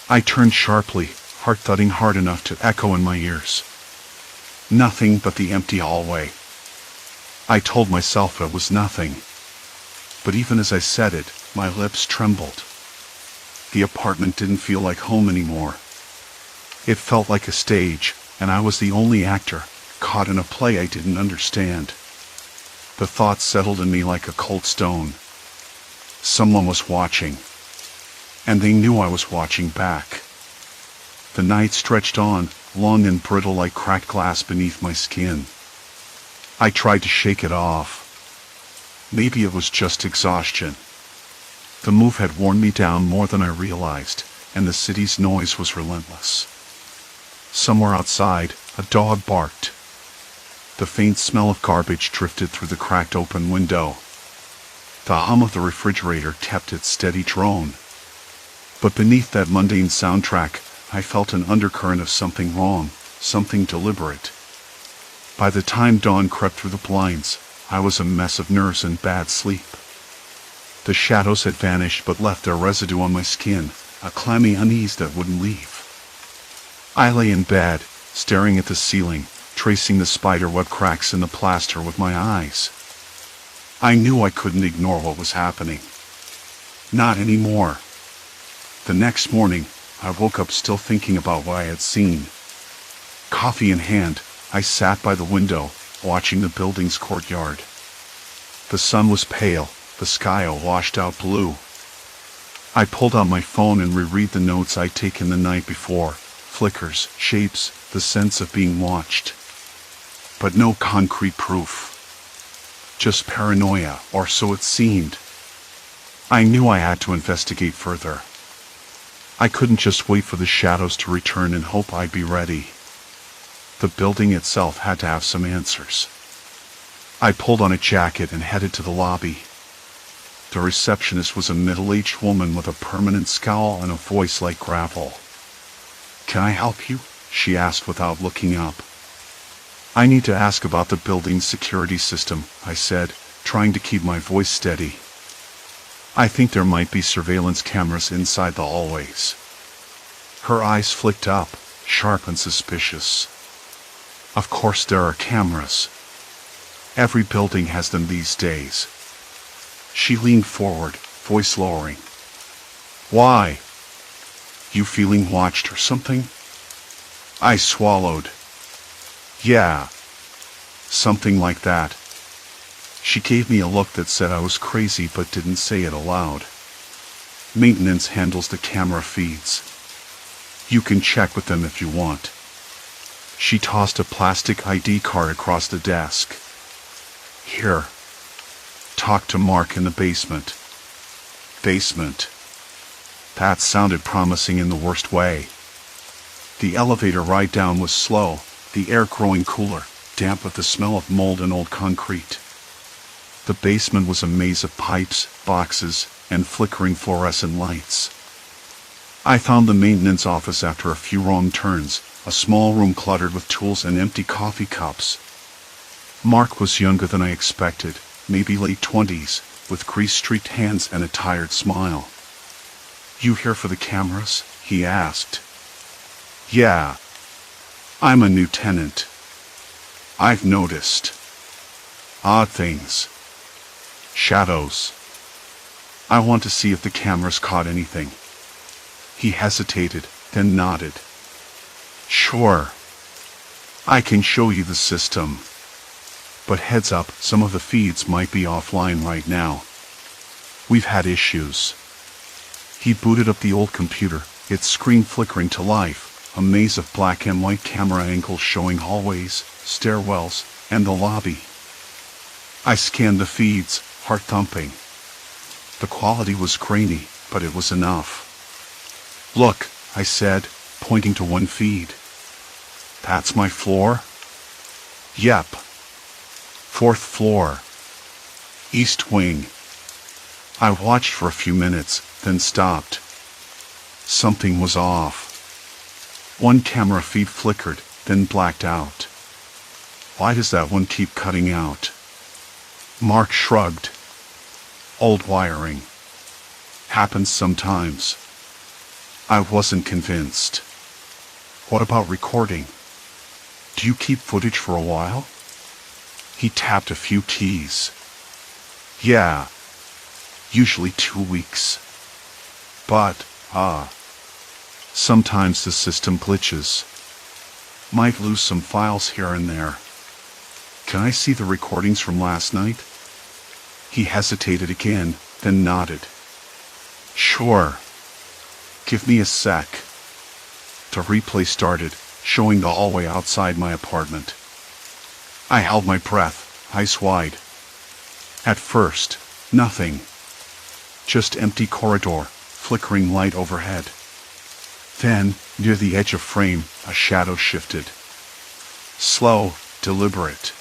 Speaker 1: I turned sharply, heart thudding hard enough to echo in my ears. Nothing but the empty hallway. I told myself it was nothing. But even as I said it, my lips trembled. The apartment didn't feel like home anymore. It felt like a stage, and I was the only actor, caught in a play I didn't understand. The thought settled in me like a cold stone. Someone was watching. And they knew I was watching back. The night stretched on, long and brittle like cracked glass beneath my skin. I tried to shake it off. Maybe it was just exhaustion. The move had worn me down more than I realized, and the city's noise was relentless. Somewhere outside, a dog barked. The faint smell of garbage drifted through the cracked open window. The hum of the refrigerator kept its steady drone. But beneath that mundane soundtrack, I felt an undercurrent of something wrong, something deliberate. By the time dawn crept through the blinds, I was a mess of nerves and bad sleep. The shadows had vanished but left their residue on my skin, a clammy unease that wouldn't leave. I lay in bed, staring at the ceiling, tracing the spiderweb cracks in the plaster with my eyes. I knew I couldn't ignore what was happening. Not anymore. The next morning, I woke up still thinking about what I had seen. Coffee in hand, I sat by the window, watching the building's courtyard. The sun was pale, the sky a washed-out blue. I pulled out my phone and reread the notes I'd taken the night before, flickers, shapes, the sense of being watched. But no concrete proof. Just paranoia, or so it seemed. I knew I had to investigate further. I couldn't just wait for the shadows to return and hope I'd be ready. The building itself had to have some answers. I pulled on a jacket and headed to the lobby. The receptionist was a middle-aged woman with a permanent scowl and a voice like gravel. "Can I help you?" she asked without looking up. "I need to ask about the building's security system," I said, trying to keep my voice steady. "I think there might be surveillance cameras inside the hallways." Her eyes flicked up, sharp and suspicious. "Of course there are cameras. Every building has them these days." She leaned forward, voice lowering. "Why? You feeling watched or something?" I swallowed. "Yeah. Something like that." She gave me a look that said I was crazy but didn't say it aloud. "Maintenance handles the camera feeds. You can check with them if you want." She tossed a plastic ID card across the desk. "Here. Talk to Mark in the basement." Basement. That sounded promising in the worst way. The elevator ride down was slow, the air growing cooler, damp with the smell of mold and old concrete. The basement was a maze of pipes, boxes, and flickering fluorescent lights. I found the maintenance office after a few wrong turns, a small room cluttered with tools and empty coffee cups. Mark was younger than I expected, maybe late 20s, with grease-streaked hands and a tired smile. "You here for the cameras?" he asked. "Yeah. I'm a new tenant. I've noticed odd things. Shadows. I want to see if the cameras caught anything." He hesitated, then nodded. "Sure. I can show you the system. But heads up, some of the feeds might be offline right now. We've had issues." He booted up the old computer, its screen flickering to life, a maze of black and white camera angles showing hallways, stairwells, and the lobby. I scanned the feeds, heart thumping. The quality was grainy, but it was enough. "Look," I said, pointing to one feed. "That's my floor?" "Yep. 4th floor. East wing." I watched for a few minutes, then stopped. Something was off. One camera feed flickered, then blacked out. "Why does that one keep cutting out?" Mark shrugged. "Old wiring. Happens sometimes." I wasn't convinced. "What about recording? Do you keep footage for a while?" He tapped a few keys. "Yeah. Usually 2 weeks. But, sometimes the system glitches. Might lose some files here and there. Can I see the recordings from last night?" He hesitated again, then nodded. "Sure. Give me a sec." The replay started, showing the hallway outside my apartment. I held my breath, eyes wide. At first, nothing. Just empty corridor, flickering light overhead. Then, near the edge of frame, a shadow shifted. Slow, deliberate.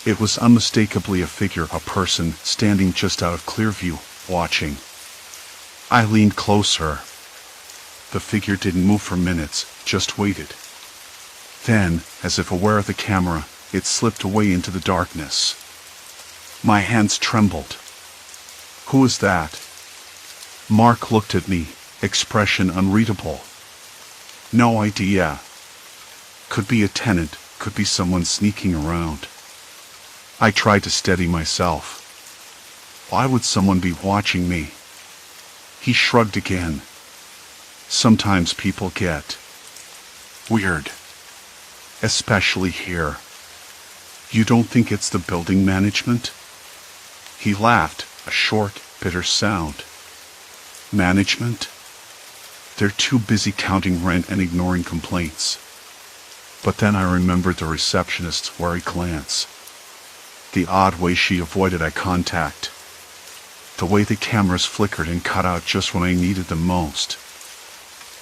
Speaker 1: It was unmistakably a figure, a person, standing just out of clear view, watching. I leaned closer. The figure didn't move for minutes, just waited. Then, as if aware of the camera, it slipped away into the darkness. My hands trembled. "Who is that?" Mark looked at me, expression unreadable. "No idea. Could be a tenant, could be someone sneaking around." I tried to steady myself. Why would someone be watching me? He shrugged again. "Sometimes people get weird. Especially here. You don't think it's the building management?" He laughed, a short, bitter sound. "Management? They're too busy counting rent and ignoring complaints." But then I remembered the receptionist's wary glance. The odd way she avoided eye contact. The way the cameras flickered and cut out just when I needed them most.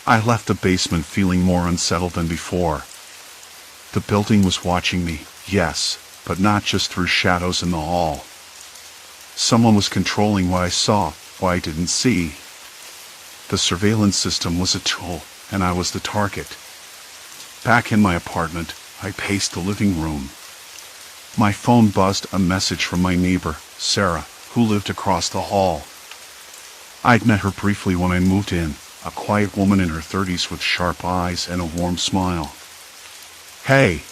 Speaker 1: I left the basement feeling more unsettled than before. The building was watching me, yes, but not just through shadows in the hall. Someone was controlling what I saw, what I didn't see. The surveillance system was a tool, and I was the target. Back in my apartment, I paced the living room. My phone buzzed, a message from my neighbor, Sarah, who lived across the hall. I'd met her briefly when I moved in, a quiet woman in her 30s with sharp eyes and a warm smile. "Hey.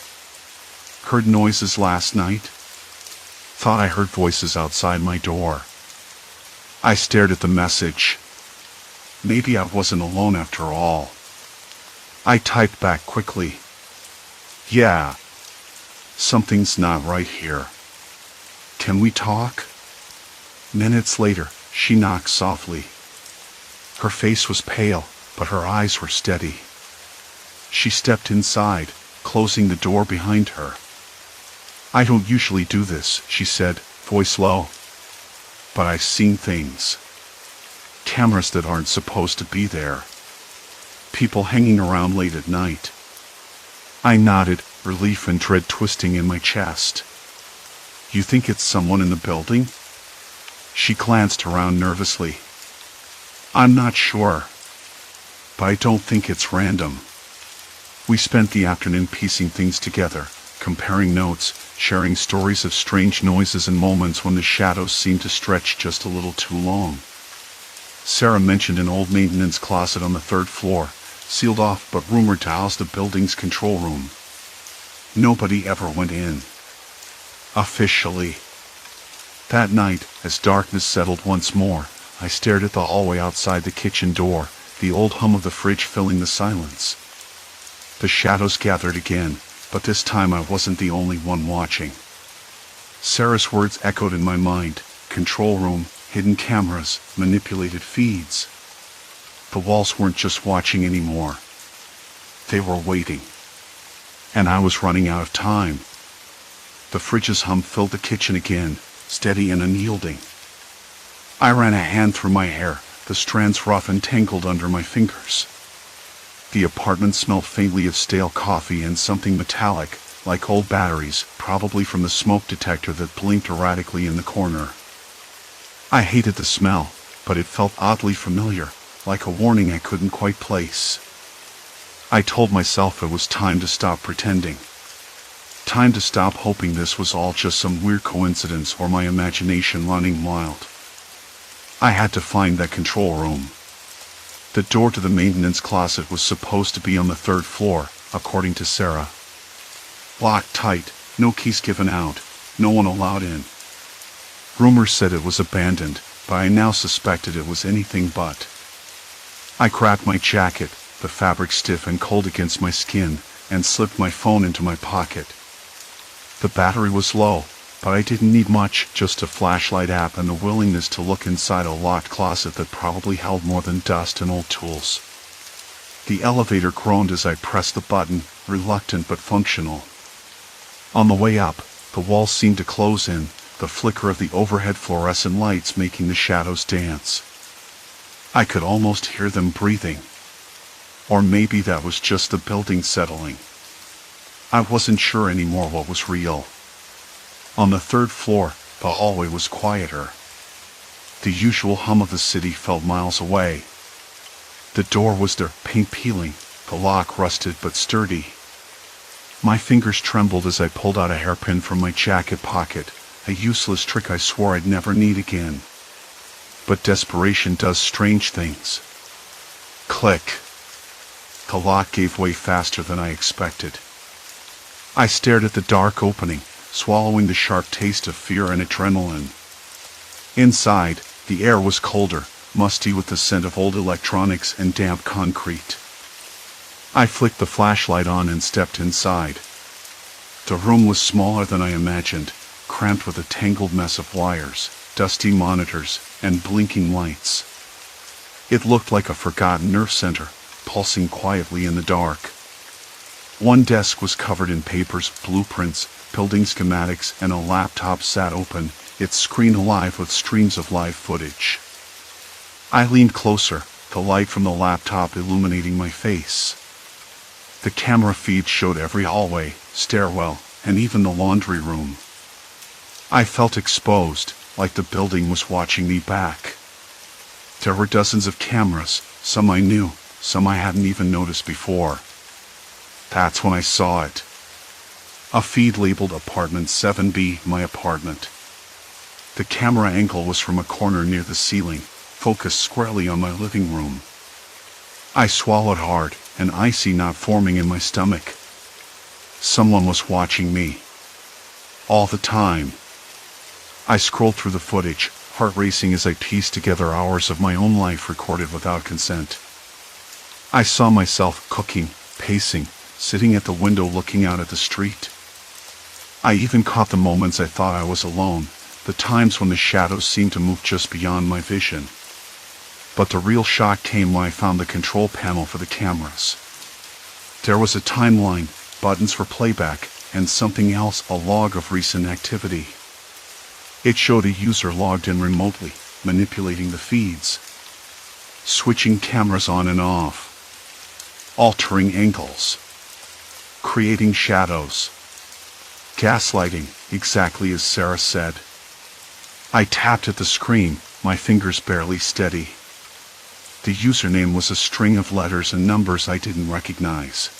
Speaker 1: Heard noises last night? Thought I heard voices outside my door." I stared at the message. Maybe I wasn't alone after all. I typed back quickly. "Yeah. Something's not right here. Can we talk?" Minutes later, she knocked softly. Her face was pale, but her eyes were steady. She stepped inside, closing the door behind her. "I don't usually do this," she said, voice low. "But I've seen things. Cameras that aren't supposed to be there. People hanging around late at night." I nodded, relief and dread twisting in my chest. You think it's someone in the building? She glanced around nervously. I'm not sure, but I don't think it's random. We spent the afternoon piecing things together, comparing notes, sharing stories of strange noises and moments when the shadows seemed to stretch just a little too long. Sarah mentioned an old maintenance closet on the 3rd floor, sealed off but rumored to house the building's control room. Nobody ever went in. Officially. That night, as darkness settled once more, I stared at the hallway outside the kitchen door, the old hum of the fridge filling the silence. The shadows gathered again, but this time I wasn't the only one watching. Sarah's words echoed in my mind: control room, hidden cameras, manipulated feeds. The walls weren't just watching anymore. They were waiting. And I was running out of time. The fridge's hum filled the kitchen again, steady and unyielding. I ran a hand through my hair, the strands rough and tangled under my fingers. The apartment smelled faintly of stale coffee and something metallic, like old batteries, probably from the smoke detector that blinked erratically in the corner. I hated the smell, but it felt oddly familiar, like a warning I couldn't quite place. I told myself it was time to stop pretending. Time to stop hoping this was all just some weird coincidence or my imagination running wild. I had to find that control room. The door to the maintenance closet was supposed to be on the 3rd floor, according to Sarah. Locked tight, no keys given out, no one allowed in. Rumors said it was abandoned, but I now suspected it was anything but. I grabbed my jacket, the fabric stiff and cold against my skin, and slipped my phone into my pocket. The battery was low, but I didn't need much, just a flashlight app and the willingness to look inside a locked closet that probably held more than dust and old tools. The elevator groaned as I pressed the button, reluctant but functional. On the way up, the walls seemed to close in, the flicker of the overhead fluorescent lights making the shadows dance. I could almost hear them breathing. Or maybe that was just the building settling. I wasn't sure anymore what was real. On the 3rd floor, the hallway was quieter. The usual hum of the city felt miles away. The door was there, paint peeling, the lock rusted but sturdy. My fingers trembled as I pulled out a hairpin from my jacket pocket, a useless trick I swore I'd never need again. But desperation does strange things. Click. The lock gave way faster than I expected. I stared at the dark opening, swallowing the sharp taste of fear and adrenaline. Inside, the air was colder, musty with the scent of old electronics and damp concrete. I flicked the flashlight on and stepped inside. The room was smaller than I imagined, cramped with a tangled mess of wires, dusty monitors, and blinking lights. It looked like a forgotten nerve center, pulsing quietly in the dark. One desk was covered in papers, blueprints, building schematics, and a laptop sat open, its screen alive with streams of live footage. I leaned closer, the light from the laptop illuminating my face. The camera feed showed every hallway, stairwell, and even the laundry room. I felt exposed, like the building was watching me back. There were dozens of cameras, some I knew, some I hadn't even noticed before. That's when I saw it. A feed labeled Apartment 7B, my apartment. The camera angle was from a corner near the ceiling, focused squarely on my living room. I swallowed hard, an icy knot forming in my stomach. Someone was watching me. All the time. I scrolled through the footage, heart racing as I pieced together hours of my own life recorded without consent. I saw myself cooking, pacing, sitting at the window looking out at the street. I even caught the moments I thought I was alone, the times when the shadows seemed to move just beyond my vision. But the real shock came when I found the control panel for the cameras. There was a timeline, buttons for playback, and something else, a log of recent activity. It showed a user logged in remotely, manipulating the feeds, switching cameras on and off, altering angles, creating shadows. Gaslighting, exactly as Sarah said. I tapped at the screen, my fingers barely steady. The username was a string of letters and numbers I didn't recognize.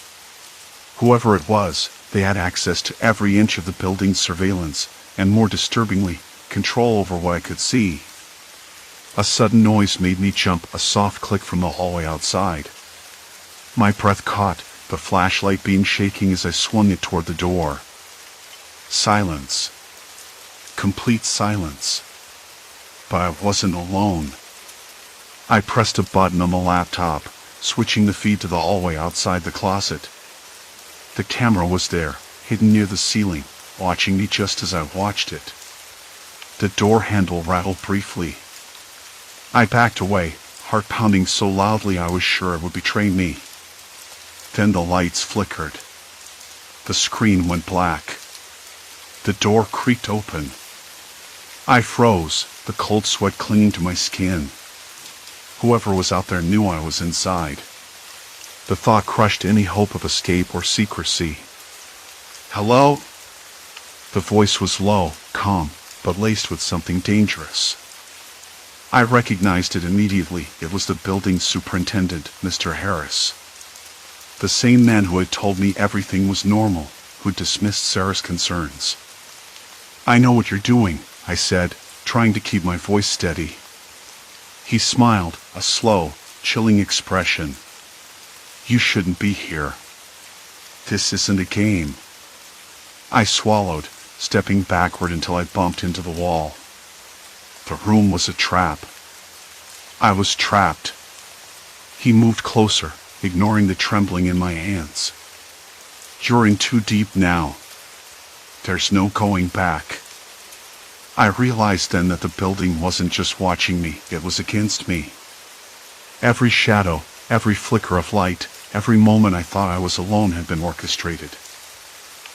Speaker 1: Whoever it was, they had access to every inch of the building's surveillance, and more disturbingly, control over what I could see. A sudden noise made me jump, a soft click from the hallway outside. My breath caught, the flashlight beam shaking as I swung it toward the door. Silence. Complete silence. But I wasn't alone. I pressed a button on the laptop, switching the feed to the hallway outside the closet. The camera was there, hidden near the ceiling, watching me just as I watched it. The door handle rattled briefly. I backed away, heart pounding so loudly I was sure it would betray me. Then the lights flickered. The screen went black. The door creaked open. I froze, the cold sweat clinging to my skin. Whoever was out there knew I was inside. The thought crushed any hope of escape or secrecy. "Hello?" The voice was low, calm, but laced with something dangerous. I recognized it immediately. It was the building's superintendent, Mr. Harris. The same man who had told me everything was normal, who dismissed Sarah's concerns. "I know what you're doing," I said, trying to keep my voice steady. He smiled, a slow, chilling expression. "You shouldn't be here. This isn't a game." I swallowed, stepping backward until I bumped into the wall. The room was a trap. I was trapped. He moved closer, ignoring the trembling in my hands. "You're in too deep now. There's no going back." I realized then that the building wasn't just watching me, it was against me. Every shadow, every flicker of light, every moment I thought I was alone had been orchestrated.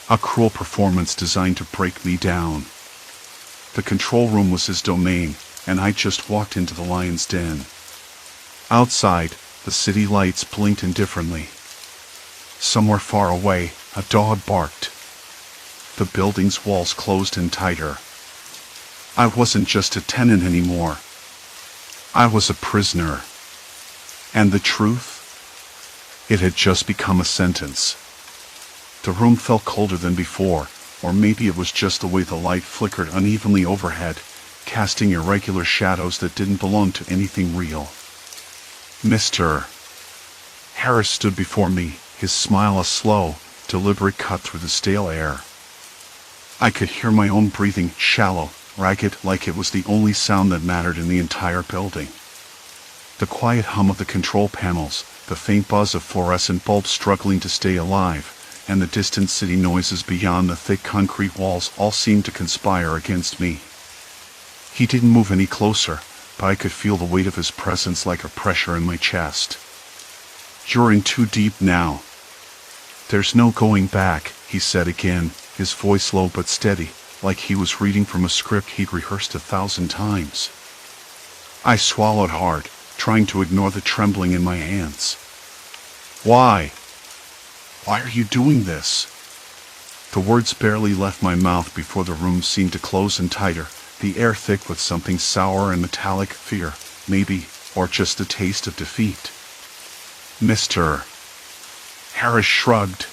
Speaker 1: A cruel performance designed to break me down. The control room was his domain, and I just walked into the lion's den. Outside, the city lights blinked indifferently. Somewhere far away, a dog barked. The building's walls closed in tighter. I wasn't just a tenant anymore. I was a prisoner. And the truth? It had just become a sentence. The room felt colder than before, or maybe it was just the way the light flickered unevenly overhead, casting irregular shadows that didn't belong to anything real. Mr. Harris stood before me, his smile a slow, deliberate cut through the stale air. I could hear my own breathing, shallow, ragged, like it was the only sound that mattered in the entire building. The quiet hum of the control panels, the faint buzz of fluorescent bulbs struggling to stay alive, and the distant city noises beyond the thick concrete walls all seemed to conspire against me. He didn't move any closer, but I could feel the weight of his presence like a pressure in my chest. "You're in too deep now. There's no going back," he said again, his voice low but steady, like he was reading from a script he'd rehearsed 1,000 times. I swallowed hard, trying to ignore the trembling in my hands. "Why? Why are you doing this?" The words barely left my mouth before the room seemed to close in tighter, the air thick with something sour and metallic, fear, maybe, or just the taste of defeat. "Mr. Harris shrugged.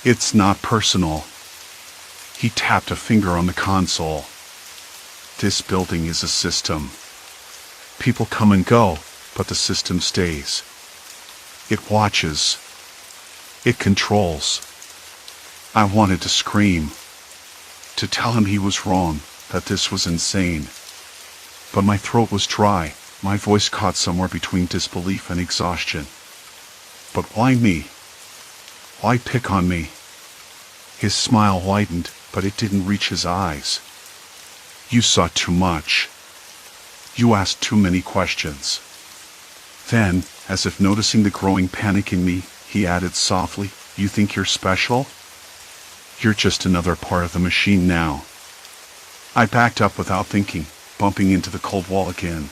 Speaker 1: "It's not personal." He tapped a finger on the console. "This building is a system. People come and go, but the system stays. It watches. It controls." I wanted to scream, to tell him he was wrong, that this was insane. But my throat was dry, my voice caught somewhere between disbelief and exhaustion. "But why me? Why pick on me?" His smile widened, but it didn't reach his eyes. "You saw too much. You asked too many questions." Then, as if noticing the growing panic in me, he added softly, "You think you're special? You're just another part of the machine now." I backed up without thinking, bumping into the cold wall again.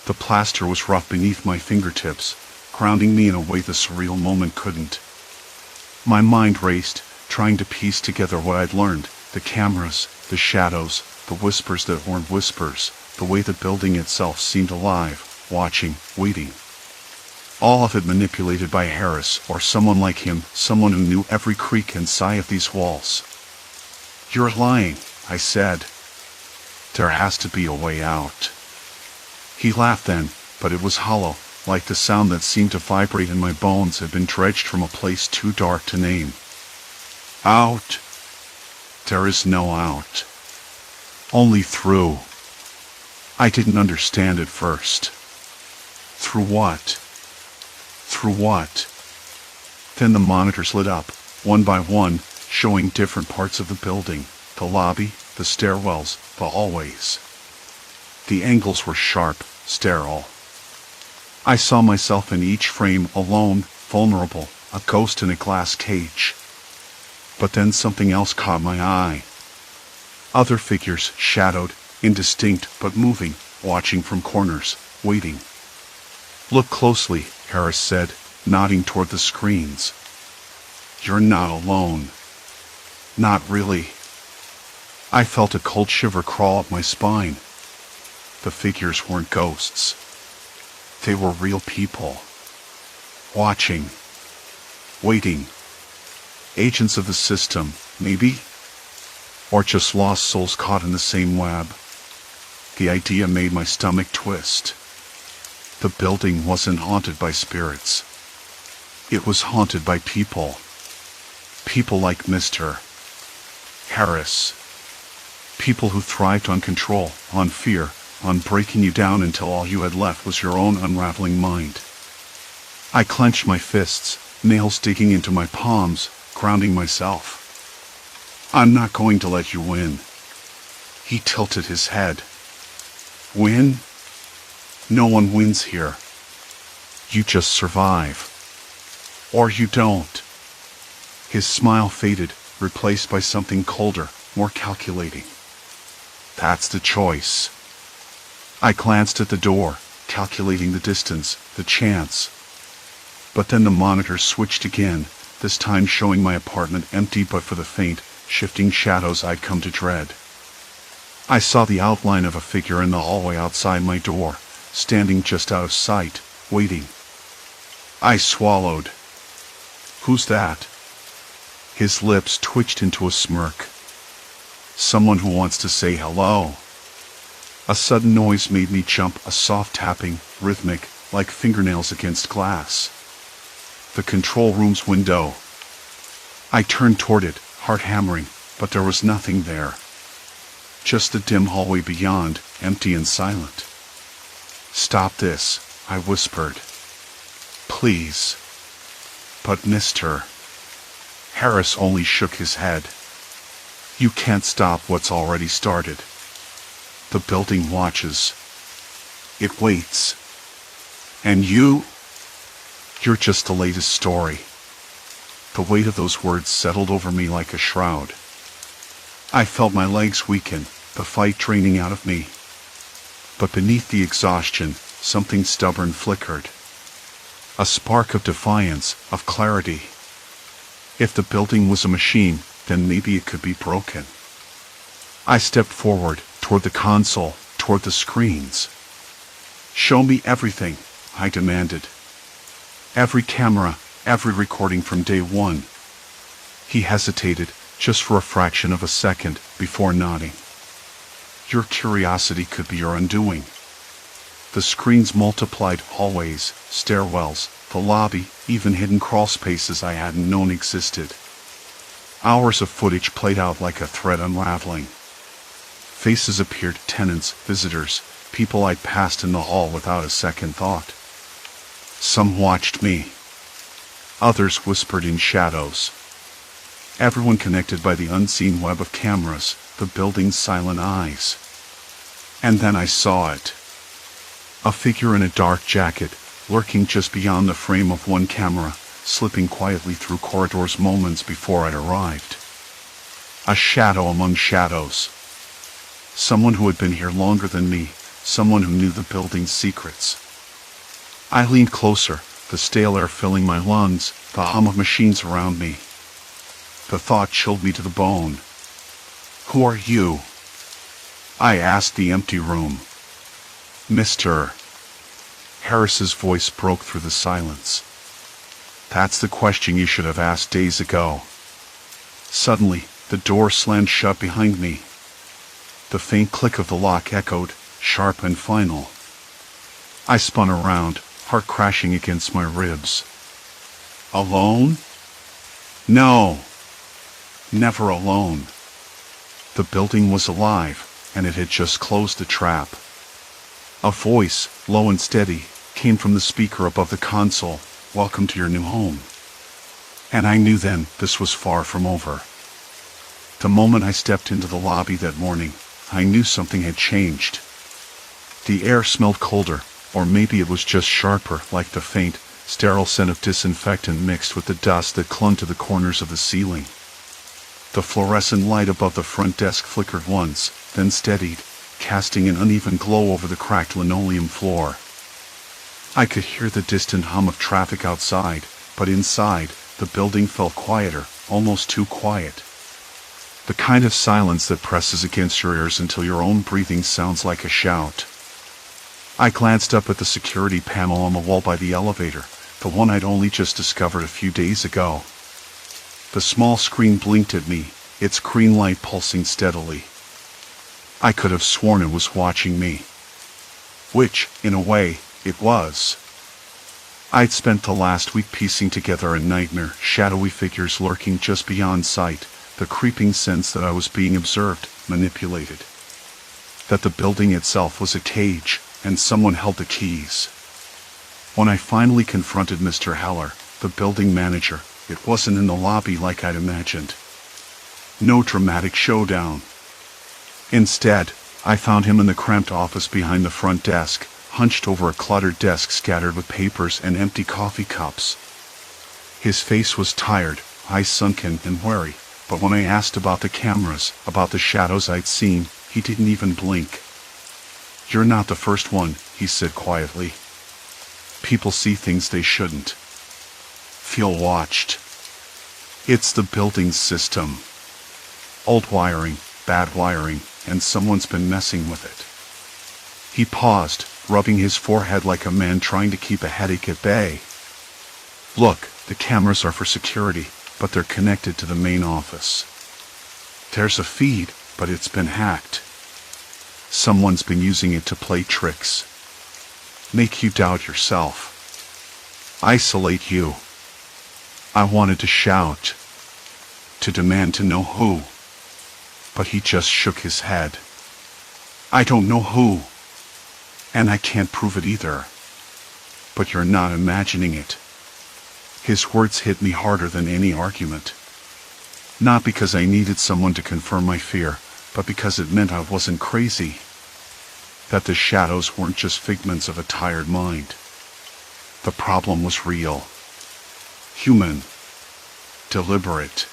Speaker 1: The plaster was rough beneath my fingertips, grounding me in a way the surreal moment couldn't. My mind raced, trying to piece together what I'd learned, the cameras, the shadows, the whispers that weren't whispers, the way the building itself seemed alive, watching, waiting. All of it manipulated by Harris or someone like him, someone who knew every creak and sigh of these walls. "You're lying," I said. "There has to be a way out." He laughed then, but it was hollow, like the sound that seemed to vibrate in my bones had been dredged from a place too dark to name. "Out? There is no out. Only through." I didn't understand at first. Through what? Through what? Then the monitors lit up, one by one, showing different parts of the building, the lobby, the stairwells, the hallways. The angles were sharp, sterile. I saw myself in each frame, alone, vulnerable, a ghost in a glass cage. But then something else caught my eye. Other figures, shadowed, indistinct but moving, watching from corners, waiting. "Look closely," Harris said, nodding toward the screens. "You're not alone." Not really. I felt a cold shiver crawl up my spine. The figures weren't ghosts. They were real people. Watching. Waiting. Agents of the system, maybe? Or just lost souls caught in the same web. The idea made my stomach twist. The building wasn't haunted by spirits. It was haunted by people. People like Mr. Harris. People who thrived on control, on fear, on breaking you down until all you had left was your own unraveling mind. I clenched my fists, nails digging into my palms, grounding myself. "I'm not going to let you win." He tilted his head. "Win? No one wins here. You just survive. Or you don't." His smile faded, replaced by something colder, more calculating. "That's the choice." I glanced at the door, calculating the distance, the chance. But then the monitors switched again, this time showing my apartment empty but for the faint, shifting shadows I'd come to dread. I saw the outline of a figure in the hallway outside my door, standing just out of sight, waiting. I swallowed. "Who's that?" His lips twitched into a smirk. "Someone who wants to say hello." A sudden noise made me jump, a soft tapping, rhythmic, like fingernails against glass. The control room's window. I turned toward it, heart hammering, but there was nothing there. Just the dim hallway beyond, empty and silent. "Stop this," I whispered. "Please." But Mr. Harris only shook his head. "You can't stop what's already started. The building watches. It waits. And you're just the latest story." The weight of those words settled over me like a shroud. I felt my legs weaken, the fight draining out of me. But beneath the exhaustion, something stubborn flickered. A spark of defiance, of clarity. If the building was a machine, then maybe it could be broken. I stepped forward, toward the console, toward the screens. "Show me everything," I demanded. "Every camera, every recording from day one." He hesitated, just for a fraction of a second, before nodding. "Your curiosity could be your undoing." The screens multiplied, hallways, stairwells, the lobby, even hidden crawl spaces I hadn't known existed. Hours of footage played out like a thread unraveling. Faces appeared, tenants, visitors, people I'd passed in the hall without a second thought. Some watched me. Others whispered in shadows. Everyone connected by the unseen web of cameras, the building's silent eyes. And then I saw it. A figure in a dark jacket, lurking just beyond the frame of one camera, slipping quietly through corridors moments before I'd arrived. A shadow among shadows. Someone who had been here longer than me, someone who knew the building's secrets. I leaned closer, the stale air filling my lungs, the hum of machines around me. The thought chilled me to the bone. "Who are you?" I asked the empty room. "Mr. Harris's voice broke through the silence. "That's the question you should have asked days ago." Suddenly, the door slammed shut behind me. The faint click of the lock echoed, sharp and final. I spun around, heart crashing against my ribs. Alone? No. Never alone. The building was alive, and it had just closed the trap. A voice, low and steady, came from the speaker above the console. "Welcome to your new home." And I knew then this was far from over. The moment I stepped into the lobby that morning, I knew something had changed. The air smelled colder, or maybe it was just sharper, like the faint, sterile scent of disinfectant mixed with the dust that clung to the corners of the ceiling. The fluorescent light above the front desk flickered once, then steadied, casting an uneven glow over the cracked linoleum floor. I could hear the distant hum of traffic outside, but inside, the building felt quieter, almost too quiet. The kind of silence that presses against your ears until your own breathing sounds like a shout. I glanced up at the security panel on the wall by the elevator, the one I'd only just discovered a few days ago. The small screen blinked at me, its green light pulsing steadily. I could have sworn it was watching me. Which, in a way, it was. I'd spent the last week piecing together a nightmare, shadowy figures lurking just beyond sight, the creeping sense that I was being observed, manipulated. That the building itself was a cage, and someone held the keys. When I finally confronted Mr. Heller, the building manager, it wasn't in the lobby like I'd imagined. No dramatic showdown. Instead, I found him in the cramped office behind the front desk, hunched over a cluttered desk scattered with papers and empty coffee cups. His face was tired, eyes sunken and wary, but when I asked about the cameras, about the shadows I'd seen, he didn't even blink. "You're not the first one," he said quietly. "People see things they shouldn't. Feel watched. It's the building's system. Old wiring, bad wiring, and someone's been messing with it." He paused, rubbing his forehead like a man trying to keep a headache at bay. "Look, the cameras are for security, but they're connected to the main office. There's a feed, but it's been hacked. Someone's been using it to play tricks. Make you doubt yourself. Isolate you." I wanted to shout, to demand to know who, but he just shook his head. "I don't know who, and I can't prove it either. But you're not imagining it." His words hit me harder than any argument. Not because I needed someone to confirm my fear, but because it meant I wasn't crazy. That the shadows weren't just figments of a tired mind. The problem was real. Human. Deliberate.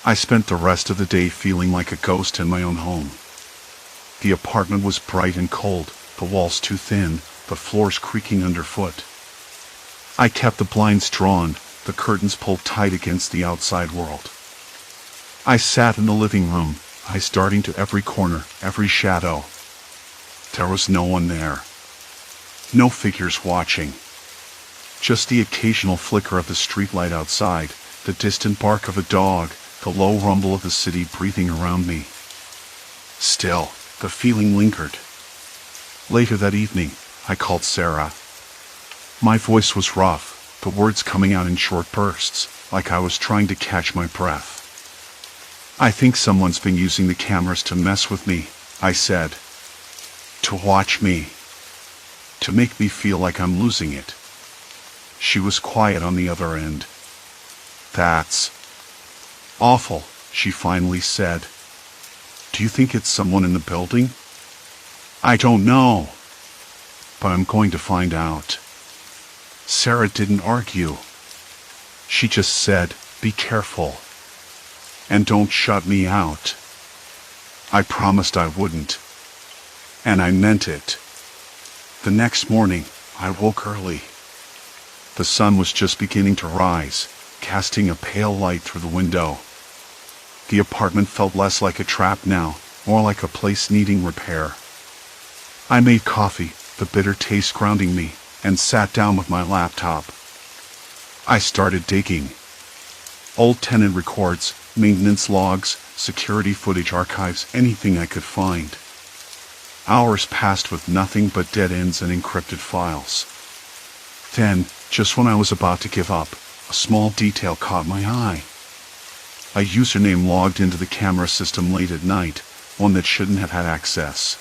Speaker 1: I spent the rest of the day feeling like a ghost in my own home. The apartment was bright and cold, the walls too thin, the floors creaking underfoot. I kept the blinds drawn, the curtains pulled tight against the outside world. I sat in the living room, eyes darting to every corner, every shadow. There was no one there. No figures watching. Just the occasional flicker of the streetlight outside, the distant bark of a dog, the low rumble of the city breathing around me. Still, the feeling lingered. Later that evening, I called Sarah. My voice was rough, the words coming out in short bursts, like I was trying to catch my breath. "I think someone's been using the cameras to mess with me," I said. "To watch me. To make me feel like I'm losing it." She was quiet on the other end. "That's awful," she finally said. "Do you think it's someone in the building?" "I don't know, but I'm going to find out." Sarah didn't argue. She just said, "Be careful. And don't shut me out." I promised I wouldn't. And I meant it. The next morning, I woke early. The sun was just beginning to rise, casting a pale light through the window. The apartment felt less like a trap now, more like a place needing repair. I made coffee, the bitter taste grounding me, and sat down with my laptop. I started digging. Old tenant records, maintenance logs, security footage archives, anything I could find. Hours passed with nothing but dead ends and encrypted files. Then, just when I was about to give up, a small detail caught my eye. A username logged into the camera system late at night, one that shouldn't have had access.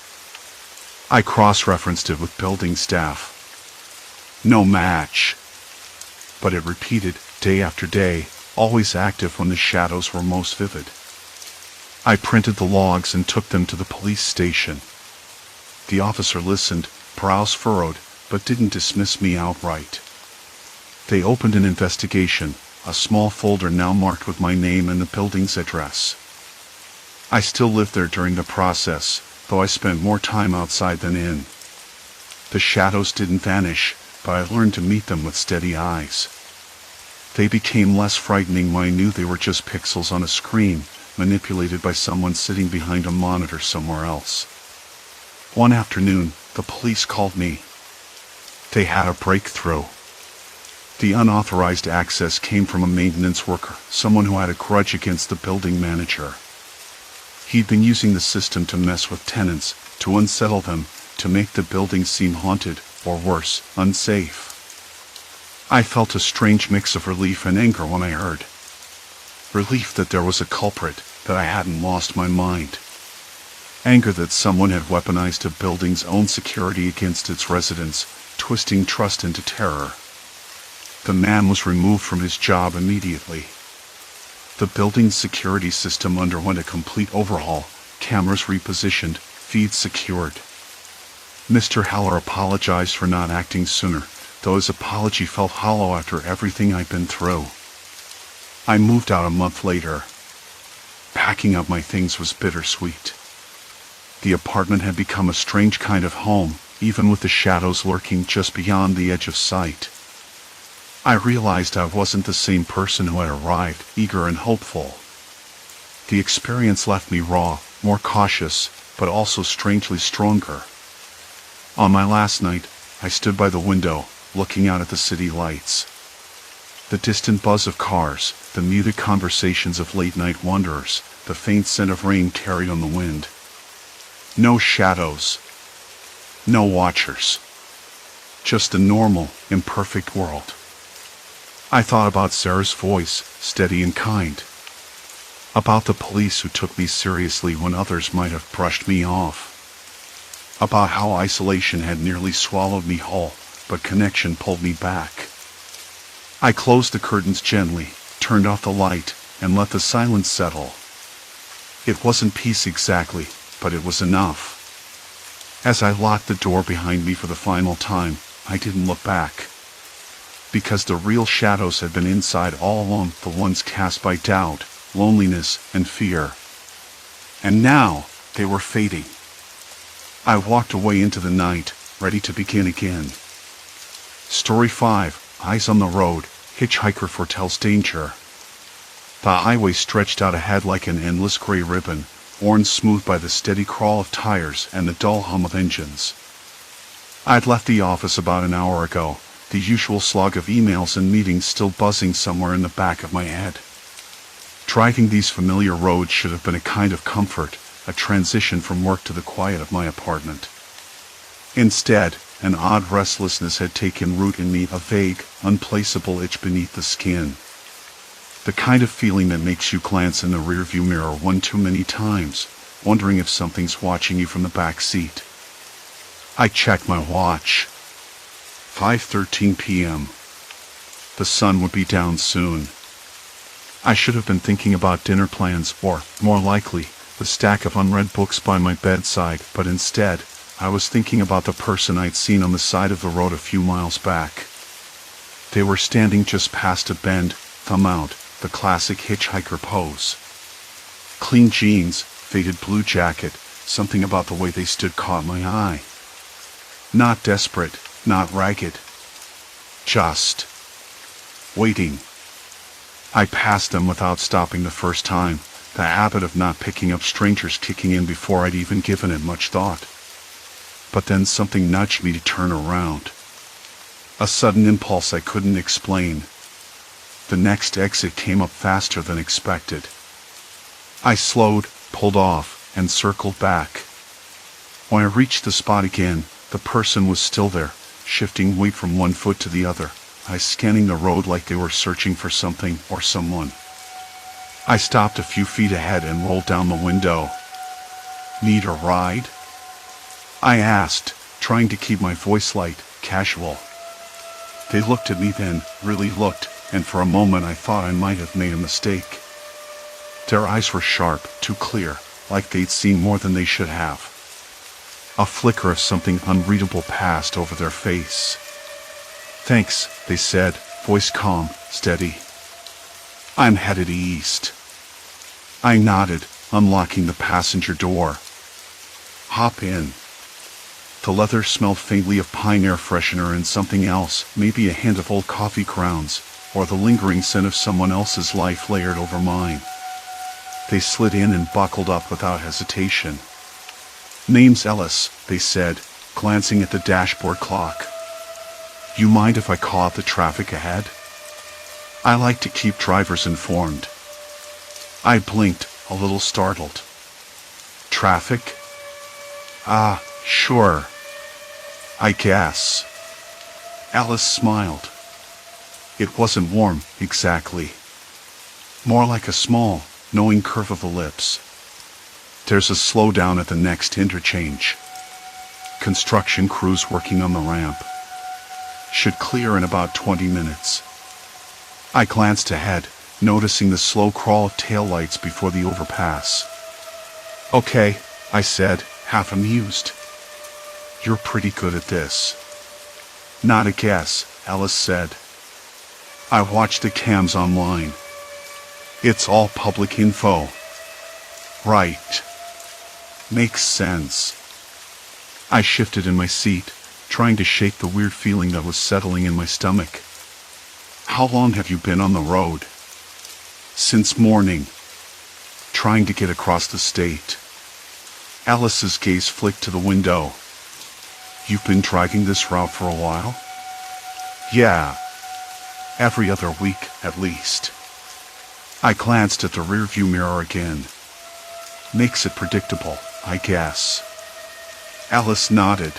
Speaker 1: I cross-referenced it with building staff. No match. But it repeated, day after day, always active when the shadows were most vivid. I printed the logs and took them to the police station. The officer listened, brows furrowed, but didn't dismiss me outright. They opened an investigation, a small folder now marked with my name and the building's address. I still lived there during the process, though I spent more time outside than in. The shadows didn't vanish, but I learned to meet them with steady eyes. They became less frightening when I knew they were just pixels on a screen, manipulated by someone sitting behind a monitor somewhere else. One afternoon, the police called me. They had a breakthrough. The unauthorized access came from a maintenance worker, someone who had a grudge against the building manager. He'd been using the system to mess with tenants, to unsettle them, to make the building seem haunted, or worse, unsafe. I felt a strange mix of relief and anger when I heard. Relief that there was a culprit, that I hadn't lost my mind. Anger that someone had weaponized a building's own security against its residents, twisting trust into terror. The man was removed from his job immediately. The building's security system underwent a complete overhaul, cameras repositioned, feeds secured. Mr. Heller apologized for not acting sooner, though his apology felt hollow after everything I'd been through. I moved out a month later. Packing up my things was bittersweet. The apartment had become a strange kind of home, even with the shadows lurking just beyond the edge of sight. I realized I wasn't the same person who had arrived, eager and hopeful. The experience left me raw, more cautious, but also strangely stronger. On my last night, I stood by the window, looking out at the city lights. The distant buzz of cars, the muted conversations of late-night wanderers, the faint scent of rain carried on the wind. No shadows. No watchers. Just a normal, imperfect world. I thought about Sarah's voice, steady and kind. About the police who took me seriously when others might have brushed me off. About how isolation had nearly swallowed me whole, but connection pulled me back. I closed the curtains gently, turned off the light, and let the silence settle. It wasn't peace exactly, but it was enough. As I locked the door behind me for the final time, I didn't look back. Because the real shadows had been inside all along, the ones cast by doubt, loneliness, and fear. And now, they were fading. I walked away into the night, ready to begin again. Story 5, Eyes on the Road, Hitchhiker Foretells Danger. The highway stretched out ahead like an endless gray ribbon, worn smooth by the steady crawl of tires and the dull hum of engines. I'd left the office about an hour ago, the usual slog of emails and meetings still buzzing somewhere in the back of my head. Driving these familiar roads should have been a kind of comfort, a transition from work to the quiet of my apartment. Instead, an odd restlessness had taken root in me, a vague, unplaceable itch beneath the skin. The kind of feeling that makes you glance in the rearview mirror one too many times, wondering if something's watching you from the back seat. I checked my watch. 5:13 p.m. The sun would be down soon. I should have been thinking about dinner plans, or, more likely, the stack of unread books by my bedside, but instead, I was thinking about the person I'd seen on the side of the road a few miles back. They were standing just past a bend, thumb out, the classic hitchhiker pose. Clean jeans, faded blue jacket, something about the way they stood caught my eye. Not desperate, not ragged. Just waiting. I passed them without stopping the first time, the habit of not picking up strangers kicking in before I'd even given it much thought. But then something nudged me to turn around. A sudden impulse I couldn't explain. The next exit came up faster than expected. I slowed, pulled off, and circled back. When I reached the spot again, the person was still there, shifting weight from one foot to the other, eyes scanning the road like they were searching for something or someone. I stopped a few feet ahead and rolled down the window. "Need a ride?" I asked, trying to keep my voice light, casual. They looked at me then, really looked, and for a moment I thought I might have made a mistake. Their eyes were sharp, too clear, like they'd seen more than they should have. A flicker of something unreadable passed over their face. "Thanks," they said, voice calm, steady. "I'm headed east." I nodded, unlocking the passenger door. "Hop in." The leather smelled faintly of pine air freshener and something else, maybe a hint of old coffee grounds, or the lingering scent of someone else's life layered over mine. They slid in and buckled up without hesitation. "Name's Ellis," they said, glancing at the dashboard clock. "You mind if I call out the traffic ahead? I like to keep drivers informed." I blinked, a little startled. "Traffic? Sure. I guess." Alice smiled. It wasn't warm, exactly. More like a small, knowing curve of the lips. "There's a slowdown at the next interchange. Construction crews working on the ramp. Should clear in about 20 minutes. I glanced ahead, noticing the slow crawl of taillights before the overpass. "Okay," I said, half amused. "You're pretty good at this." "Not a guess," Alice said. "I watched the cams online. It's all public info." "Right. Makes sense." I shifted in my seat, trying to shake the weird feeling that was settling in my stomach. "How long have you been on the road?" "Since morning. Trying to get across the state." Alice's gaze flicked to the window. "You've been driving this route for a while?" "Yeah. Every other week, at least." I glanced at the rearview mirror again. "Makes it predictable, I guess." Alice nodded.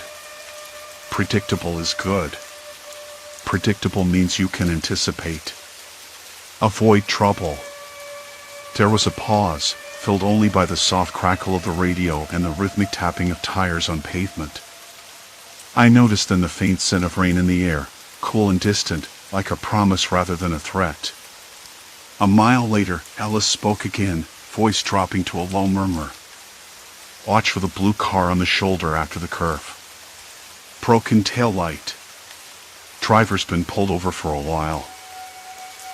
Speaker 1: "Predictable is good. Predictable means you can anticipate. Avoid trouble." There was a pause, filled only by the soft crackle of the radio and the rhythmic tapping of tires on pavement. I noticed then the faint scent of rain in the air, cool and distant, like a promise rather than a threat. A mile later, Alice spoke again, voice dropping to a low murmur. "Watch for the blue car on the shoulder after the curve. Broken taillight. Driver's been pulled over for a while."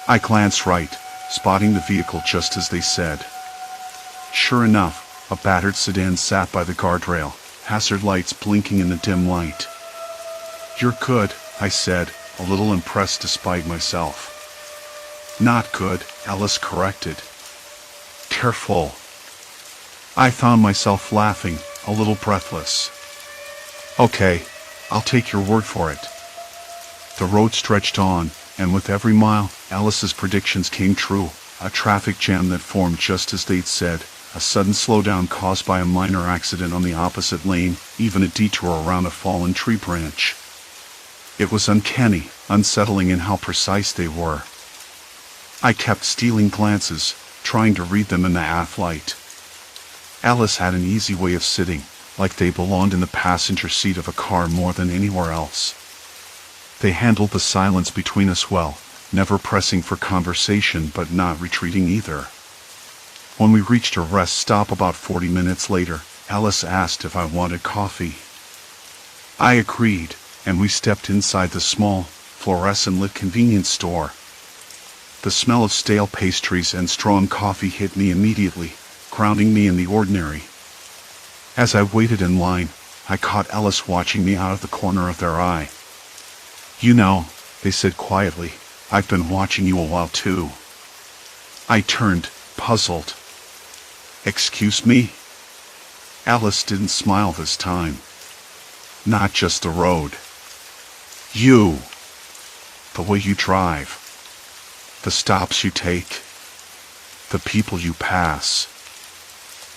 Speaker 1: I glanced right, spotting the vehicle just as they said. Sure enough, a battered sedan sat by the guardrail, hazard lights blinking in the dim light. "You're good," I said, a little impressed despite myself. "Not good," Alice corrected. "Careful." I found myself laughing, a little breathless. "Okay, I'll take your word for it." The road stretched on, and with every mile, Alice's predictions came true. A traffic jam that formed just as they'd said, a sudden slowdown caused by a minor accident on the opposite lane, even a detour around a fallen tree branch. It was uncanny, unsettling in how precise they were. I kept stealing glances, trying to read them in the half light. Alice had an easy way of sitting, like they belonged in the passenger seat of a car more than anywhere else. They handled the silence between us well, never pressing for conversation but not retreating either. When we reached a rest stop about 40 minutes later, Alice asked if I wanted coffee. I agreed, and we stepped inside the small, fluorescent-lit convenience store. The smell of stale pastries and strong coffee hit me immediately, grounding me in the ordinary. As I waited in line, I caught Alice watching me out of the corner of their eye. "You know," they said quietly, "I've been watching you a while too." I turned, puzzled. Excuse me? Alice didn't smile this time. Not just the road. You. The way you drive. The stops you take. The people you pass.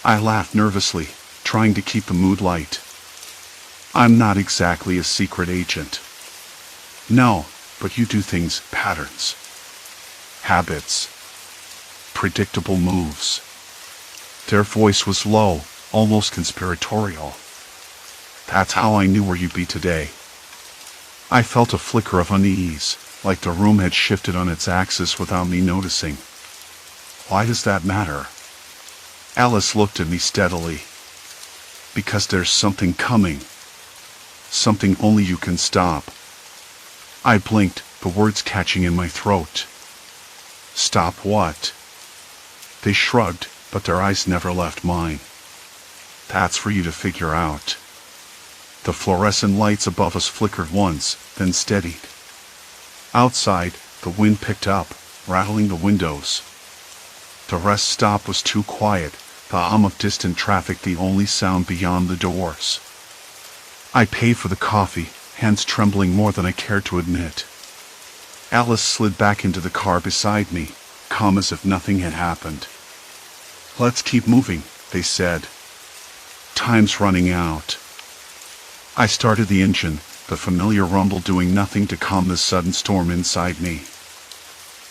Speaker 1: I laughed nervously, trying to keep the mood light. I'm not exactly a secret agent. No, but you do things, patterns. Habits. Predictable moves. Their voice was low, almost conspiratorial. That's how I knew where you'd be today. I felt a flicker of unease, like the room had shifted on its axis without me noticing. Why does that matter? Alice looked at me steadily. Because there's something coming. Something only you can stop. I blinked, the words catching in my throat. Stop what? They shrugged, but their eyes never left mine. That's for you to figure out. The fluorescent lights above us flickered once, then steadied. Outside, the wind picked up, rattling the windows. The rest stop was too quiet, the hum of distant traffic the only sound beyond the doors. I paid for the coffee, hands trembling more than I cared to admit. Alice slid back into the car beside me, calm as if nothing had happened. Let's keep moving, they said. Time's running out. I started the engine, the familiar rumble doing nothing to calm the sudden storm inside me.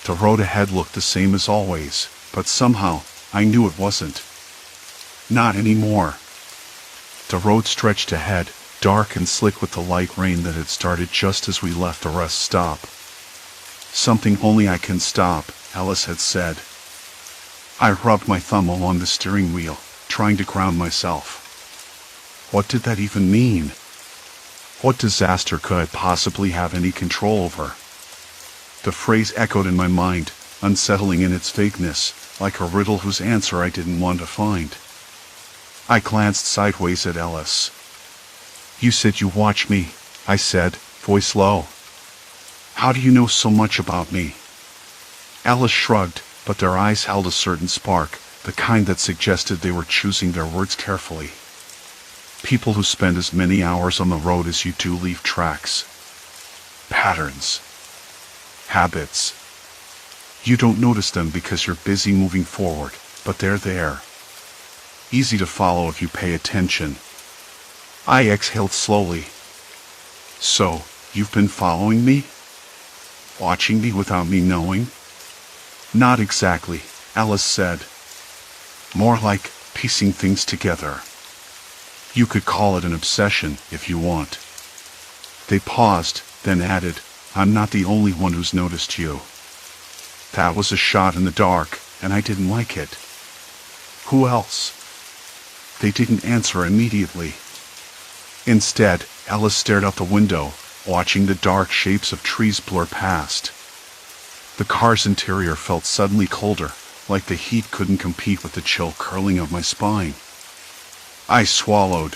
Speaker 1: The road ahead looked the same as always, but somehow, I knew it wasn't. Not anymore. The road stretched ahead, dark and slick with the light rain that had started just as we left the rest stop. Something only I can stop, Alice had said. I rubbed my thumb along the steering wheel, trying to ground myself. What did that even mean? What disaster could I possibly have any control over? The phrase echoed in my mind, unsettling in its vagueness, like a riddle whose answer I didn't want to find. I glanced sideways at Alice. You said you watch me, I said, voice low. How do you know so much about me? Alice shrugged, but their eyes held a certain spark, the kind that suggested they were choosing their words carefully. People who spend as many hours on the road as you do leave tracks. Patterns. Habits. You don't notice them because you're busy moving forward, but they're there. Easy to follow if you pay attention. I exhaled slowly. So, you've been following me? Watching me without me knowing? Not exactly, Alice said. More like piecing things together. You could call it an obsession if you want. They paused, then added, I'm not the only one who's noticed you. That was a shot in the dark, and I didn't like it. Who else? They didn't answer immediately. Instead, Alice stared out the window, watching the dark shapes of trees blur past. The car's interior felt suddenly colder, like the heat couldn't compete with the chill curling of my spine. I swallowed.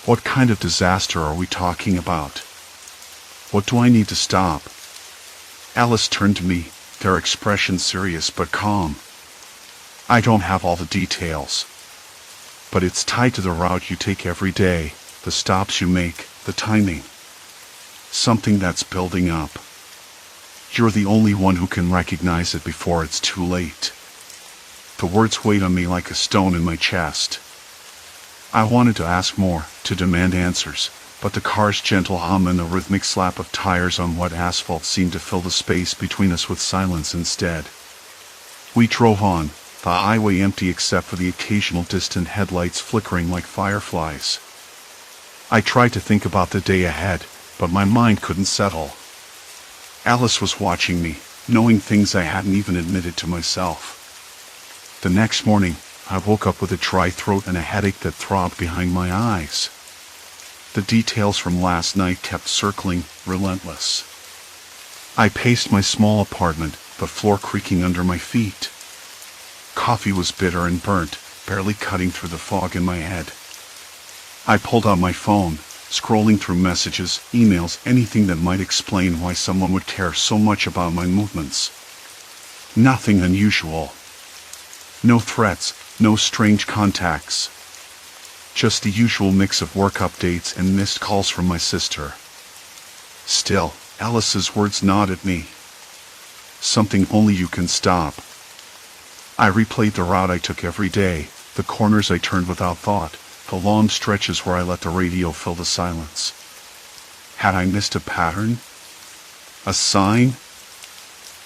Speaker 1: What kind of disaster are we talking about? What do I need to stop? Alice turned to me, their expression serious but calm. I don't have all the details. But it's tied to the route you take every day, the stops you make, the timing. Something that's building up. You're the only one who can recognize it before it's too late. The words weighed on me like a stone in my chest. I wanted to ask more, to demand answers, but the car's gentle hum and the rhythmic slap of tires on wet asphalt seemed to fill the space between us with silence instead. We drove on, the highway empty except for the occasional distant headlights flickering like fireflies. I tried to think about the day ahead, but my mind couldn't settle. Alice was watching me, knowing things I hadn't even admitted to myself. The next morning, I woke up with a dry throat and a headache that throbbed behind my eyes. The details from last night kept circling, relentless. I paced my small apartment, the floor creaking under my feet. Coffee was bitter and burnt, barely cutting through the fog in my head. I pulled out my phone, scrolling through messages, emails, anything that might explain why someone would care so much about my movements. Nothing unusual. No threats, no strange contacts. Just the usual mix of work updates and missed calls from my sister. Still, Alice's words gnawed at me. Something only you can stop. I replayed the route I took every day, the corners I turned without thought, the long stretches where I let the radio fill the silence. Had I missed a pattern? A sign?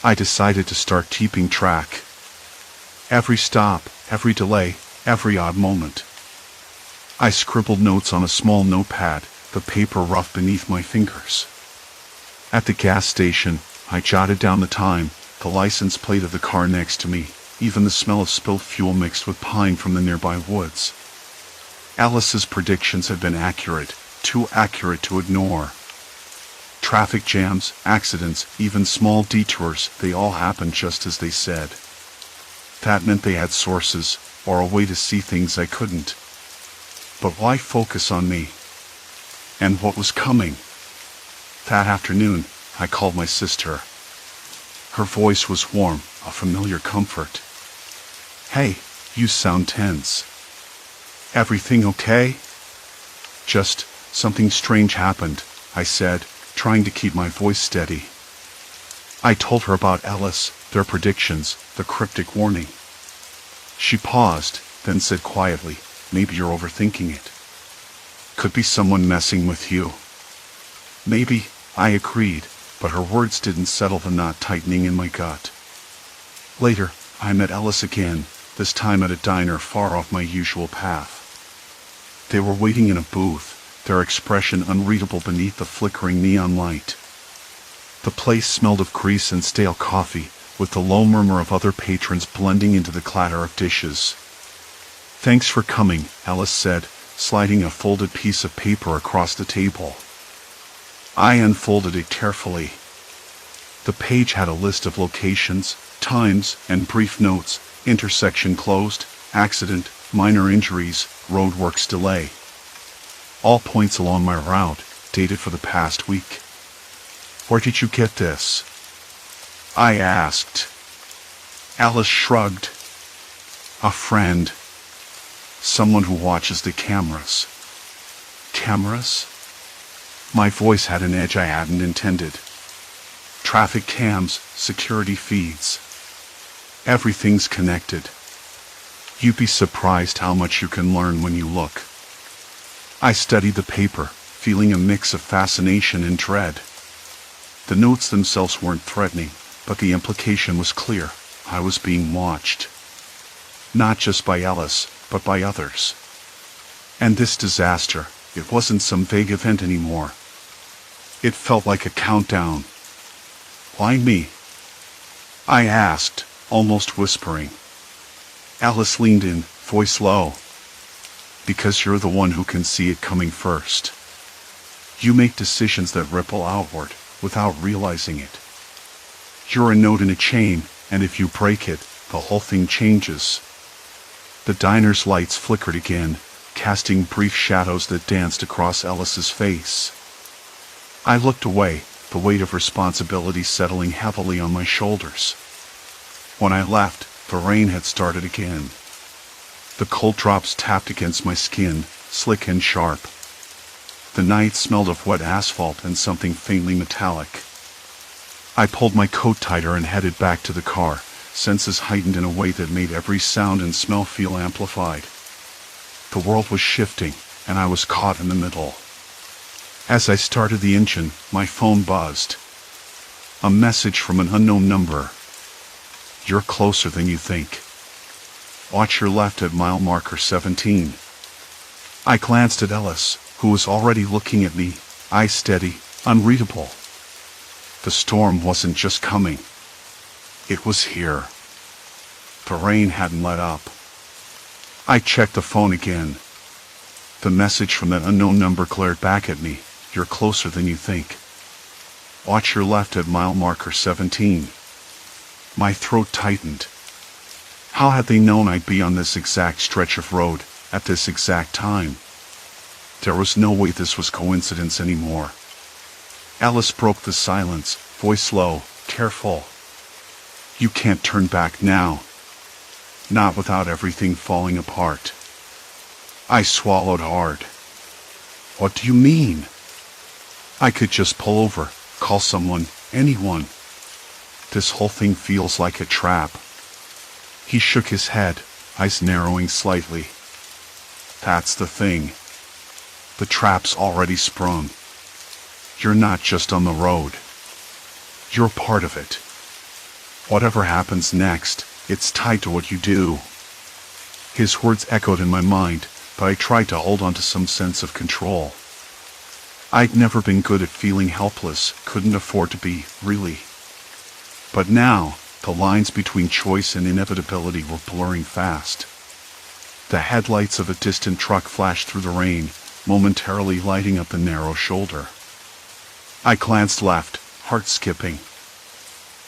Speaker 1: I decided to start keeping track. Every stop, every delay, every odd moment. I scribbled notes on a small notepad, the paper rough beneath my fingers. At the gas station, I jotted down the time, the license plate of the car next to me, even the smell of spilled fuel mixed with pine from the nearby woods. Alice's predictions had been accurate, too accurate to ignore. Traffic jams, accidents, even small detours, they all happened just as they said. That meant they had sources, or a way to see things I couldn't. But why focus on me? And what was coming? That afternoon, I called my sister. Her voice was warm, a familiar comfort. Hey, you sound tense. Everything okay? Just, something strange happened, I said, trying to keep my voice steady. I told her about Ellis, their predictions, the cryptic warning. She paused, then said quietly, maybe you're overthinking it. Could be someone messing with you. Maybe, I agreed, but her words didn't settle the knot tightening in my gut. Later, I met Ellis again, this time at a diner far off my usual path. They were waiting in a booth, their expression unreadable beneath the flickering neon light. The place smelled of grease and stale coffee, with the low murmur of other patrons blending into the clatter of dishes. Thanks for coming, Alice said, sliding a folded piece of paper across the table. I unfolded it carefully. The page had a list of locations, times, and brief notes: intersection closed, accident, minor injuries, roadworks delay. All points along my route, dated for the past week. Where did you get this? I asked. Alice shrugged. A friend. Someone who watches the cameras. Cameras? My voice had an edge I hadn't intended. Traffic cams, security feeds. Everything's connected. You'd be surprised how much you can learn when you look. I studied the paper, feeling a mix of fascination and dread. The notes themselves weren't threatening, but the implication was clear. I was being watched. Not just by Alice, but by others. And this disaster, it wasn't some vague event anymore. It felt like a countdown. Why me? I asked, almost whispering. Alice leaned in, voice low. Because you're the one who can see it coming first. You make decisions that ripple outward, without realizing it. You're a node in a chain, and if you break it, the whole thing changes. The diner's lights flickered again, casting brief shadows that danced across Alice's face. I looked away, the weight of responsibility settling heavily on my shoulders. When I left, the rain had started again. The cold drops tapped against my skin, slick and sharp. The night smelled of wet asphalt and something faintly metallic. I pulled my coat tighter and headed back to the car, senses heightened in a way that made every sound and smell feel amplified. The world was shifting, and I was caught in the middle. As I started the engine, my phone buzzed. A message from an unknown number. You're closer than you think. Watch your left at mile marker 17. I glanced at Ellis, who was already looking at me, eyes steady, unreadable. The storm wasn't just coming. It was here. The rain hadn't let up. I checked the phone again. The message from that unknown number glared back at me. You're closer than you think. Watch your left at mile marker 17. My throat tightened. How had they known I'd be on this exact stretch of road, at this exact time? There was no way this was coincidence anymore. Alice broke the silence, voice low, careful. You can't turn back now. Not without everything falling apart. I swallowed hard. What do you mean? I could just pull over, call someone, anyone. This whole thing feels like a trap. He shook his head, eyes narrowing slightly. That's the thing. The trap's already sprung. You're not just on the road. You're part of it. Whatever happens next, it's tied to what you do. His words echoed in my mind, but I tried to hold on to some sense of control. I'd never been good at feeling helpless, couldn't afford to be, really. But now, the lines between choice and inevitability were blurring fast. The headlights of a distant truck flashed through the rain, momentarily lighting up the narrow shoulder. I glanced left, heart skipping.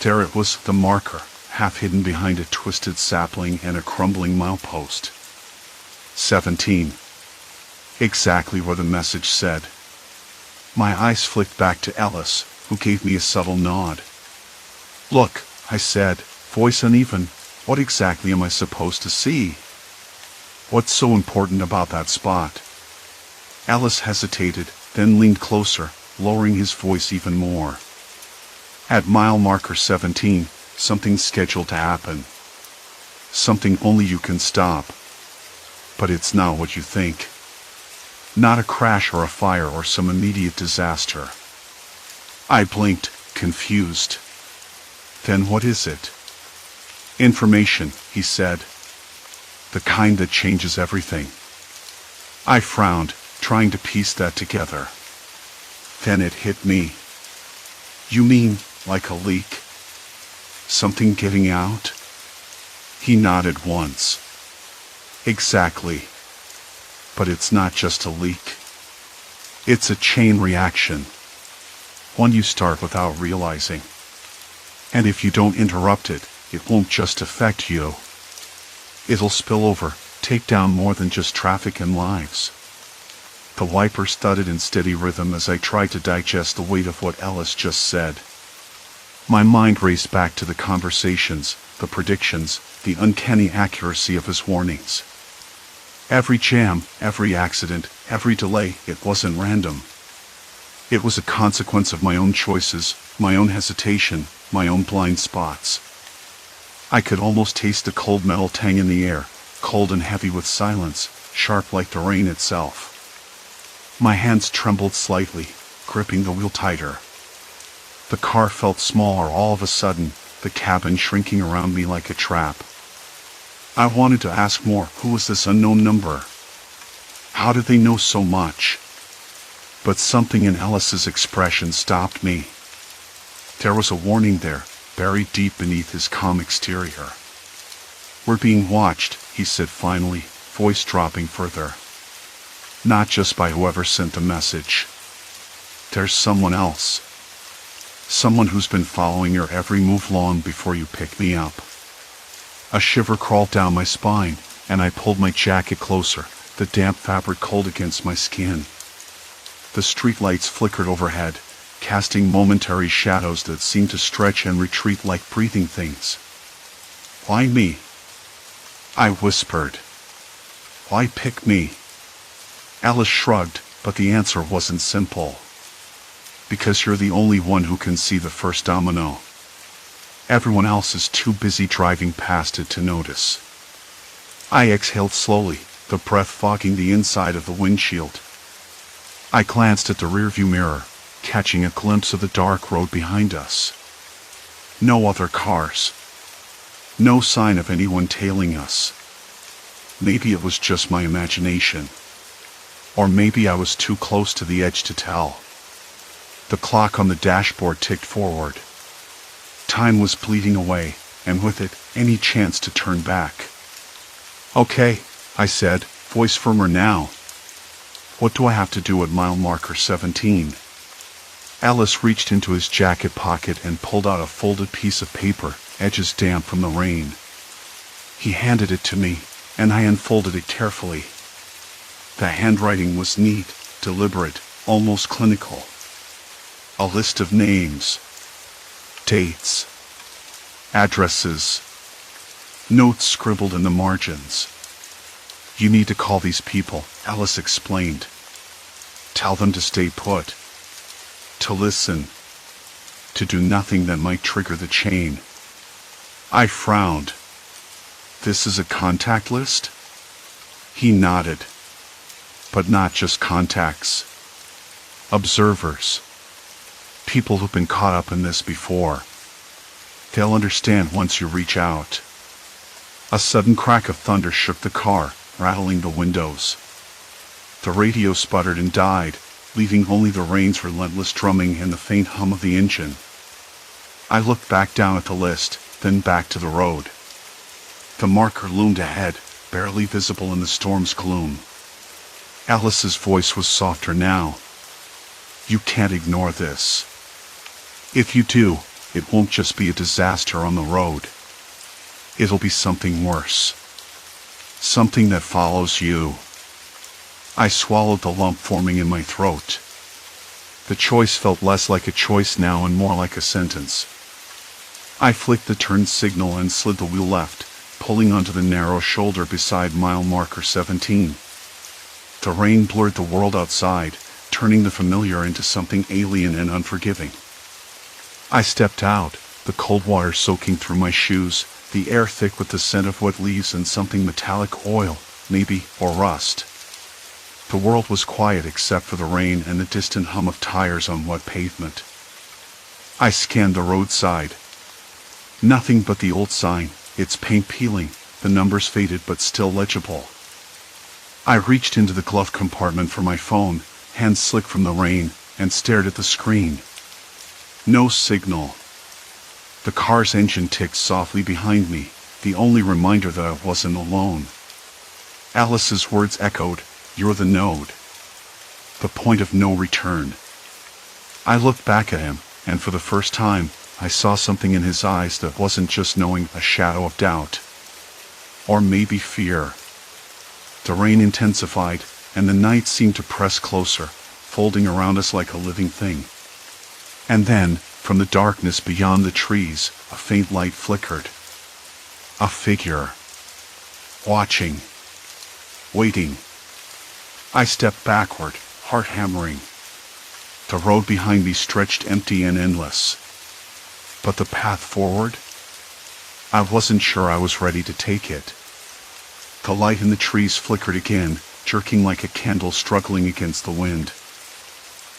Speaker 1: There it was, the marker, half hidden behind a twisted sapling and a crumbling milepost. 17. Exactly where the message said. My eyes flicked back to Ellis, who gave me a subtle nod. Look, I said, voice uneven, what exactly am I supposed to see? What's so important about that spot? Ellis hesitated, then leaned closer, lowering his voice even more. At mile marker 17, something's scheduled to happen. Something only you can stop. But it's not what you think. Not a crash or a fire or some immediate disaster. I blinked, confused. Then what is it? Information, he said. The kind that changes everything. I frowned, trying to piece that together. Then it hit me. You mean, like a leak? Something getting out? He nodded once. Exactly. But it's not just a leak. It's a chain reaction. One you start without realizing. And if you don't interrupt it, it won't just affect you. It'll spill over, take down more than just traffic and lives. The wipers thudded in steady rhythm as I tried to digest the weight of what Ellis just said. My mind raced back to the conversations, the predictions, the uncanny accuracy of his warnings. Every jam, every accident, every delay, it wasn't random. It was a consequence of my own choices, my own hesitation, my own blind spots. I could almost taste the cold metal tang in the air, cold and heavy with silence, sharp like the rain itself. My hands trembled slightly, gripping the wheel tighter. The car felt smaller all of a sudden, the cabin shrinking around me like a trap. I wanted to ask more. Who was this unknown number? How did they know so much? But something in Ellis's expression stopped me. There was a warning there, buried deep beneath his calm exterior. We're being watched, he said finally, voice dropping further. Not just by whoever sent the message. There's someone else. Someone who's been following your every move long before you pick me up. A shiver crawled down my spine, and I pulled my jacket closer, the damp fabric cold against my skin. The streetlights flickered overhead, casting momentary shadows that seemed to stretch and retreat like breathing things. Why me? I whispered. Why pick me? Alice shrugged, but the answer wasn't simple. Because you're the only one who can see the first domino. Everyone else is too busy driving past it to notice. I exhaled slowly, the breath fogging the inside of the windshield. I glanced at the rearview mirror, catching a glimpse of the dark road behind us. No other cars. No sign of anyone tailing us. Maybe it was just my imagination. Or maybe I was too close to the edge to tell. The clock on the dashboard ticked forward. Time was bleeding away, and with it, any chance to turn back. Okay, I said, voice firmer now. What do I have to do at mile marker 17? Alice reached into his jacket pocket and pulled out a folded piece of paper, edges damp from the rain. He handed it to me, and I unfolded it carefully. The handwriting was neat, deliberate, almost clinical. A list of names. Dates. Addresses. Notes scribbled in the margins. You need to call these people, Alice explained. Tell them to stay put. To listen. To do nothing that might trigger the chain. I frowned. This is a contact list? He nodded. But not just contacts. Observers. People who've been caught up in this before. They'll understand once you reach out. A sudden crack of thunder shook the car, rattling the windows. The radio sputtered and died, leaving only the rain's relentless drumming and the faint hum of the engine. I looked back down at the list, then back to the road. The marker loomed ahead, barely visible in the storm's gloom. Alice's voice was softer now. You can't ignore this. If you do, it won't just be a disaster on the road. It'll be something worse. Something that follows you. I swallowed the lump forming in my throat. The choice felt less like a choice now and more like a sentence. I flicked the turn signal and slid the wheel left, pulling onto the narrow shoulder beside mile marker 17. The rain blurred the world outside, turning the familiar into something alien and unforgiving. I stepped out, the cold water soaking through my shoes, the air thick with the scent of wet leaves and something metallic, oil, maybe, or rust. The world was quiet except for the rain and the distant hum of tires on wet pavement. I scanned the roadside. Nothing but the old sign, its paint peeling, the numbers faded but still legible. I reached into the glove compartment for my phone, hands slick from the rain, and stared at the screen. No signal. The car's engine ticked softly behind me, the only reminder that I wasn't alone. Alice's words echoed, "You're the node. The point of no return." I looked back at him, and for the first time, I saw something in his eyes that wasn't just knowing, a shadow of doubt. Or maybe fear. The rain intensified, and the night seemed to press closer, folding around us like a living thing. And then, from the darkness beyond the trees, a faint light flickered. A figure. Watching. Waiting. I stepped backward, heart hammering. The road behind me stretched empty and endless. But the path forward? I wasn't sure I was ready to take it. The light in the trees flickered again, jerking like a candle struggling against the wind.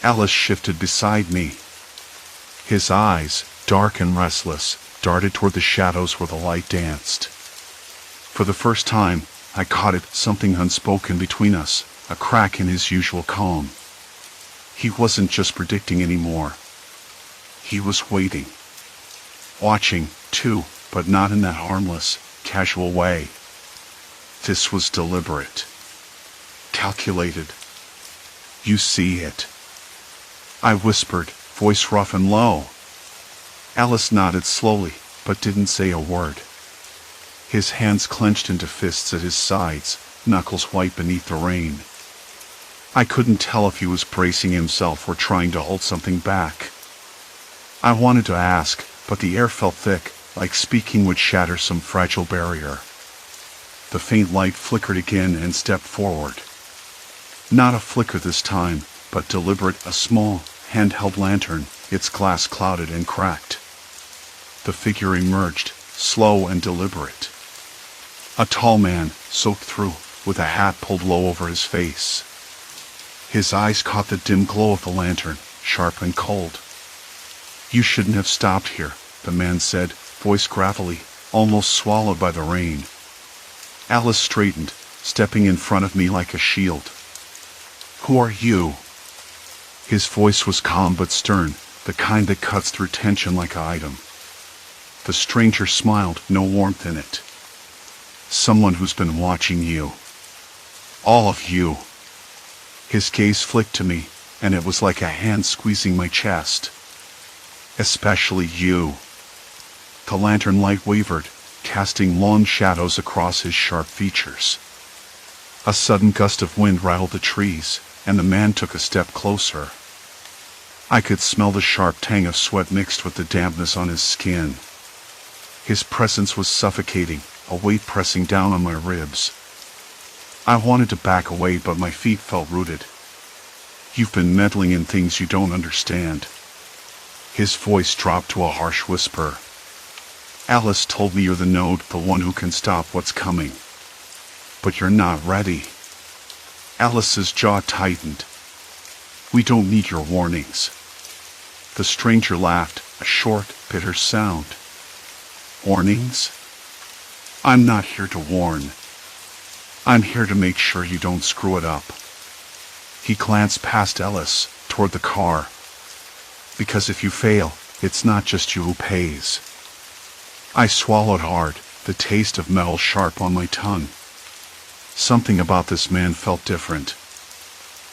Speaker 1: Alice shifted beside me. His eyes, dark and restless, darted toward the shadows where the light danced. For the first time, I caught it, something unspoken between us, a crack in his usual calm. He wasn't just predicting anymore. He was waiting. Watching, too, but not in that harmless, casual way. This was deliberate. Calculated. You see it. I whispered, voice rough and low. Alice nodded slowly, but didn't say a word. His hands clenched into fists at his sides, knuckles white beneath the rain. I couldn't tell if he was bracing himself or trying to hold something back. I wanted to ask, but the air felt thick, like speaking would shatter some fragile barrier. The faint light flickered again and stepped forward. Not a flicker this time, but deliberate, a small, hand-held lantern, its glass clouded and cracked. The figure emerged, slow and deliberate. A tall man, soaked through, with a hat pulled low over his face. His eyes caught the dim glow of the lantern, sharp and cold. You shouldn't have stopped here, the man said, voice gravelly, almost swallowed by the rain. Alice straightened, stepping in front of me like a shield. Who are you? His voice was calm but stern, the kind that cuts through tension like an item. The stranger smiled, no warmth in it. Someone who's been watching you. All of you. His gaze flicked to me, and it was like a hand squeezing my chest. Especially you. The lantern light wavered, casting long shadows across his sharp features. A sudden gust of wind rattled the trees, and the man took a step closer. I could smell the sharp tang of sweat mixed with the dampness on his skin. His presence was suffocating, a weight pressing down on my ribs. I wanted to back away, but my feet felt rooted. You've been meddling in things you don't understand. His voice dropped to a harsh whisper. Alice told me you're the node, the one who can stop what's coming. But you're not ready. Alice's jaw tightened. We don't need your warnings. The stranger laughed, a short, bitter sound. Warnings? I'm not here to warn. I'm here to make sure you don't screw it up. He glanced past Alice, toward the car. Because if you fail, it's not just you who pays. I swallowed hard, the taste of metal sharp on my tongue. Something about this man felt different.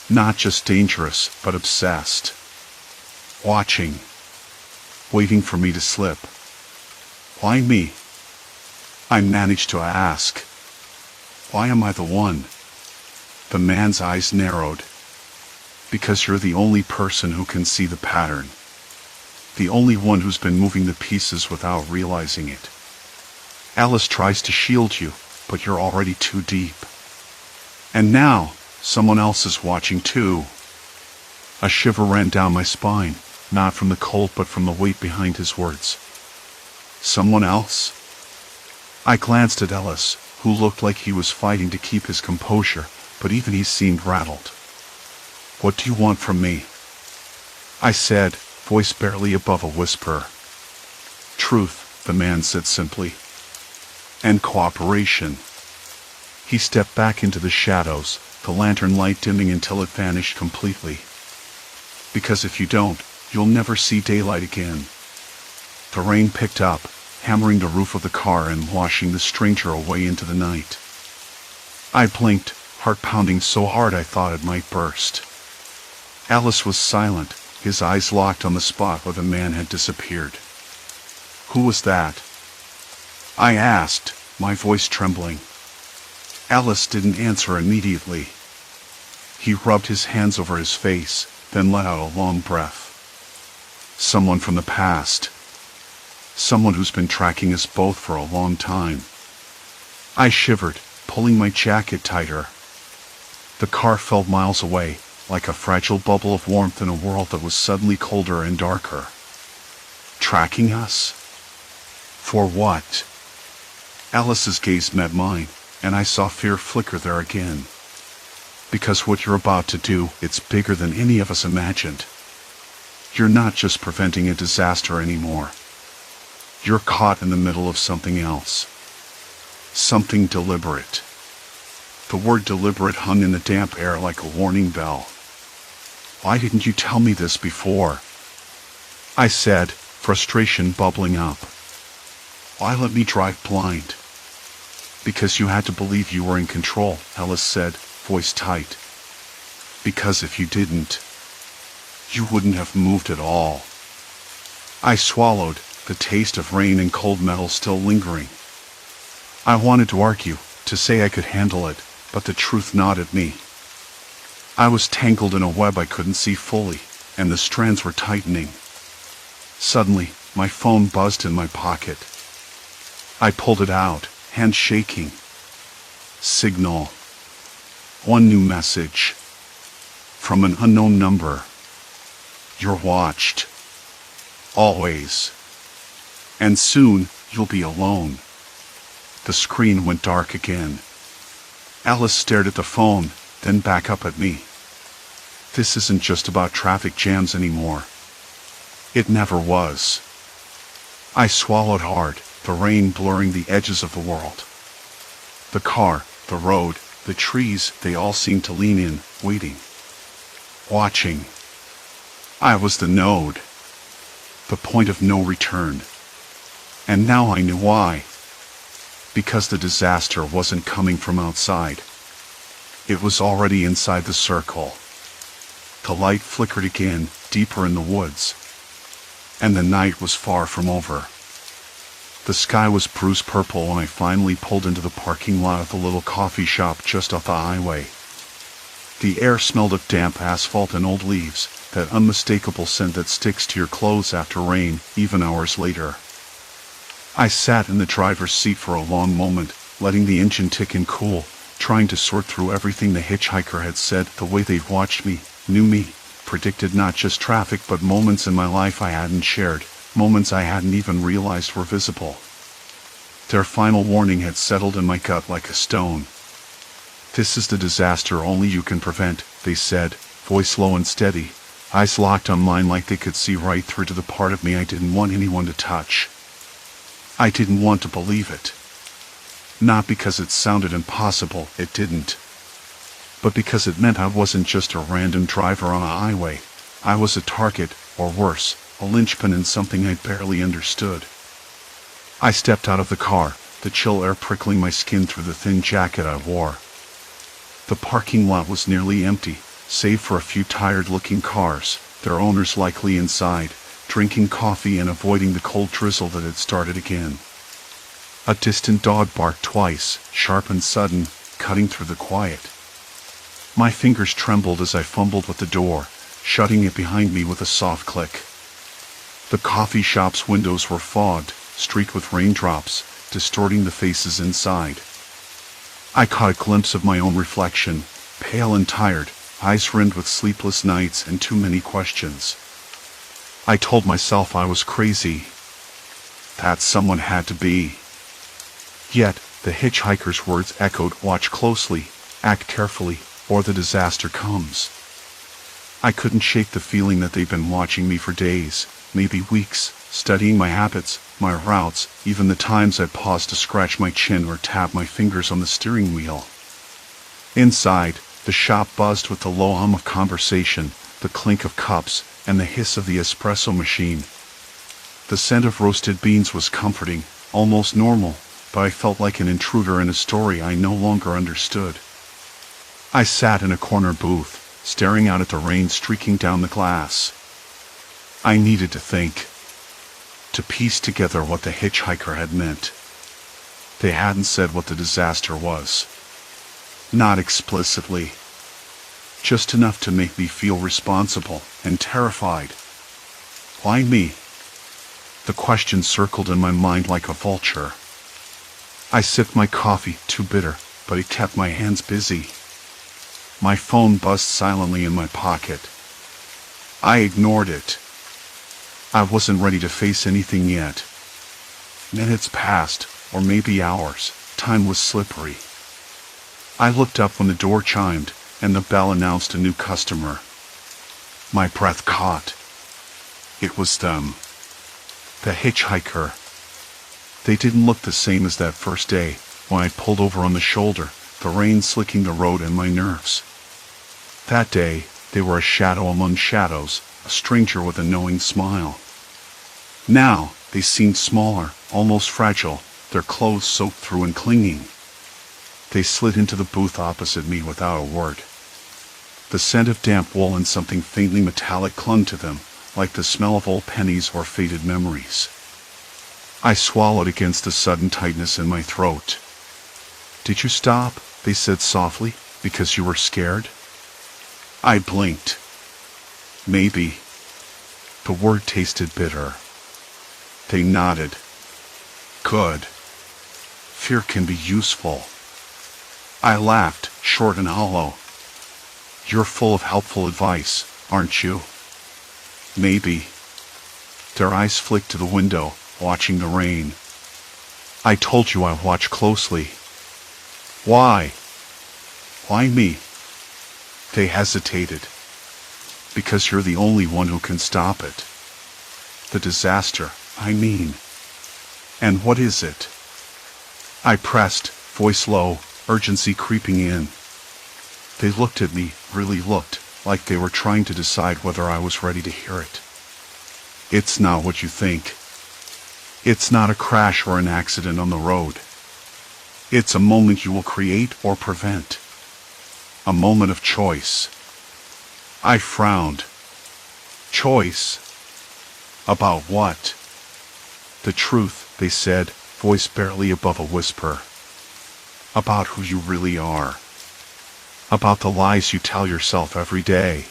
Speaker 1: Not just dangerous, but obsessed. Watching. Waiting for me to slip. Why me? I managed to ask. Why am I the one? The man's eyes narrowed. Because you're the only person who can see the pattern. The only one who's been moving the pieces without realizing it. Alice tries to shield you, but you're already too deep. And now, someone else is watching too. A shiver ran down my spine, not from the cold but from the weight behind his words. Someone else? I glanced at Ellis, who looked like he was fighting to keep his composure, but even he seemed rattled. What do you want from me? I said, voice barely above a whisper. Truth, the man said simply. And cooperation. He stepped back into the shadows, the lantern light dimming until it vanished completely. Because if you don't, you'll never see daylight again. The rain picked up, hammering the roof of the car and washing the stranger away into the night. I blinked, heart pounding so hard I thought it might burst. Alice was silent, his eyes locked on the spot where the man had disappeared. Who was that? I asked, my voice trembling. Alice didn't answer immediately. He rubbed his hands over his face, then let out a long breath. Someone from the past. Someone who's been tracking us both for a long time. I shivered, pulling my jacket tighter. The car felt miles away, like a fragile bubble of warmth in a world that was suddenly colder and darker. Tracking us? For what? Alice's gaze met mine, and I saw fear flicker there again. Because what you're about to do, it's bigger than any of us imagined. You're not just preventing a disaster anymore. You're caught in the middle of something else. Something deliberate. The word deliberate hung in the damp air like a warning bell. Why didn't you tell me this before? I said, frustration bubbling up. Why let me drive blind? Because you had to believe you were in control, Alice said, voice tight. Because if you didn't, you wouldn't have moved at all. I swallowed, the taste of rain and cold metal still lingering. I wanted to argue, to say I could handle it, but the truth gnawed at me. I was tangled in a web I couldn't see fully, and the strands were tightening. Suddenly, my phone buzzed in my pocket. I pulled it out, hand shaking. Signal. One new message. From an unknown number. You're watched. Always. And soon, you'll be alone. The screen went dark again. Alice stared at the phone, then back up at me. This isn't just about traffic jams anymore. It never was. I swallowed hard, the rain blurring the edges of the world. The car, the road, the trees, they all seemed to lean in, waiting. Watching. I was the node. The point of no return. And now I knew why. Because the disaster wasn't coming from outside. It was already inside the circle. The light flickered again, deeper in the woods. And the night was far from over. The sky was bruised purple when I finally pulled into the parking lot of the little coffee shop just off the highway. The air smelled of damp asphalt and old leaves, that unmistakable scent that sticks to your clothes after rain, even hours later. I sat in the driver's seat for a long moment, letting the engine tick and cool, trying to sort through everything the hitchhiker had said, the way they'd watched me, knew me, predicted not just traffic but moments in my life I hadn't shared, moments I hadn't even realized were visible. Their final warning had settled in my gut like a stone. "This is the disaster only you can prevent," they said, voice low and steady, eyes locked on mine like they could see right through to the part of me I didn't want anyone to touch. I didn't want to believe it. Not because it sounded impossible, it didn't. But because it meant I wasn't just a random driver on a highway. I was a target, or worse, a linchpin in something I barely understood. I stepped out of the car, the chill air prickling my skin through the thin jacket I wore. The parking lot was nearly empty, save for a few tired-looking cars, their owners likely inside, drinking coffee and avoiding the cold drizzle that had started again. A distant dog barked twice, sharp and sudden, cutting through the quiet. My fingers trembled as I fumbled with the door, shutting it behind me with a soft click. The coffee shop's windows were fogged, streaked with raindrops, distorting the faces inside. I caught a glimpse of my own reflection, pale and tired, eyes rimmed with sleepless nights and too many questions. I told myself I was crazy. That someone had to be. Yet, the hitchhiker's words echoed, "Watch closely, act carefully, or the disaster comes." I couldn't shake the feeling that they'd been watching me for days, maybe weeks, studying my habits, my routes, even the times I'd paused to scratch my chin or tap my fingers on the steering wheel. Inside, the shop buzzed with the low hum of conversation, the clink of cups, and the hiss of the espresso machine. The scent of roasted beans was comforting, almost normal, but I felt like an intruder in a story I no longer understood. I sat in a corner booth, staring out at the rain streaking down the glass. I needed to think. To piece together what the hitchhiker had meant. They hadn't said what the disaster was. Not explicitly. Just enough to make me feel responsible and terrified. Why me? The question circled in my mind like a vulture. I sipped my coffee, too bitter, but it kept my hands busy. My phone buzzed silently in my pocket. I ignored it. I wasn't ready to face anything yet. Minutes passed, or maybe hours. Time was slippery. I looked up when the door chimed, and the bell announced a new customer. My breath caught. It was them. The hitchhiker. They didn't look the same as that first day, when I pulled over on the shoulder, the rain slicking the road and my nerves. That day, they were a shadow among shadows, a stranger with a knowing smile. Now, they seemed smaller, almost fragile, their clothes soaked through and clinging. They slid into the booth opposite me without a word. The scent of damp wool and something faintly metallic clung to them, like the smell of old pennies or faded memories. I swallowed against the sudden tightness in my throat. "Did you stop?" they said softly, "because you were scared?" I blinked. Maybe. The word tasted bitter. They nodded. Good. Fear can be useful. I laughed, short and hollow. "You're full of helpful advice, aren't you?" Maybe. Their eyes flicked to the window, watching the rain. "I told you I'd watch closely." "Why?" "Why me?" They hesitated. "Because you're the only one who can stop it. The disaster, I mean." "And what is it?" I pressed, voice low, urgency creeping in. They looked at me, really looked, like they were trying to decide whether I was ready to hear it. "It's not what you think. It's not a crash or an accident on the road. It's a moment you will create or prevent. A moment of choice." I frowned. Choice? About what? "The truth," they said, voice barely above a whisper. "About who you really are. About the lies you tell yourself every day.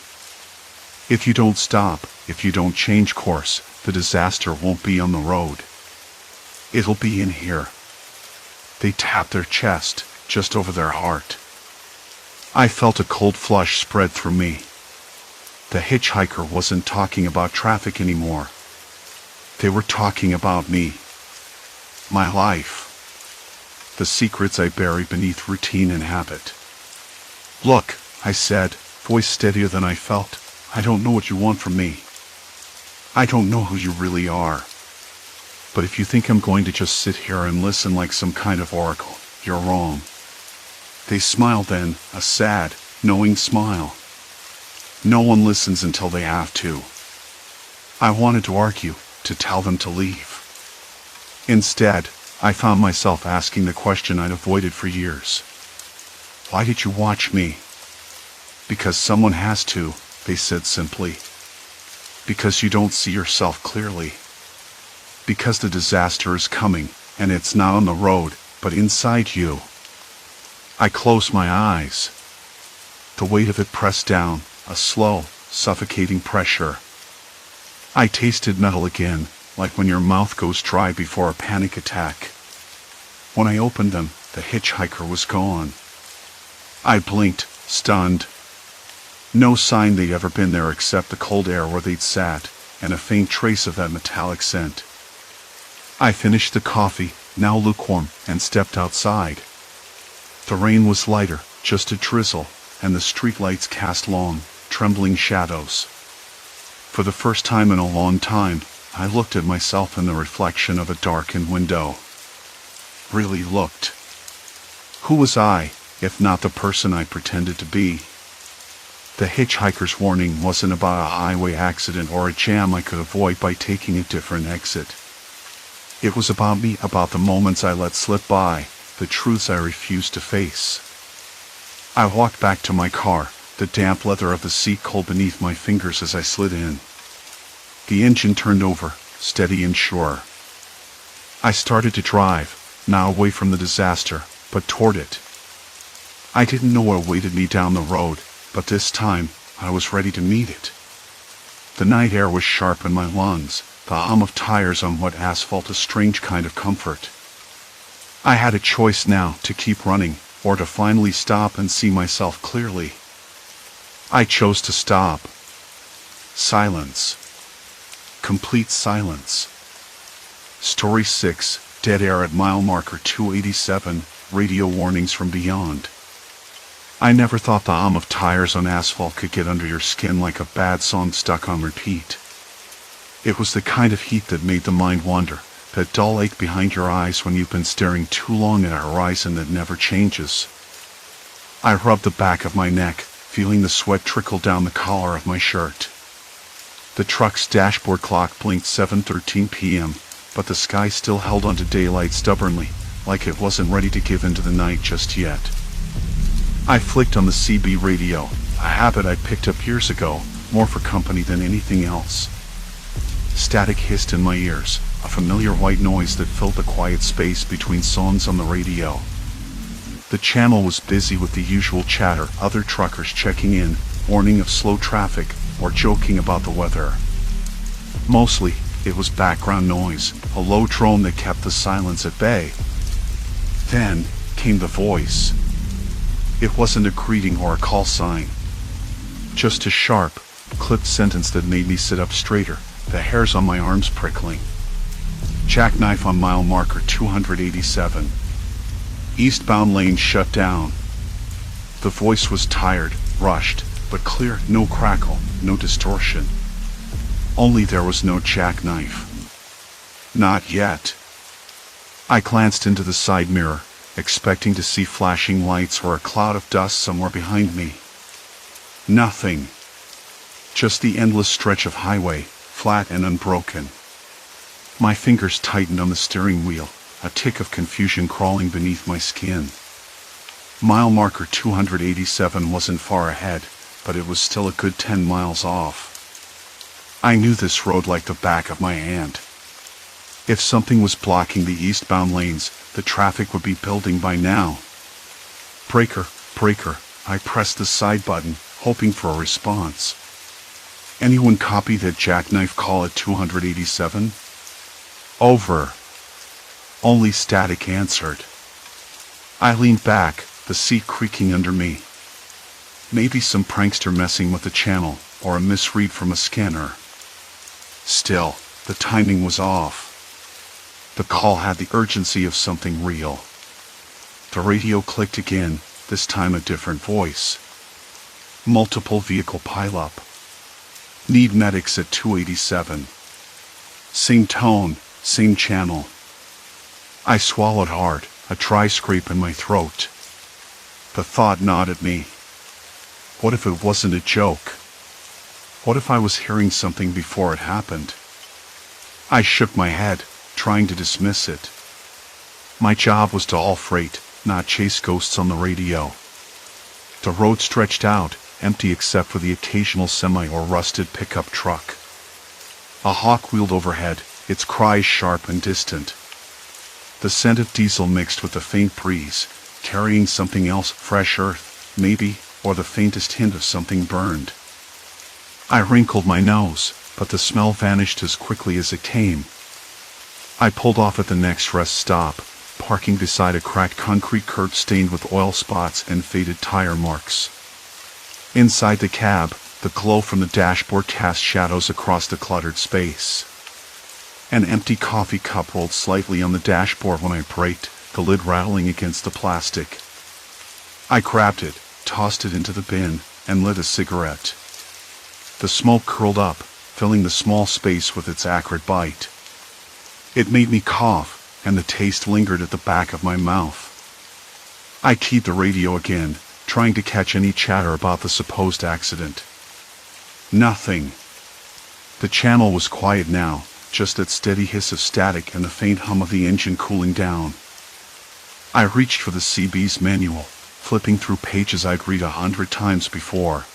Speaker 1: If you don't stop, if you don't change course, the disaster won't be on the road. It'll be in here. They tapped their chest, just over their heart. I felt a cold flush spread through me. The hitchhiker wasn't talking about traffic anymore. They were talking about me. My life. The secrets I bury beneath routine and habit. Look, I said, voice steadier than I felt. I don't know what you want from me. I don't know who you really are. But if you think I'm going to just sit here and listen like some kind of oracle, you're wrong. They smiled then, a sad, knowing smile. No one listens until they have to. I wanted to argue, to tell them to leave. Instead, I found myself asking the question I'd avoided for years. Why did you watch me? Because someone has to, they said simply. Because you don't see yourself clearly. Because the disaster is coming, and it's not on the road, but inside you. I closed my eyes. The weight of it pressed down, a slow, suffocating pressure. I tasted metal again, like when your mouth goes dry before a panic attack. When I opened them, the hitchhiker was gone. I blinked, stunned. No sign they'd ever been there except the cold air where they'd sat, and a faint trace of that metallic scent. I finished the coffee, now lukewarm, and stepped outside. The rain was lighter, just a drizzle, and the streetlights cast long, trembling shadows. For the first time in a long time, I looked at myself in the reflection of a darkened window. Really looked. Who was I, if not the person I pretended to be? The hitchhiker's warning wasn't about a highway accident or a jam I could avoid by taking a different exit. It was about me, about the moments I let slip by, the truths I refused to face. I walked back to my car, the damp leather of the seat cold beneath my fingers as I slid in. The engine turned over, steady and sure. I started to drive, not away from the disaster, but toward it. I didn't know what awaited me down the road, but this time, I was ready to meet it. The night air was sharp in my lungs, the hum of tires on wet asphalt a strange kind of comfort. I had a choice now, to keep running, or to finally stop and see myself clearly. I chose to stop. Silence. Complete silence. Story 6, Dead Air at mile marker 287, radio warnings from beyond. I never thought the hum of tires on asphalt could get under your skin like a bad song stuck on repeat. It was the kind of heat that made the mind wander, that dull ache behind your eyes when you've been staring too long at a horizon that never changes. I rubbed the back of my neck, feeling the sweat trickle down the collar of my shirt. The truck's dashboard clock blinked 7:13 p.m., but the sky still held onto daylight stubbornly, like it wasn't ready to give into the night just yet. I flicked on the CB radio, a habit I picked up years ago, more for company than anything else. Static hissed in my ears, a familiar white noise that filled the quiet space between songs on the radio. The channel was busy with the usual chatter, other truckers checking in, warning of slow traffic, or joking about the weather. Mostly, it was background noise, a low drone that kept the silence at bay. Then came the voice. It wasn't a greeting or a call sign. Just a sharp, clipped sentence that made me sit up straighter, the hairs on my arms prickling. Jackknife on mile marker 287. Eastbound lane shut down. The voice was tired, rushed, but clear, no crackle, no distortion. Only there was no jackknife. Not yet. I glanced into the side mirror, expecting to see flashing lights or a cloud of dust somewhere behind me. Nothing. Just the endless stretch of highway, flat and unbroken. My fingers tightened on the steering wheel, a tick of confusion crawling beneath my skin. Mile marker 287 wasn't far ahead, but it was still a good 10 miles off. I knew this road like the back of my hand. If something was blocking the eastbound lanes, the traffic would be building by now. Breaker, breaker, I pressed the side button, hoping for a response. Anyone copy that jackknife call at 287? Over. Only static answered. I leaned back, the seat creaking under me. Maybe some prankster messing with the channel, or a misread from a scanner. Still, the timing was off. The call had the urgency of something real. The radio clicked again, this time a different voice. Multiple vehicle pileup. Need medics at 287. Same tone, same channel. I swallowed hard, a dry scrape in my throat. The thought gnawed at me. What if it wasn't a joke? What if I was hearing something before it happened? I shook my head, trying to dismiss it. My job was to haul freight, not chase ghosts on the radio. The road stretched out, empty except for the occasional semi or rusted pickup truck. A hawk wheeled overhead, its cries sharp and distant. The scent of diesel mixed with the faint breeze, carrying something else, fresh earth, maybe, or the faintest hint of something burned. I wrinkled my nose, but the smell vanished as quickly as it came. I pulled off at the next rest stop, parking beside a cracked concrete curb stained with oil spots and faded tire marks. Inside the cab, the glow from the dashboard cast shadows across the cluttered space. An empty coffee cup rolled slightly on the dashboard when I braked, the lid rattling against the plastic. I grabbed it, tossed it into the bin, and lit a cigarette. The smoke curled up, filling the small space with its acrid bite. It made me cough, and the taste lingered at the back of my mouth. I keyed the radio again, trying to catch any chatter about the supposed accident. Nothing. The channel was quiet now, just that steady hiss of static and the faint hum of the engine cooling down. I reached for the CB's manual, flipping through pages I'd read 100 times before.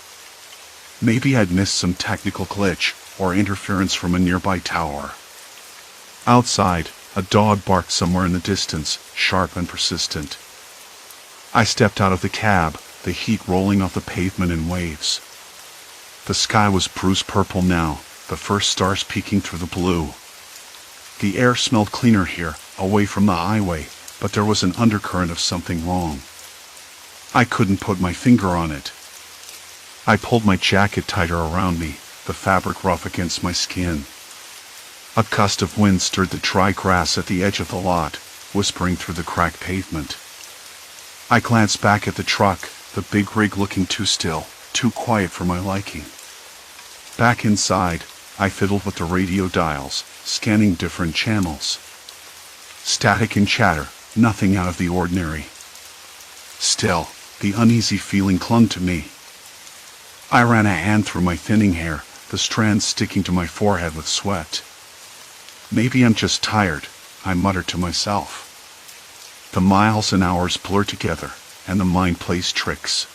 Speaker 1: Maybe I'd missed some technical glitch or interference from a nearby tower. Outside, a dog barked somewhere in the distance, sharp and persistent. I stepped out of the cab, the heat rolling off the pavement in waves. The sky was bruised purple now, the first stars peeking through the blue. The air smelled cleaner here, away from the highway, but there was an undercurrent of something wrong. I couldn't put my finger on it. I pulled my jacket tighter around me, the fabric rough against my skin. A gust of wind stirred the dry grass at the edge of the lot, whispering through the cracked pavement. I glanced back at the truck, the big rig looking too still, too quiet for my liking. Back inside, I fiddled with the radio dials, scanning different channels. Static and chatter, nothing out of the ordinary. Still, the uneasy feeling clung to me. I ran a hand through my thinning hair, the strands sticking to my forehead with sweat. Maybe I'm just tired, I muttered to myself. The miles and hours blur together, and the mind plays tricks.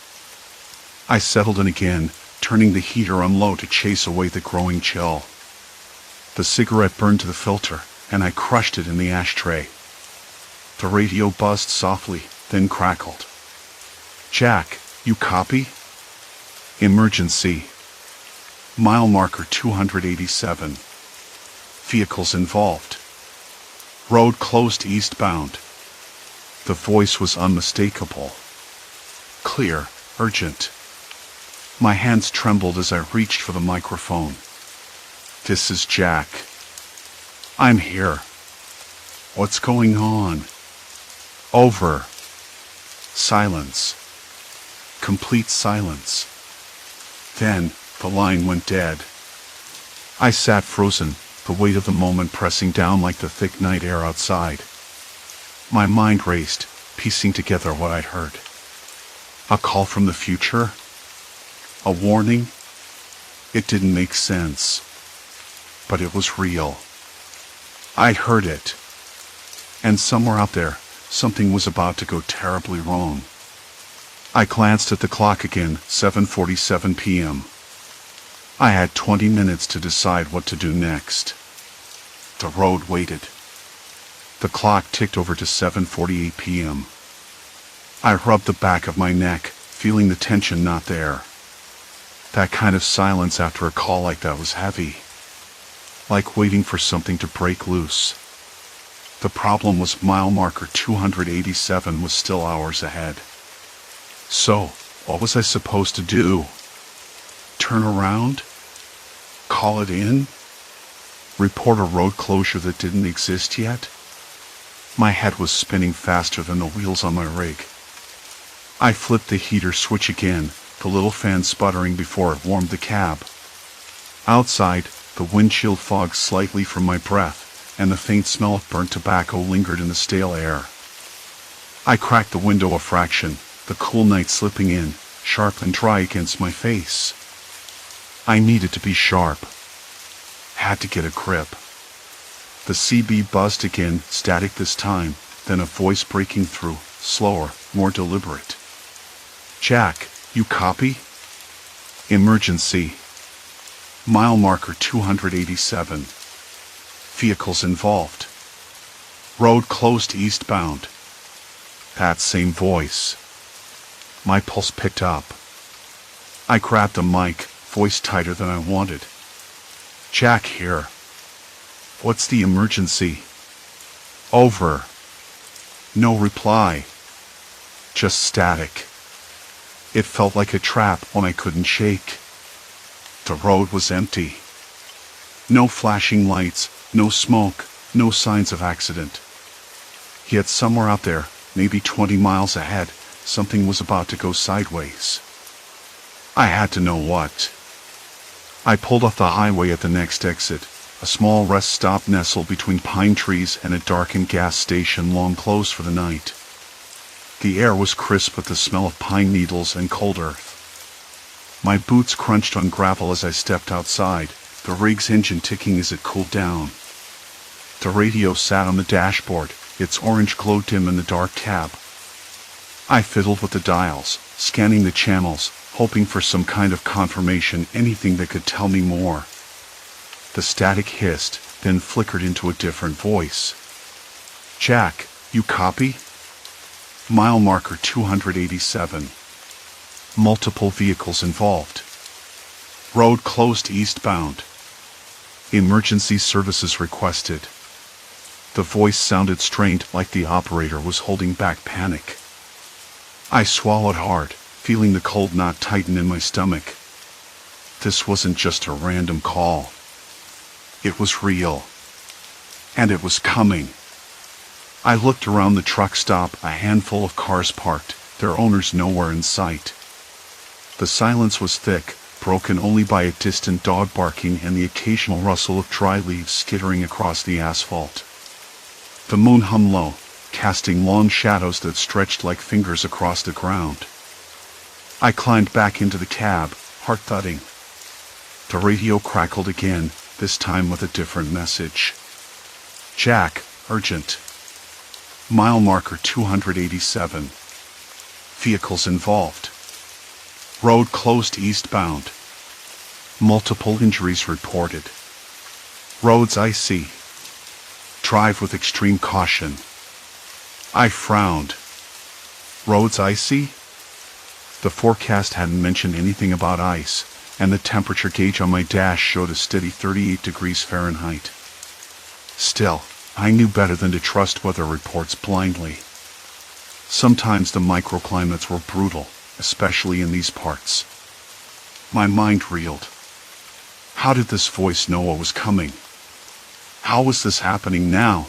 Speaker 1: I settled in again, turning the heater on low to chase away the growing chill. The cigarette burned to the filter, and I crushed it in the ashtray. The radio buzzed softly, then crackled. "Jack, you copy? Emergency. Mile marker 287. Vehicles involved. Road closed eastbound." The voice was unmistakable. Clear, urgent. My hands trembled as I reached for the microphone. "This is Jack. I'm here. What's going on?" Over. Silence. Complete silence. Then, the line went dead. I sat frozen, the weight of the moment pressing down like the thick night air outside. My mind raced, piecing together what I'd heard. A call from the future? A warning? It didn't make sense. But it was real. I'd heard it. And somewhere out there, something was about to go terribly wrong. I glanced at the clock again, 7:47 p.m. I had 20 minutes to decide what to do next. The road waited. The clock ticked over to 7:48 p.m. I rubbed the back of my neck, feeling the tension not there. That kind of silence after a call like that was heavy. Like waiting for something to break loose. The problem was mile marker 287 was still hours ahead. So, what was I supposed to do? Turn around? Call it in? Report a road closure that didn't exist yet? My head was spinning faster than the wheels on my rig. I flipped the heater switch again, the little fan sputtering before it warmed the cab. Outside, the windshield fogged slightly from my breath, and the faint smell of burnt tobacco lingered in the stale air. I cracked the window a fraction, the cool night slipping in, sharp and dry against my face. I needed to be sharp. Had to get a grip. The CB buzzed again, static this time, then a voice breaking through, slower, more deliberate. Jack, you copy? Emergency. Mile marker 287. Vehicles involved. Road closed eastbound. That same voice. My pulse picked up. I grabbed the mic, voice tighter than I wanted. Jack here. What's the emergency? Over. No reply. Just static. It felt like a trap when I couldn't shake. The road was empty. No flashing lights, no smoke, no signs of accident. Yet somewhere out there, maybe 20 miles ahead, something was about to go sideways. I had to know what. I pulled off the highway at the next exit, a small rest stop nestled between pine trees and a darkened gas station long closed for the night. The air was crisp with the smell of pine needles and cold earth. My boots crunched on gravel as I stepped outside, the rig's engine ticking as it cooled down. The radio sat on the dashboard, its orange glow dim in the dark cab. I fiddled with the dials, scanning the channels, hoping for some kind of confirmation, anything that could tell me more. The static hissed, then flickered into a different voice. Jack, you copy? Mile marker 287. Multiple vehicles involved. Road closed eastbound. Emergency services requested. The voice sounded strained, like the operator was holding back panic. I swallowed hard, feeling the cold knot tighten in my stomach. This wasn't just a random call. It was real. And it was coming. I looked around the truck stop, a handful of cars parked, their owners nowhere in sight. The silence was thick, broken only by a distant dog barking and the occasional rustle of dry leaves skittering across the asphalt. The moon hung low, casting long shadows that stretched like fingers across the ground. I climbed back into the cab, heart thudding. The radio crackled again, this time with a different message. Jack, urgent. Mile marker 287. Vehicles involved. Road closed eastbound. Multiple injuries reported. Roads icy. Drive with extreme caution. I frowned. Roads icy? The forecast hadn't mentioned anything about ice, and the temperature gauge on my dash showed a steady 38 degrees Fahrenheit. Still, I knew better than to trust weather reports blindly. Sometimes the microclimates were brutal, especially in these parts. My mind reeled. How did this voice know what was coming? How was this happening now?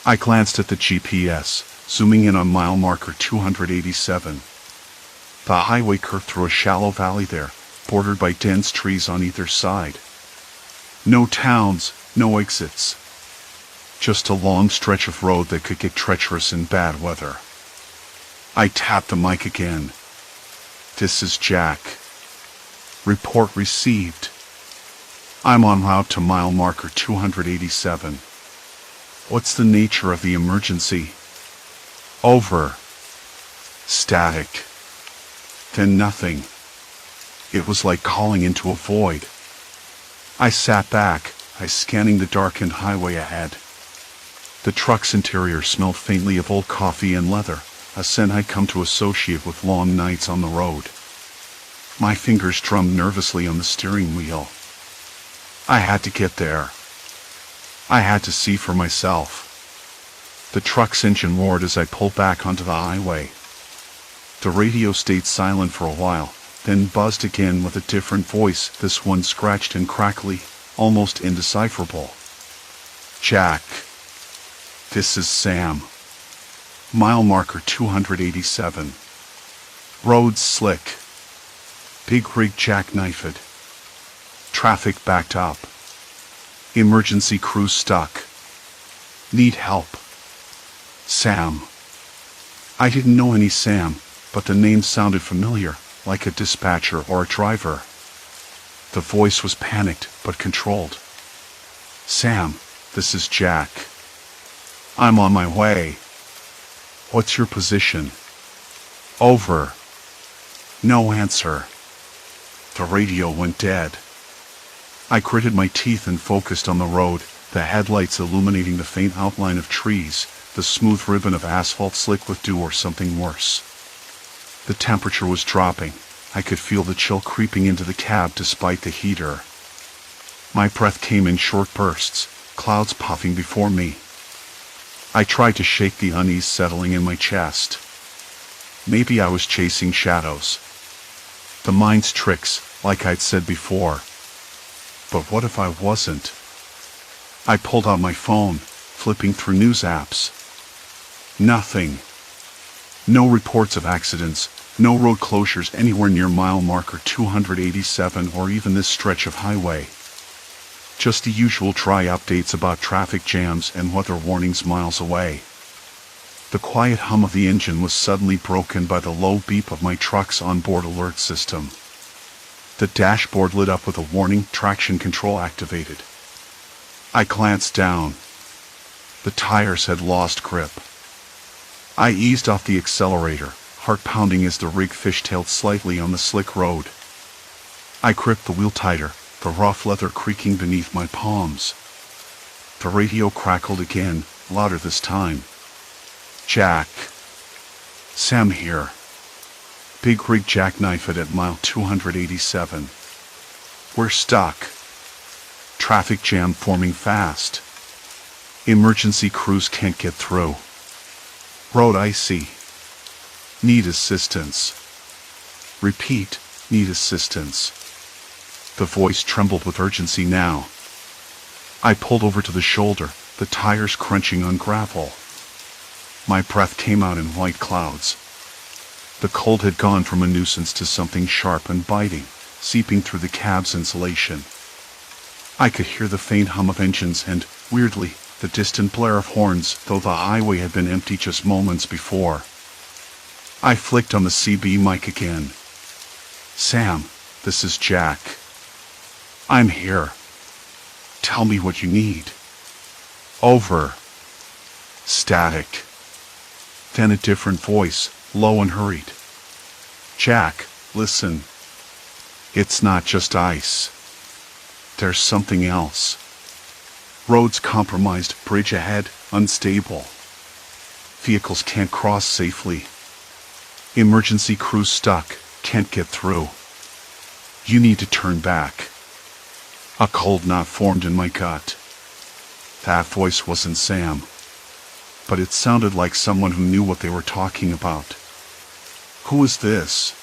Speaker 1: I glanced at the GPS, zooming in on mile marker 287. The highway curved through a shallow valley there, bordered by dense trees on either side. No towns, no exits. Just a long stretch of road that could get treacherous in bad weather. I tapped the mic again. This is Jack. Report received. I'm en route to mile marker 287. What's the nature of the emergency? Over. Static. Then nothing. It was like calling into a void. I sat back, eyes scanning the darkened highway ahead. The truck's interior smelled faintly of old coffee and leather, a scent I'd come to associate with long nights on the road. My fingers drummed nervously on the steering wheel. I had to get there. I had to see for myself. The truck's engine roared as I pulled back onto the highway. The radio stayed silent for a while, then buzzed again with a different voice, this one scratched and crackly, almost indecipherable. "Jack. This is Sam. Mile marker 287. Roads slick. Big rig jackknifed. Traffic backed up. Emergency crew stuck. Need help. Sam." I didn't know any Sam, but the name sounded familiar, like a dispatcher or a driver. The voice was panicked but controlled. "Sam, this is Jack. I'm on my way. What's your position?" "Over." No answer. The radio went dead. I gritted my teeth and focused on the road, the headlights illuminating the faint outline of trees, the smooth ribbon of asphalt slick with dew or something worse. The temperature was dropping. I could feel the chill creeping into the cab despite the heater. My breath came in short bursts, clouds puffing before me. I tried to shake the unease settling in my chest. Maybe I was chasing shadows. The mind's tricks, like I'd said before. But what if I wasn't? I pulled out my phone, flipping through news apps. Nothing. No reports of accidents, no road closures anywhere near mile marker 287 or even this stretch of highway. Just the usual dry updates about traffic jams and weather warnings miles away. The quiet hum of the engine was suddenly broken by the low beep of my truck's onboard alert system. The dashboard lit up with a warning, traction control activated. I glanced down. The tires had lost grip. I eased off the accelerator, heart pounding as the rig fishtailed slightly on the slick road. I gripped the wheel tighter, the rough leather creaking beneath my palms. The radio crackled again, louder this time. "Jack. Sam here. Big rig jackknifed at mile 287. We're stuck. Traffic jam forming fast. Emergency crews can't get through. Road icy. Need assistance. Repeat, need assistance." The voice trembled with urgency now. I pulled over to the shoulder, the tires crunching on gravel. My breath came out in white clouds. The cold had gone from a nuisance to something sharp and biting, seeping through the cab's insulation. I could hear the faint hum of engines and, weirdly, the distant blare of horns, though the highway had been empty just moments before. I flicked on the CB mic again. "Sam, this is Jack. I'm here. Tell me what you need." Over. Static. Then a different voice, low and hurried. "Jack, listen. It's not just ice. There's something else. Roads compromised, bridge ahead, unstable. Vehicles can't cross safely. Emergency crews stuck, can't get through. You need to turn back." A cold knot formed in my gut. That voice wasn't Sam, but it sounded like someone who knew what they were talking about. "Who is this?"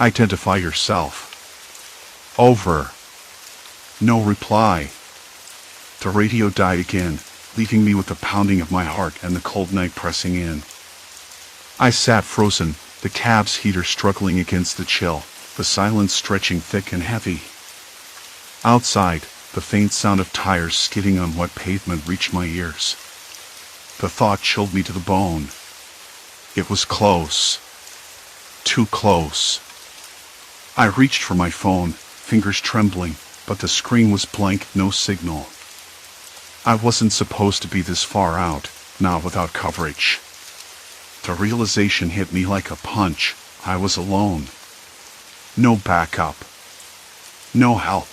Speaker 1: "Identify yourself." "Over." No reply. The radio died again, leaving me with the pounding of my heart and the cold night pressing in. I sat frozen, the cab's heater struggling against the chill, the silence stretching thick and heavy. Outside, the faint sound of tires skidding on wet pavement reached my ears. The thought chilled me to the bone. It was close. Too close. I reached for my phone, fingers trembling, but the screen was blank, no signal. I wasn't supposed to be this far out, not without coverage. The realization hit me like a punch. I was alone. No backup. No help.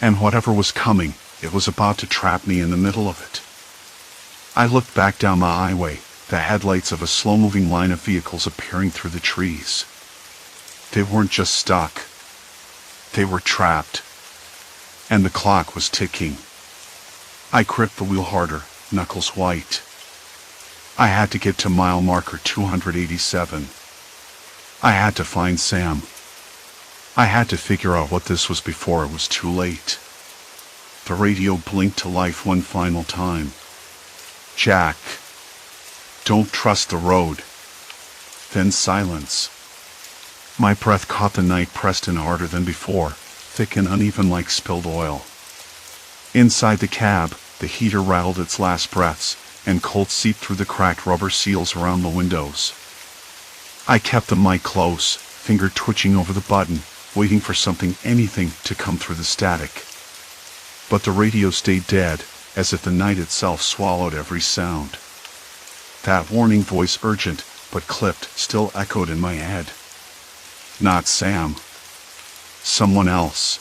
Speaker 1: And whatever was coming, it was about to trap me in the middle of it. I looked back down the highway, the headlights of a slow-moving line of vehicles appearing through the trees. They weren't just stuck. They were trapped. And the clock was ticking. I gripped the wheel harder, knuckles white. I had to get to mile marker 287. I had to find Sam. I had to figure out what this was before it was too late. The radio blinked to life one final time. Jack. Don't trust the road. Then silence. My breath caught the night pressed in harder than before, thick and uneven like spilled oil. Inside the cab, the heater rattled its last breaths, and cold seeped through the cracked rubber seals around the windows. I kept the mic close, finger twitching over the button, waiting for anything to come through the static. But the radio stayed dead, as if the night itself swallowed every sound. That warning voice, urgent but clipped, still echoed in my head. Not Sam. Someone else.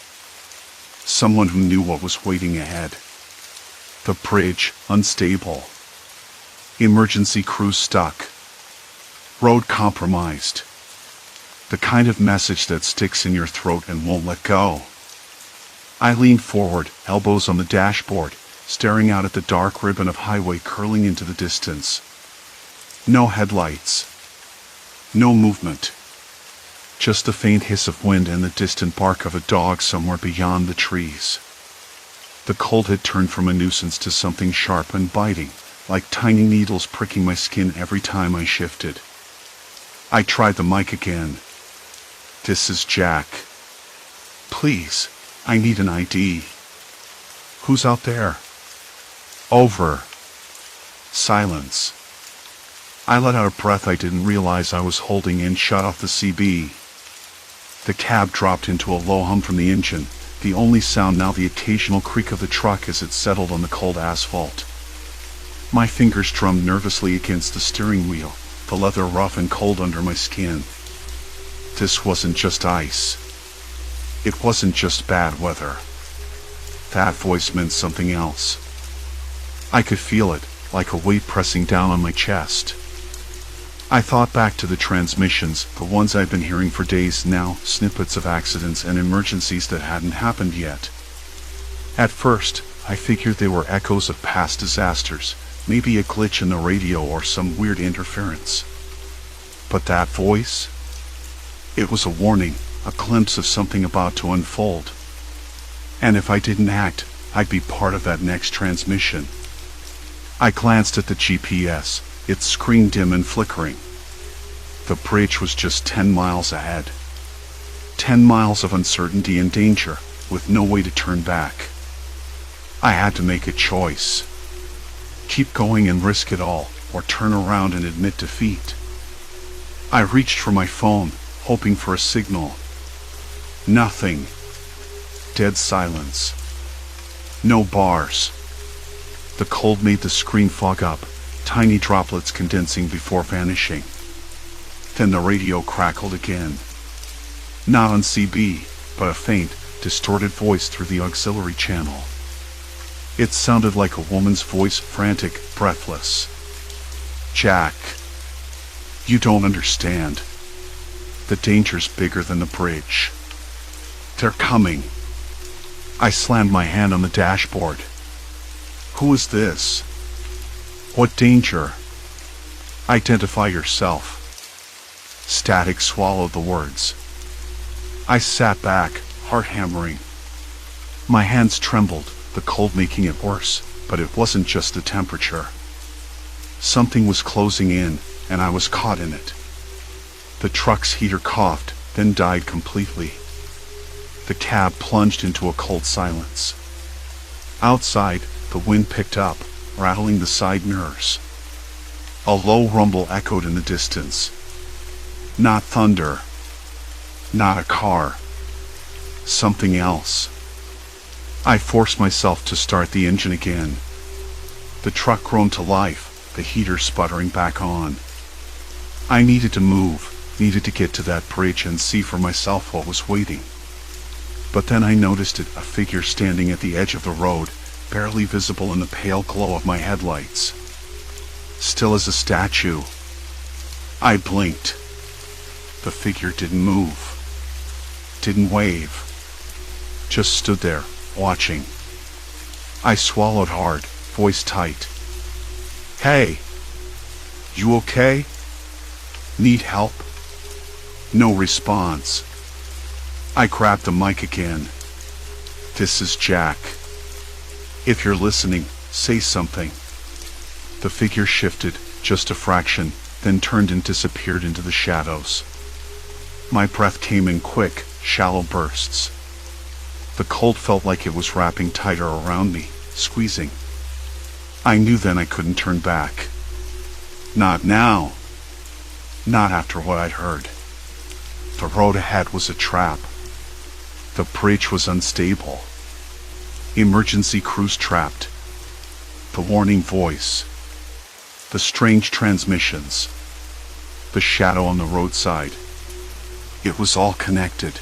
Speaker 1: Someone who knew what was waiting ahead. The bridge, unstable. Emergency crew stuck. Road compromised. The kind of message that sticks in your throat and won't let go. I leaned forward, elbows on the dashboard, staring out at the dark ribbon of highway curling into the distance. No headlights. No movement. Just the faint hiss of wind and the distant bark of a dog somewhere beyond the trees. The cold had turned from a nuisance to something sharp and biting, like tiny needles pricking my skin every time I shifted. I tried the mic again. This is Jack. Please, I need an ID. Who's out there? Over. Silence. I let out a breath I didn't realize I was holding and shut off the CB. The cab dropped into a low hum from the engine, the only sound now the occasional creak of the truck as it settled on the cold asphalt. My fingers drummed nervously against the steering wheel, the leather rough and cold under my skin. This wasn't just ice. It wasn't just bad weather. That voice meant something else. I could feel it, like a weight pressing down on my chest. I thought back to the transmissions, the ones I'd been hearing for days now, snippets of accidents and emergencies that hadn't happened yet. At first, I figured they were echoes of past disasters, maybe a glitch in the radio or some weird interference. But that voice? It was a warning, a glimpse of something about to unfold. And if I didn't act, I'd be part of that next transmission. I glanced at the GPS, its screen dim and flickering. The bridge was just 10 miles ahead. 10 miles of uncertainty and danger, with no way to turn back. I had to make a choice. Keep going and risk it all, or turn around and admit defeat. I reached for my phone, hoping for a signal. Nothing. Dead silence. No bars. The cold made the screen fog up, tiny droplets condensing before vanishing. Then the radio crackled again. Not on CB, but a faint, distorted voice through the auxiliary channel. It sounded like a woman's voice, frantic, breathless. Jack, you don't understand. The danger's bigger than the bridge. They're coming. I slammed my hand on the dashboard. Who is this? What danger? Identify yourself. Static swallowed the words. I sat back, heart hammering. My hands trembled, the cold making it worse, but it wasn't just the temperature. Something was closing in, and I was caught in it. The truck's heater coughed, then died completely. The cab plunged into a cold silence. Outside, the wind picked up, rattling the side mirrors. A low rumble echoed in the distance. Not thunder. Not a car. Something else. I forced myself to start the engine again. The truck groaned to life, the heater sputtering back on. I needed to move, needed to get to that bridge and see for myself what was waiting. But then I noticed it, a figure standing at the edge of the road, barely visible in the pale glow of my headlights. Still as a statue. I blinked. The figure didn't move. Didn't wave. Just stood there, watching. I swallowed hard, voice tight. Hey! You okay? Need help? No response. I grabbed the mic again. This is Jack. If you're listening, say something. The figure shifted, just a fraction, then turned and disappeared into the shadows. My breath came in quick, shallow bursts. The cold felt like it was wrapping tighter around me, squeezing. I knew then I couldn't turn back. Not now. Not after what I'd heard. The road ahead was a trap. The bridge was unstable. Emergency crews trapped. The warning voice. The strange transmissions. The shadow on the roadside. It was all connected.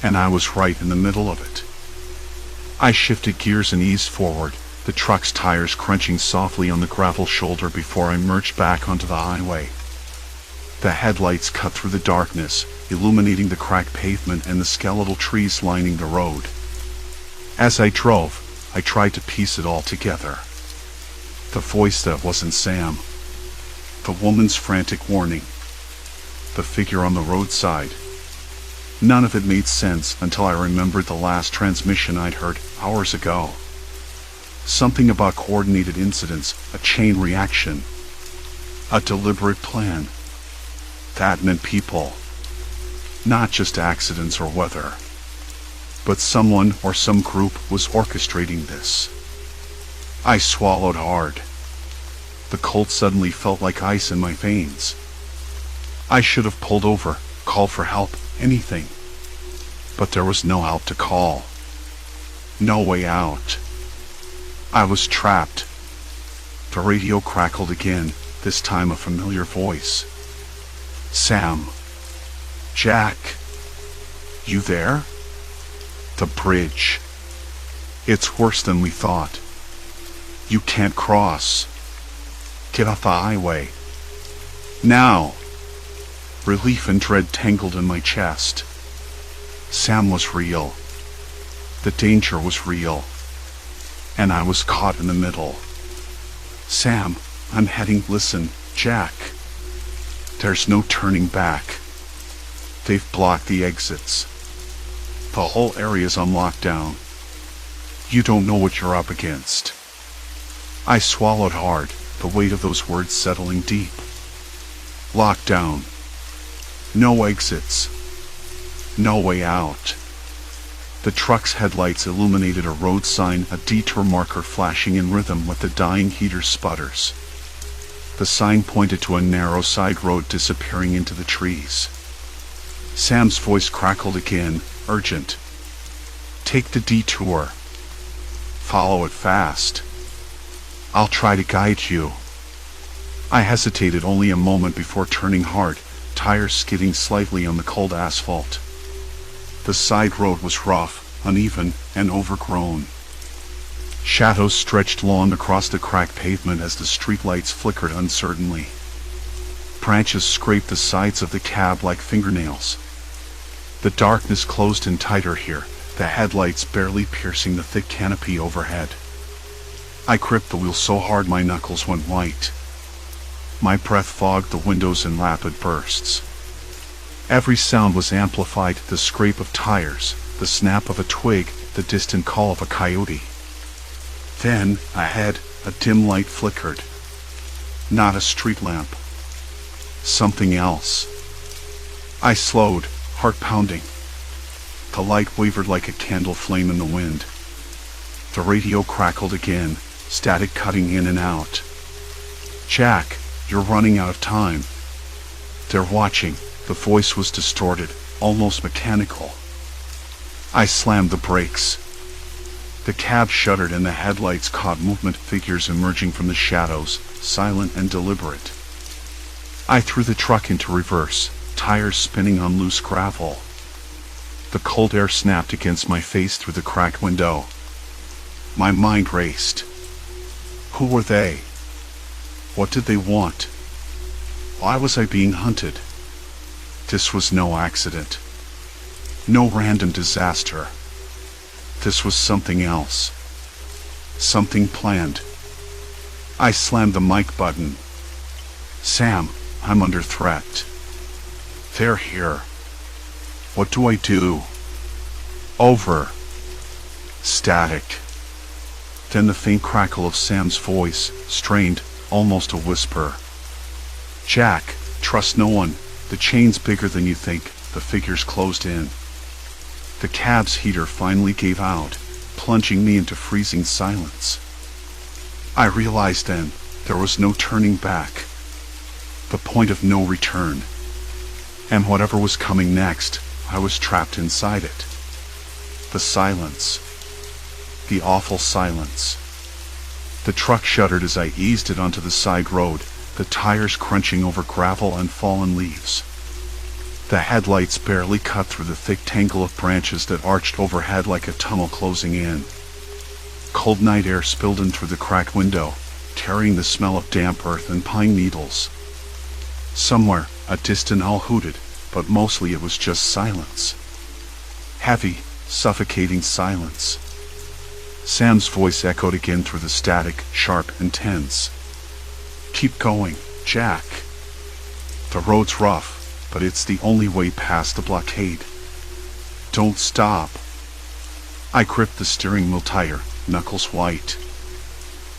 Speaker 1: And I was right in the middle of it. I shifted gears and eased forward, the truck's tires crunching softly on the gravel shoulder before I merged back onto the highway. The headlights cut through the darkness, illuminating the cracked pavement and the skeletal trees lining the road. As I drove, I tried to piece it all together. The voice that wasn't Sam. The woman's frantic warning. The figure on the roadside. None of it made sense until I remembered the last transmission I'd heard hours ago. Something about coordinated incidents, a chain reaction, a deliberate plan. That meant people. Not just accidents or weather. But someone or some group was orchestrating this. I swallowed hard. The cold suddenly felt like ice in my veins. I should have pulled over, called for help, anything. But there was no help to call. No way out. I was trapped. The radio crackled again, this time a familiar voice. Sam. Jack. You there? The bridge. It's worse than we thought. You can't cross. Get off the highway. Now. Relief and dread tangled in my chest. Sam was real. The danger was real. And I was caught in the middle. Sam, I'm heading. Listen, Jack. There's no turning back. They've blocked the exits. The whole area's on lockdown. You don't know what you're up against. I swallowed hard, the weight of those words settling deep. Lockdown. No exits. No way out. The truck's headlights illuminated a road sign, a detour marker flashing in rhythm with the dying heater's sputters. The sign pointed to a narrow side road disappearing into the trees. Sam's voice crackled again, urgent. Take the detour. Follow it fast. I'll try to guide you. I hesitated only a moment before turning hard, tires skidding slightly on the cold asphalt. The side road was rough, uneven, and overgrown. Shadows stretched long across the cracked pavement as the streetlights flickered uncertainly. Branches scraped the sides of the cab like fingernails. The darkness closed in tighter here, the headlights barely piercing the thick canopy overhead. I gripped the wheel so hard my knuckles went white. My breath fogged the windows in rapid bursts. Every sound was amplified, the scrape of tires, the snap of a twig, the distant call of a coyote. Then, ahead, a dim light flickered. Not a street lamp. Something else. I slowed, heart pounding. The light wavered like a candle flame in the wind. The radio crackled again, static cutting in and out. Jack, you're running out of time. They're watching. The voice was distorted, almost mechanical. I slammed the brakes. The cab shuddered and the headlights caught movement, figures emerging from the shadows, silent and deliberate. I threw the truck into reverse, tires spinning on loose gravel. The cold air snapped against my face through the cracked window. My mind raced. Who were they? What did they want? Why was I being hunted? This was no accident. No random disaster. This was something else. Something planned. I slammed the mic button. Sam, I'm under threat. They're here. What do I do? Over. Static. Then the faint crackle of Sam's voice, strained, almost a whisper. Jack, trust no one. The chain's bigger than you think. The figure's closed in. The cab's heater finally gave out, plunging me into freezing silence. I realized then there was no turning back. The point of no return. And whatever was coming next, I was trapped inside it. The silence. The awful silence. The truck shuddered as I eased it onto the side road, the tires crunching over gravel and fallen leaves. The headlights barely cut through the thick tangle of branches that arched overhead like a tunnel closing in. Cold night air spilled in through the cracked window, carrying the smell of damp earth and pine needles. Somewhere, a distant owl hooted, but mostly it was just silence. Heavy, suffocating silence. Sam's voice echoed again through the static, sharp and tense. Keep going, Jack. The road's rough, but it's the only way past the blockade. Don't stop. I gripped the steering wheel tighter, knuckles white.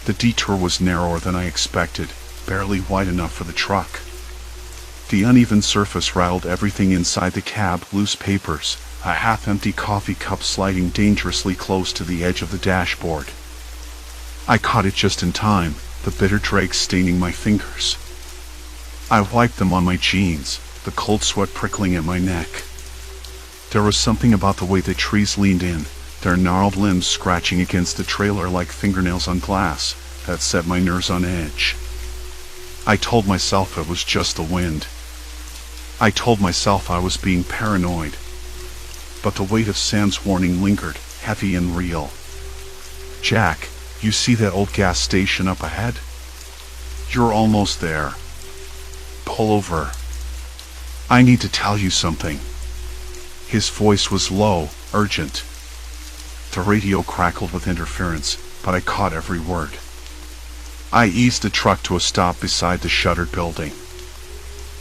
Speaker 1: The detour was narrower than I expected, barely wide enough for the truck. The uneven surface rattled everything inside the cab, loose papers, a half-empty coffee cup sliding dangerously close to the edge of the dashboard. I caught it just in time, the bitter dregs staining my fingers. I wiped them on my jeans, the cold sweat prickling at my neck. There was something about the way the trees leaned in, their gnarled limbs scratching against the trailer like fingernails on glass, that set my nerves on edge. I told myself it was just the wind. I told myself I was being paranoid. But the weight of Sam's warning lingered, heavy and real. Jack, you see that old gas station up ahead? You're almost there. Pull over. I need to tell you something. His voice was low, urgent. The radio crackled with interference, but I caught every word. I eased the truck to a stop beside the shuttered building.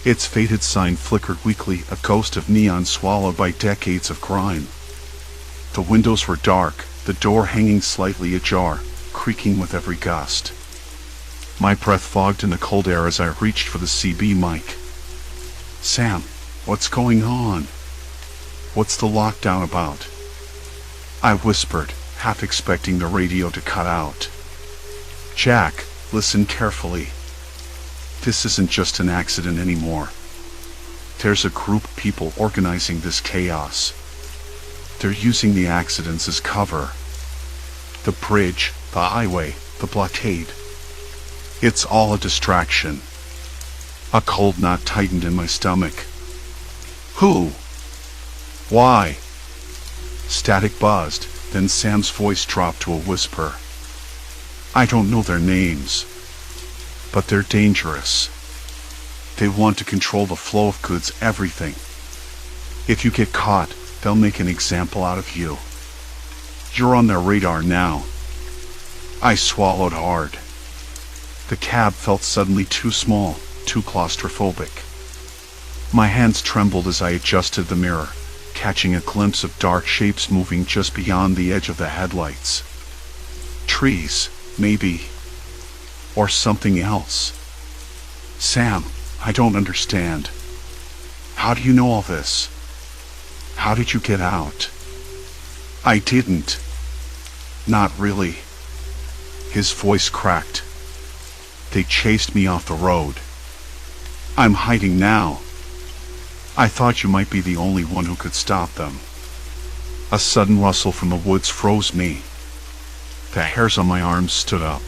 Speaker 1: Its faded sign flickered weakly, a ghost of neon swallowed by decades of grime. The windows were dark, the door hanging slightly ajar, creaking with every gust. My breath fogged in the cold air as I reached for the CB mic. Sam, what's going on? What's the lockdown about? I whispered, half expecting the radio to cut out. Jack, listen carefully. This isn't just an accident anymore. There's a group of people organizing this chaos. They're using the accidents as cover. The bridge, the highway, the blockade. It's all a distraction. A cold knot tightened in my stomach. Who? Why? Static buzzed, then Sam's voice dropped to a whisper. I don't know their names, but they're dangerous. They want to control the flow of goods, everything. If you get caught, they'll make an example out of you. You're on their radar now. I swallowed hard. The cab felt suddenly too small, too claustrophobic. My hands trembled as I adjusted the mirror, catching a glimpse of dark shapes moving just beyond the edge of the headlights. Trees, maybe. Or something else. Sam, I don't understand. How do you know all this? How did you get out? I didn't. Not really. His voice cracked. They chased me off the road. I'm hiding now. I thought you might be the only one who could stop them. A sudden rustle from the woods froze me. The hairs on my arms stood up.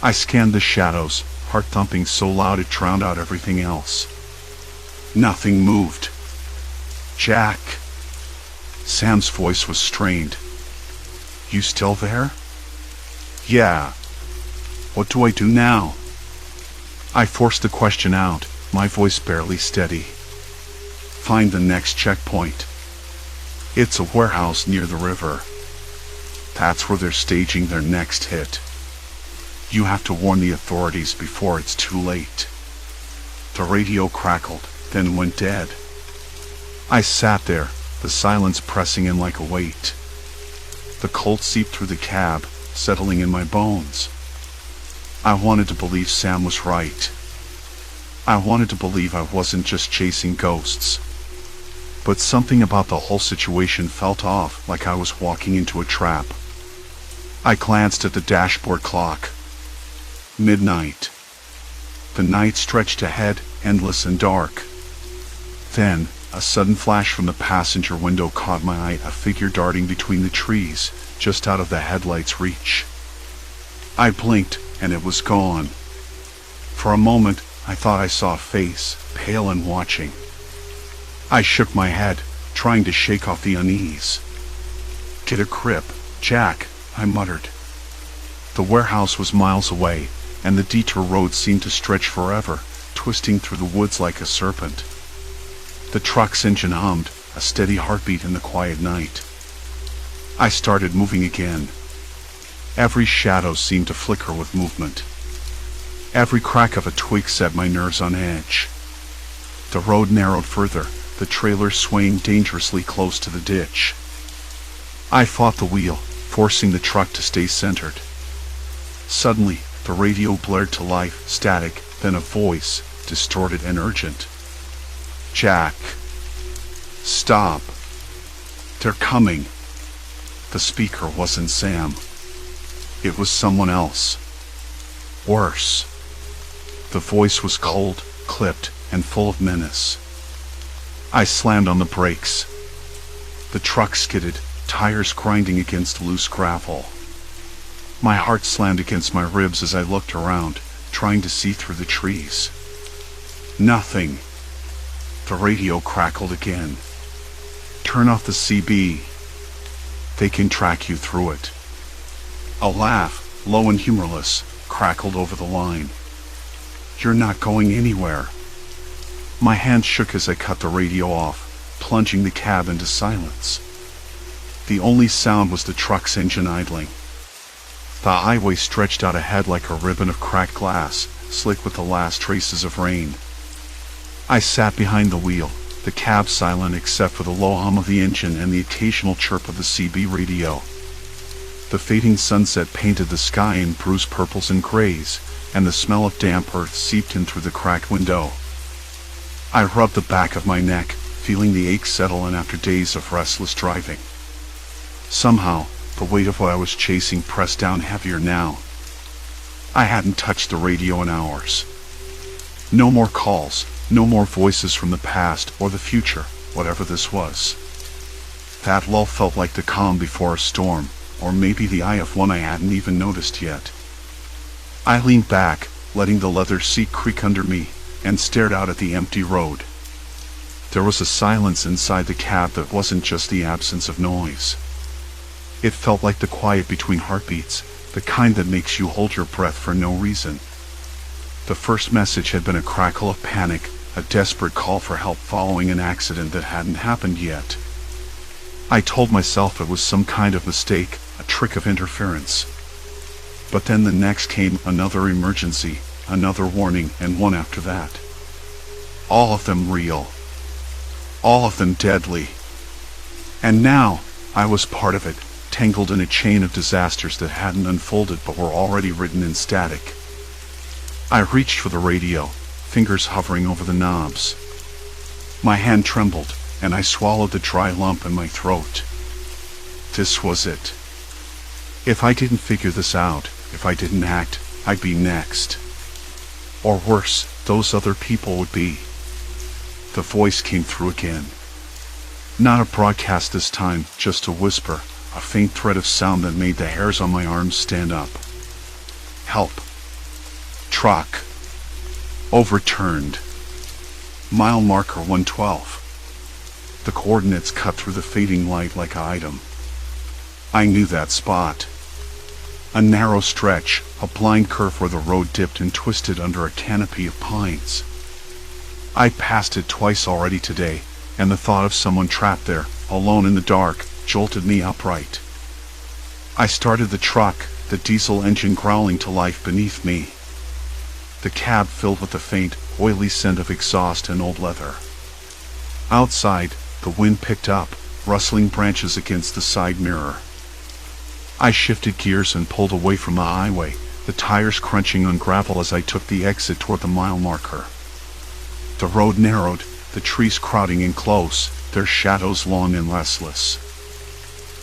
Speaker 1: I scanned the shadows, heart thumping so loud it drowned out everything else. Nothing moved. Jack. Sam's voice was strained. You still there? Yeah. What do I do now? I forced the question out, my voice barely steady. Find the next checkpoint. It's a warehouse near the river. That's where they're staging their next hit. You have to warn the authorities before it's too late. The radio crackled, then went dead. I sat there, the silence pressing in like a weight. The cold seeped through the cab, settling in my bones. I wanted to believe Sam was right. I wanted to believe I wasn't just chasing ghosts. But something about the whole situation felt off, like I was walking into a trap. I glanced at the dashboard clock. Midnight. The night stretched ahead, endless and dark. Then, a sudden flash from the passenger window caught my eye, a figure darting between the trees, just out of the headlight's reach. I blinked, and it was gone. For a moment, I thought I saw a face, pale and watching. I shook my head, trying to shake off the unease. "Get a grip, Jack," I muttered. The warehouse was miles away, and the detour road seemed to stretch forever, twisting through the woods like a serpent. The truck's engine hummed, a steady heartbeat in the quiet night. I started moving again. Every shadow seemed to flicker with movement. Every crack of a twig set my nerves on edge. The road narrowed further, the trailer swaying dangerously close to the ditch. I fought the wheel, forcing the truck to stay centered. Suddenly, the radio blared to life, static, then a voice, distorted and urgent. "Jack, stop. They're coming." The speaker wasn't Sam. It was someone else. Worse. The voice was cold, clipped, and full of menace. I slammed on the brakes. The truck skidded, tires grinding against loose gravel. My heart slammed against my ribs as I looked around, trying to see through the trees. Nothing. The radio crackled again. "Turn off the CB. They can track you through it." A laugh, low and humorless, crackled over the line. "You're not going anywhere." My hand shook as I cut the radio off, plunging the cab into silence. The only sound was the truck's engine idling. The highway stretched out ahead like a ribbon of cracked glass, slick with the last traces of rain. I sat behind the wheel, the cab silent except for the low hum of the engine and the occasional chirp of the CB radio. The fading sunset painted the sky in bruised purples and grays, and the smell of damp earth seeped in through the cracked window. I rubbed the back of my neck, feeling the ache settle in after days of restless driving. Somehow, the weight of what I was chasing pressed down heavier now. I hadn't touched the radio in hours. No more calls, no more voices from the past or the future, whatever this was. That lull felt like the calm before a storm, or maybe the eye of one I hadn't even noticed yet. I leaned back, letting the leather seat creak under me, and stared out at the empty road. There was a silence inside the cab that wasn't just the absence of noise. It felt like the quiet between heartbeats, the kind that makes you hold your breath for no reason. The first message had been a crackle of panic, a desperate call for help following an accident that hadn't happened yet. I told myself it was some kind of mistake, a trick of interference. But then the next came another emergency, another warning, and one after that. All of them real. All of them deadly. And now, I was part of it, tangled in a chain of disasters that hadn't unfolded but were already written in static. I reached for the radio, fingers hovering over the knobs. My hand trembled, and I swallowed the dry lump in my throat. This was it. If I didn't figure this out, if I didn't act, I'd be next. Or worse, those other people would be. The voice came through again. Not a broadcast this time, just a whisper, a faint thread of sound that made the hairs on my arms stand up. Help. Truck. Overturned. Mile marker 112. The coordinates cut through the fading light like an item. I knew that spot. A narrow stretch, a blind curve where the road dipped and twisted under a canopy of pines. I'd passed it twice already today, and the thought of someone trapped there, alone in the dark, jolted me upright. I started the truck, the diesel engine growling to life beneath me. The cab filled with a faint, oily scent of exhaust and old leather. Outside, the wind picked up, rustling branches against the side mirror. I shifted gears and pulled away from the highway, the tires crunching on gravel as I took the exit toward the mile marker. The road narrowed, the trees crowding in close, their shadows long and restless.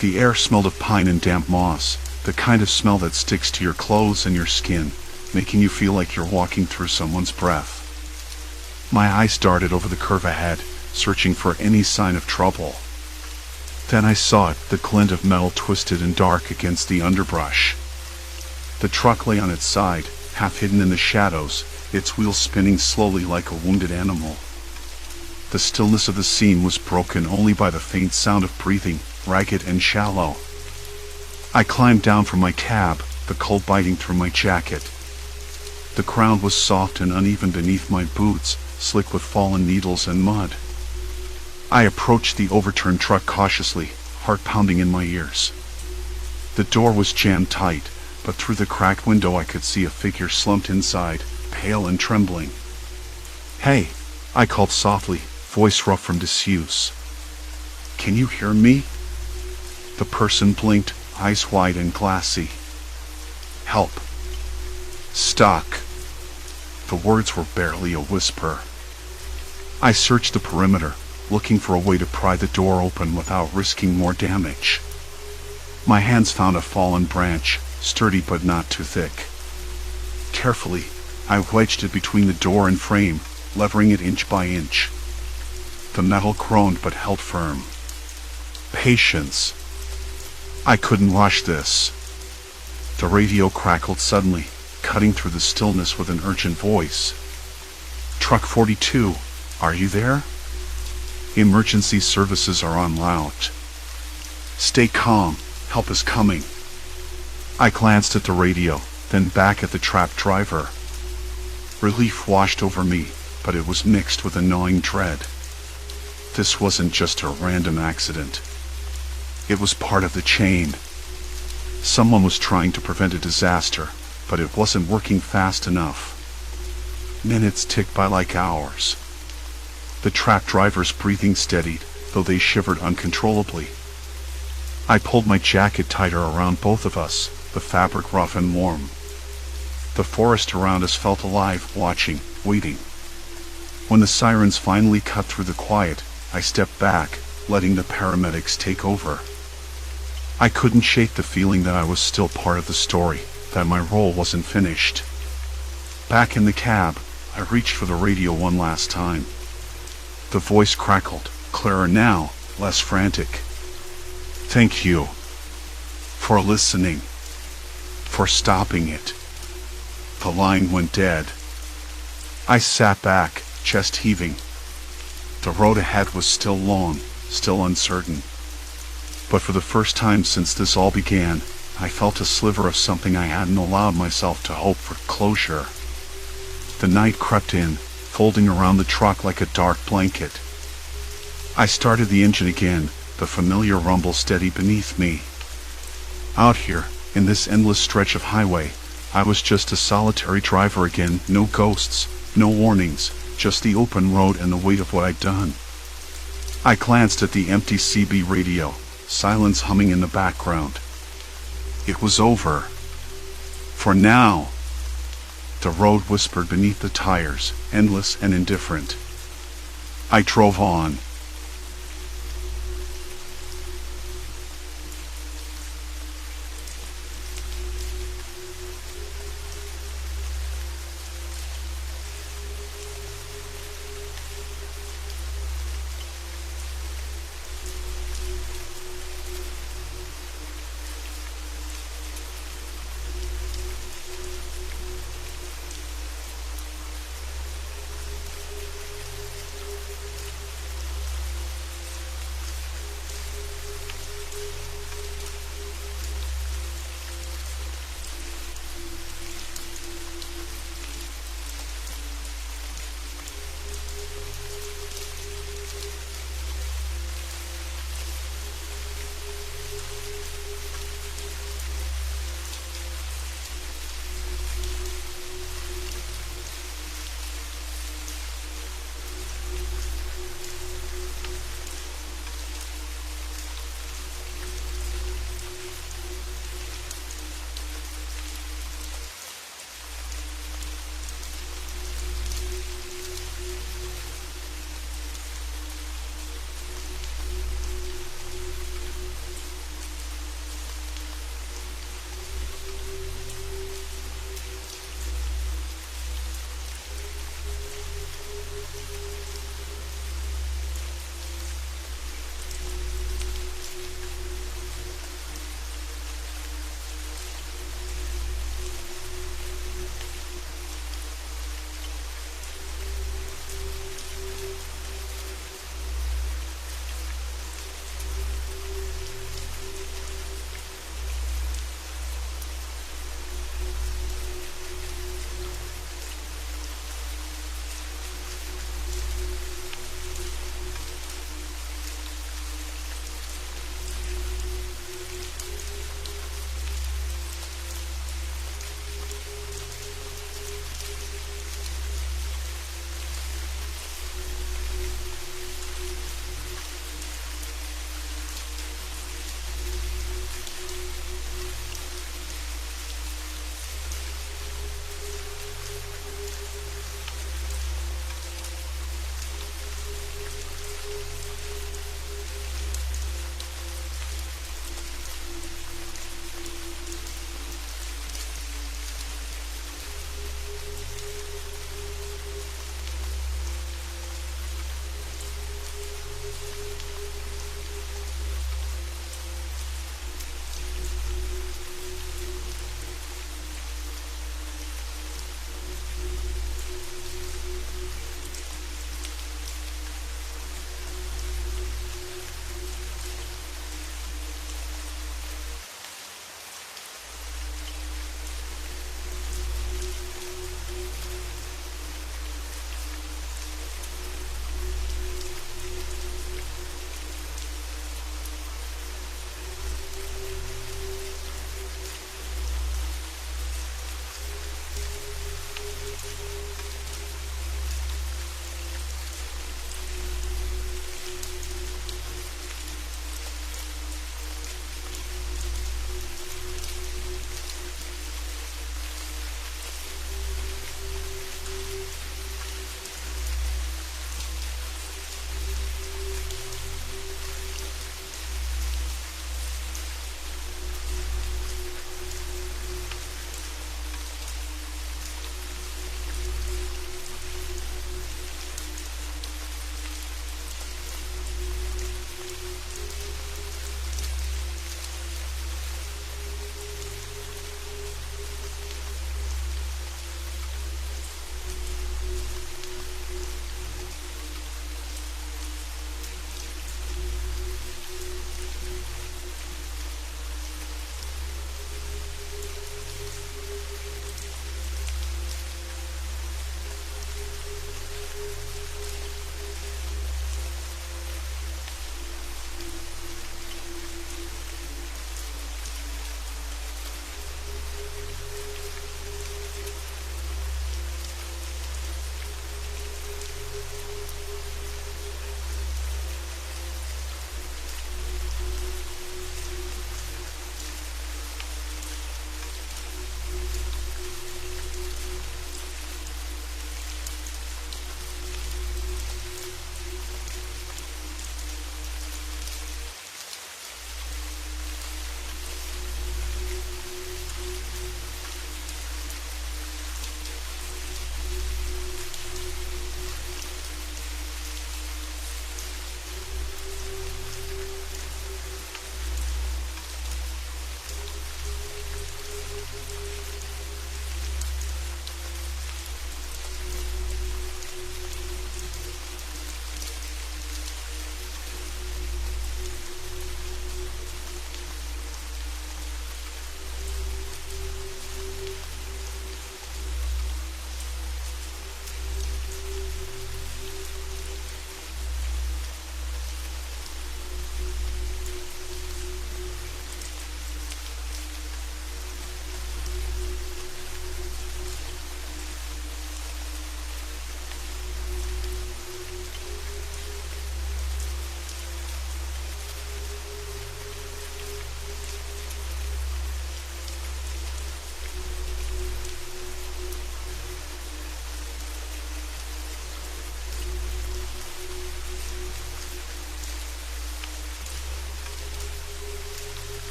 Speaker 1: The air smelled of pine and damp moss, the kind of smell that sticks to your clothes and your skin, making you feel like you're walking through someone's breath. My eyes darted over the curve ahead, searching for any sign of trouble. Then I saw it, the glint of metal twisted and dark against the underbrush. The truck lay on its side, half hidden in the shadows, its wheels spinning slowly like a wounded animal. The stillness of the scene was broken only by the faint sound of breathing, ragged and shallow. I climbed down from my cab, the cold biting through my jacket. The ground was soft and uneven beneath my boots, slick with fallen needles and mud. I approached the overturned truck cautiously, heart pounding in my ears. The door was jammed tight, but through the cracked window I could see a figure slumped inside, pale and trembling. "Hey," I called softly, voice rough from disuse. "Can you hear me?" The person blinked, eyes wide and glassy. "Help. Stuck." The words were barely a whisper. I searched the perimeter, looking for a way to pry the door open without risking more damage. My hands found a fallen branch, sturdy but not too thick. Carefully, I wedged it between the door and frame, levering it inch by inch. The metal groaned but held firm. Patience. I couldn't rush this. The radio crackled suddenly, cutting through the stillness with an urgent voice. "Truck 42, are you there? Emergency services are en route. Stay calm, help is coming." I glanced at the radio, then back at the trapped driver. Relief washed over me, but it was mixed with a gnawing dread. This wasn't just a random accident. It was part of the chain. Someone was trying to prevent a disaster, but it wasn't working fast enough. Minutes ticked by like hours. The trapped driver's breathing steadied, though they shivered uncontrollably. I pulled my jacket tighter around both of us, the fabric rough and warm. The forest around us felt alive, watching, waiting. When the sirens finally cut through the quiet, I stepped back, letting the paramedics take over. I couldn't shake the feeling that I was still part of the story, that my role wasn't finished. Back in the cab, I reached for the radio one last time. The voice crackled, clearer now, less frantic. "Thank you. For listening. For stopping it." The line went dead. I sat back, chest heaving. The road ahead was still long, still uncertain. But for the first time since this all began, I felt a sliver of something I hadn't allowed myself to hope for: closure. The night crept in, folding around the truck like a dark blanket. I started the engine again, the familiar rumble steady beneath me. Out here, in this endless stretch of highway, I was just a solitary driver again, no ghosts, no warnings, just the open road and the weight of what I'd done. I glanced at the empty CB radio, silence humming in the background. It was over. For now. The road whispered beneath the tires, endless and indifferent. I drove on.